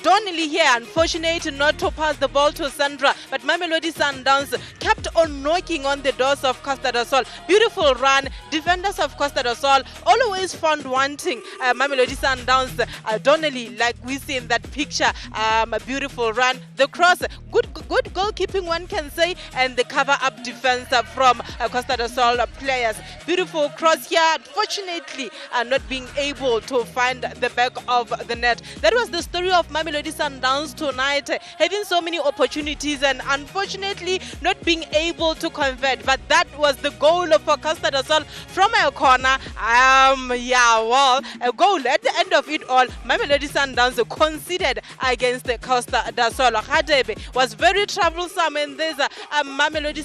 Donnelly here, unfortunate not to pass the ball to Sandra, but Mamelodi Sundowns kept on knocking on the doors of Costa do Sol. Beautiful run. Defenders of Costa do Sol always found wanting Mamelodi Sundowns. Donnelly, like we see in that picture, a beautiful run. The cross, good goalkeeping, one can say, and the cover-up defense from Costa do Sol players. Beautiful cross here. Unfortunately, not being able to find the back of the net. That was the story of Mamelodi Sundowns tonight, having so many opportunities and unfortunately not being able to convert. But that was the goal for Costa do Sol from a corner. A goal at the end of it all. Mamelodi Sundowns conceded against the Costa do Sol. Khadebe was very troublesome, and there's a Mamelodi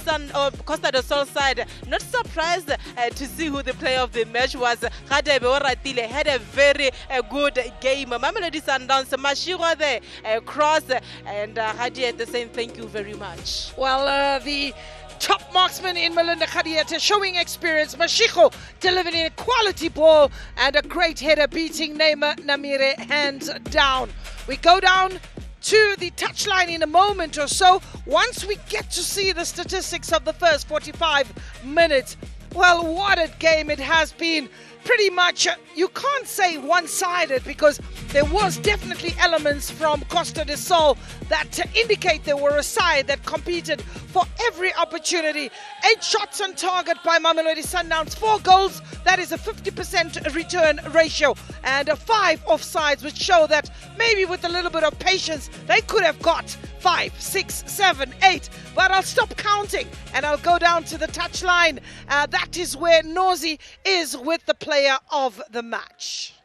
Costa do Sol side. Not surprised to see who the player of the match was. Khadebe Oratile had a very good game. Mamelodi Sundowns, Mashiro there, cross, and Hadi at the same. Thank you very much. Well, the top marksman in Melinda Khadieta showing experience. Mashiko delivering a quality ball and a great header, beating Neymar Namire hands down. We go down to the touchline in a moment or so once we get to see the statistics of the first 45 minutes. Well, what a game it has been. Pretty much, you can't say one-sided, because there was definitely elements from Costa do Sol that indicate they were a side that competed for every opportunity. 8 shots on target by Mamelodi Sundowns, 4 goals. That is a 50% return ratio, and 5 offsides, which show that maybe with a little bit of patience, they could have got 5, 6, 7, 8. But I'll stop counting and I'll go down to the touchline. That is where Nozi is with the player of the match.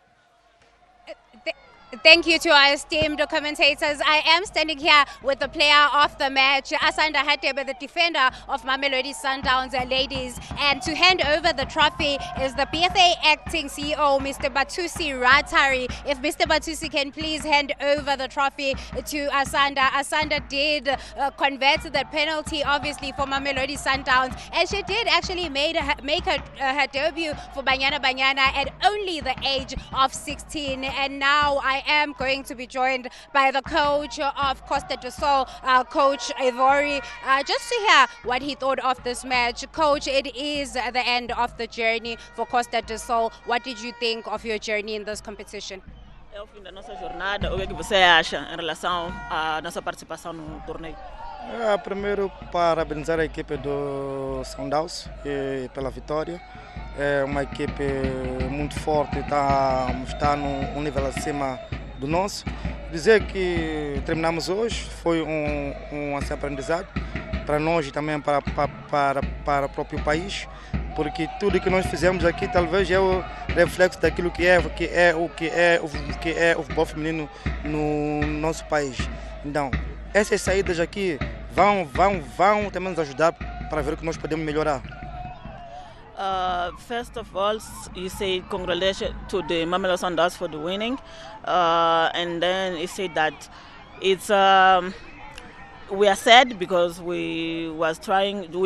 Thank you to our esteemed commentators. I am standing here with the player of the match, Asanda Hatebe, the defender of Mamelodi Sundowns ladies. And to hand over the trophy is the PFA acting CEO, Mr. Batusi Ratari. If Mr. Batusi can please hand over the trophy to Asanda. Asanda did convert the penalty, obviously, for Mamelodi Sundowns. And she did actually make her debut for Banyana Banyana at only the age of 16. And now I am going to be joined by the coach of Costa do Sol, Coach Ivori, just to hear what he thought of this match. Coach, it is the end of the journey for Costa do Sol. What did you think of your journey in this competition? É o fim da nossa jornada. O que você acha em relação à nossa participação no torneio? Primeiro, parabenizar a equipe do Sundowns pela vitória. É uma equipe muito forte, está num nível acima do nosso. Dizer que terminamos hoje foi um aprendizado para nós e também para o próprio país, porque tudo que nós fizemos aqui talvez é o reflexo daquilo que é o futebol feminino no nosso país. Então, essas saídas aqui vão também nos ajudar para ver o que nós podemos melhorar. First of all, you say congratulations to the Mamelodi Sundowns for the winning, and then you say that it's we are sad because we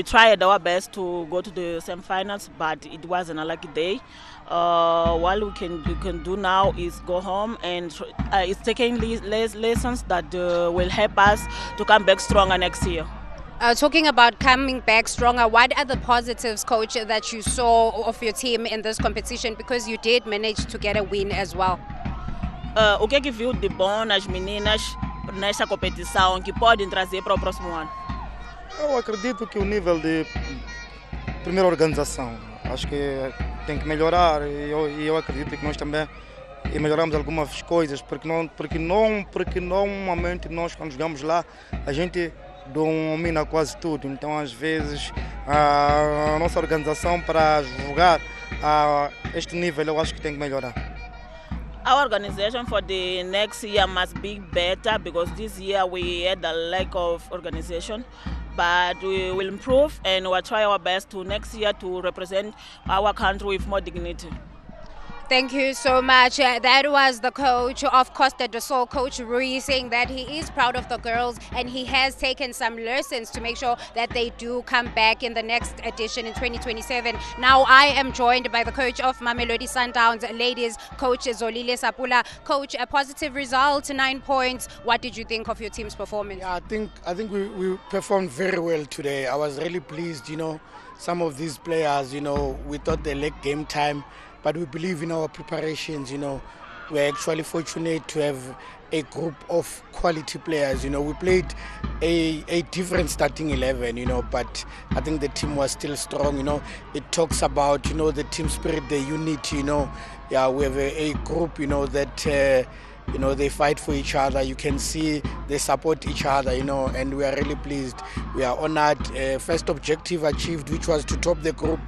tried our best to go to the semi-finals, but it wasn't a lucky day. What we can do now is go home and it's taking lessons that will help us to come back stronger next year. Talking about coming back stronger, what are the positives, Coach, that you saw of your team in this competition? Because you did manage to get a win as well. O que viu de bom nas meninas nesta competição que podem trazer para o próximo ano? Eu acredito que o nível de primeira organização, acho que tem que melhorar e eu acredito que nós também melhoramos algumas coisas, porque normalmente nós quando jogamos lá a gente domina quase tudo, então às vezes a nossa organização para jogar a este nível eu acho que tem que melhorar. Our organization for the next year must be better because this year we had a lack of organization, but we will improve and we'll try our best to next year to represent our country with more dignity. Thank you so much. That was the coach of Costa do Sol, Coach Rui, saying that he is proud of the girls and he has taken some lessons to make sure that they do come back in the next edition in 2027. Now I am joined by the coach of Mamelodi Sundowns ladies, Coach Zolile Sapula. Coach, a positive result, 9 points. What did you think of your team's performance? Yeah, I think we performed very well today. I was really pleased, some of these players, we thought they lacked game time. But we believe in our preparations, we're actually fortunate to have a group of quality players. We played a different starting 11, but I think the team was still strong. It talks about, the team spirit, the unity, Yeah, we have a group, that, they fight for each other. You can see they support each other, and we are really pleased. We are honored. First objective achieved, which was to top the group.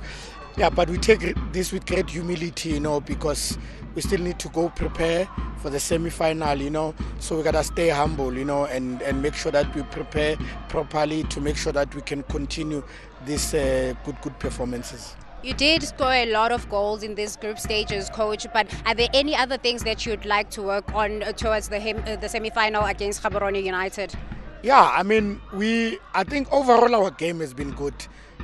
Yeah, but we take this with great humility, because we still need to go prepare for the semi-final, so we gotta stay humble, and make sure that we prepare properly to make sure that we can continue these good performances. You did score a lot of goals in these group stages, Coach, but are there any other things that you'd like to work on towards the semi-final against Gaborone United? Yeah, I think overall our game has been good.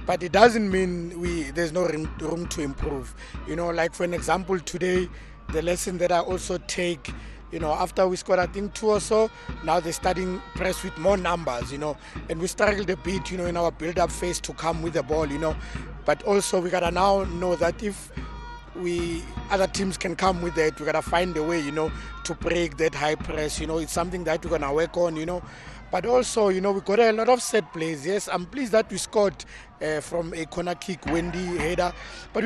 But it doesn't mean there's no room to improve. Like for an example, today, the lesson that I also take, after we scored, I think 2 or so, now they're starting press with more numbers, and we struggled a bit, in our build-up phase to come with the ball, But also we gotta now know that if other teams can come with that, we gotta find a way, to break that high press, It's something that we're gonna work on, But also, we got a lot of set plays. Yes, I'm pleased that we scored from a corner kick, Wendy header. But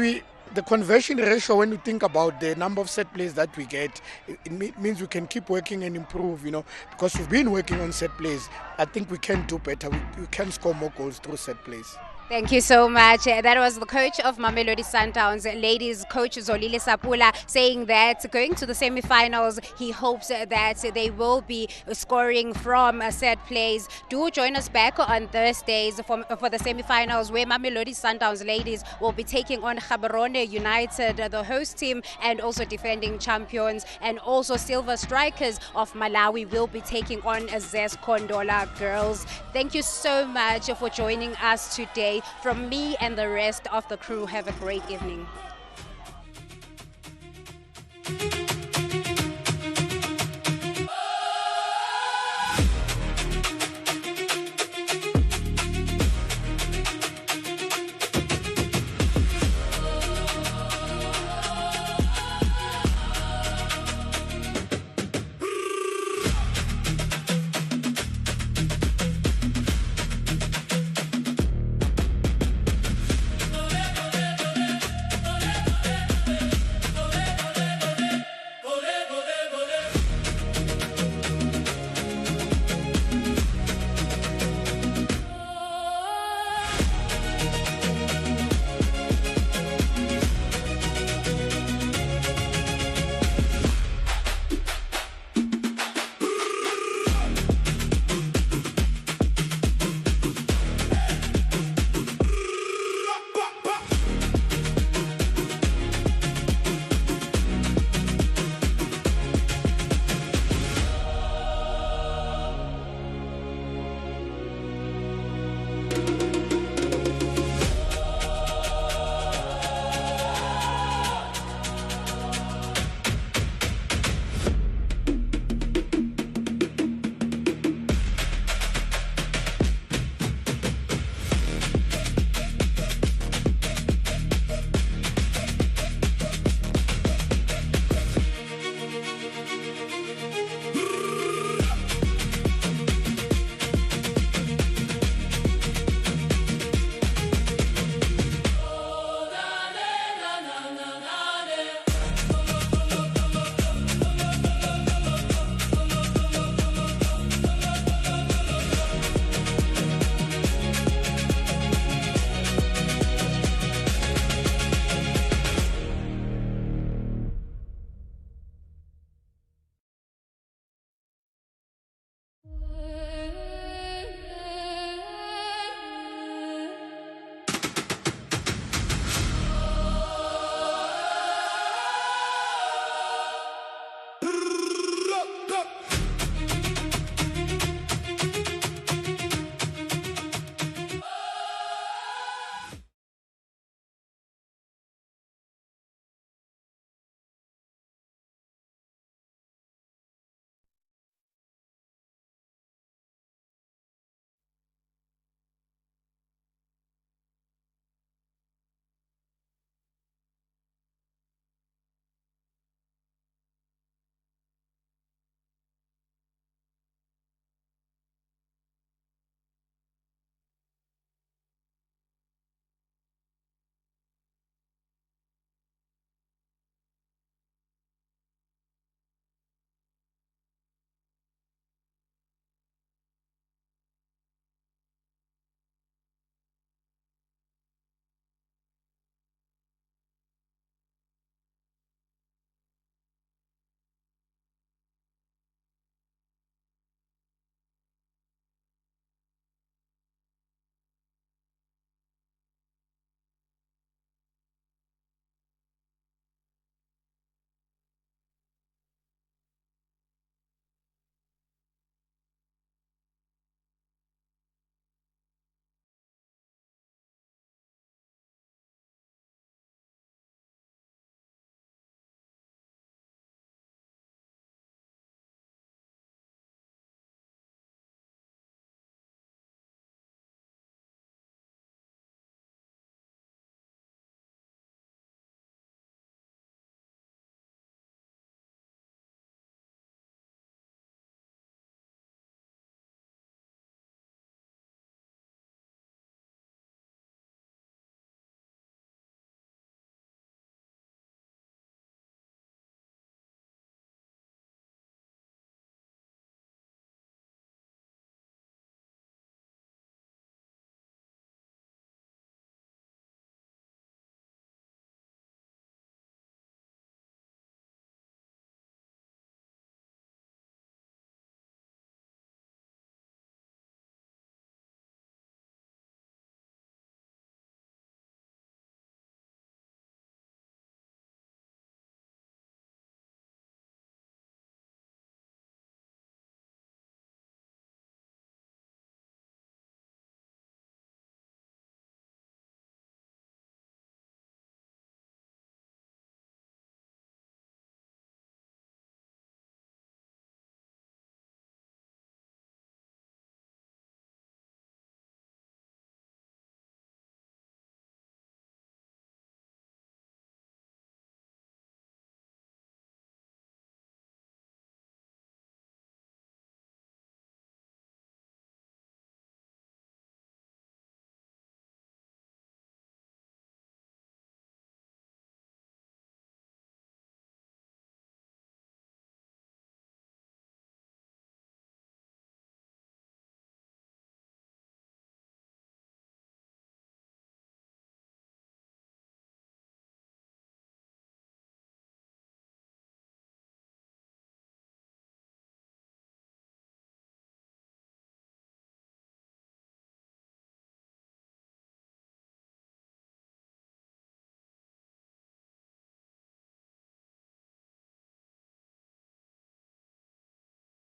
the conversion ratio, when you think about the number of set plays that we get, it means we can keep working and improve, because we've been working on set plays. I think we can do better. We can score more goals through set plays. Thank you so much. That was the coach of Mamelodi Sundowns, ladies coach Zolile Sapula, saying that going to the semi-finals, he hopes that they will be scoring from set plays. Do join us back on Thursdays for the semi-finals, where Mamelodi Sundowns ladies will be taking on Gaborone United, the host team and also defending champions, and also Silver Strikers of Malawi will be taking on Zes Kondola girls. Thank you so much for joining us today. From me and the rest of the crew, have a great evening.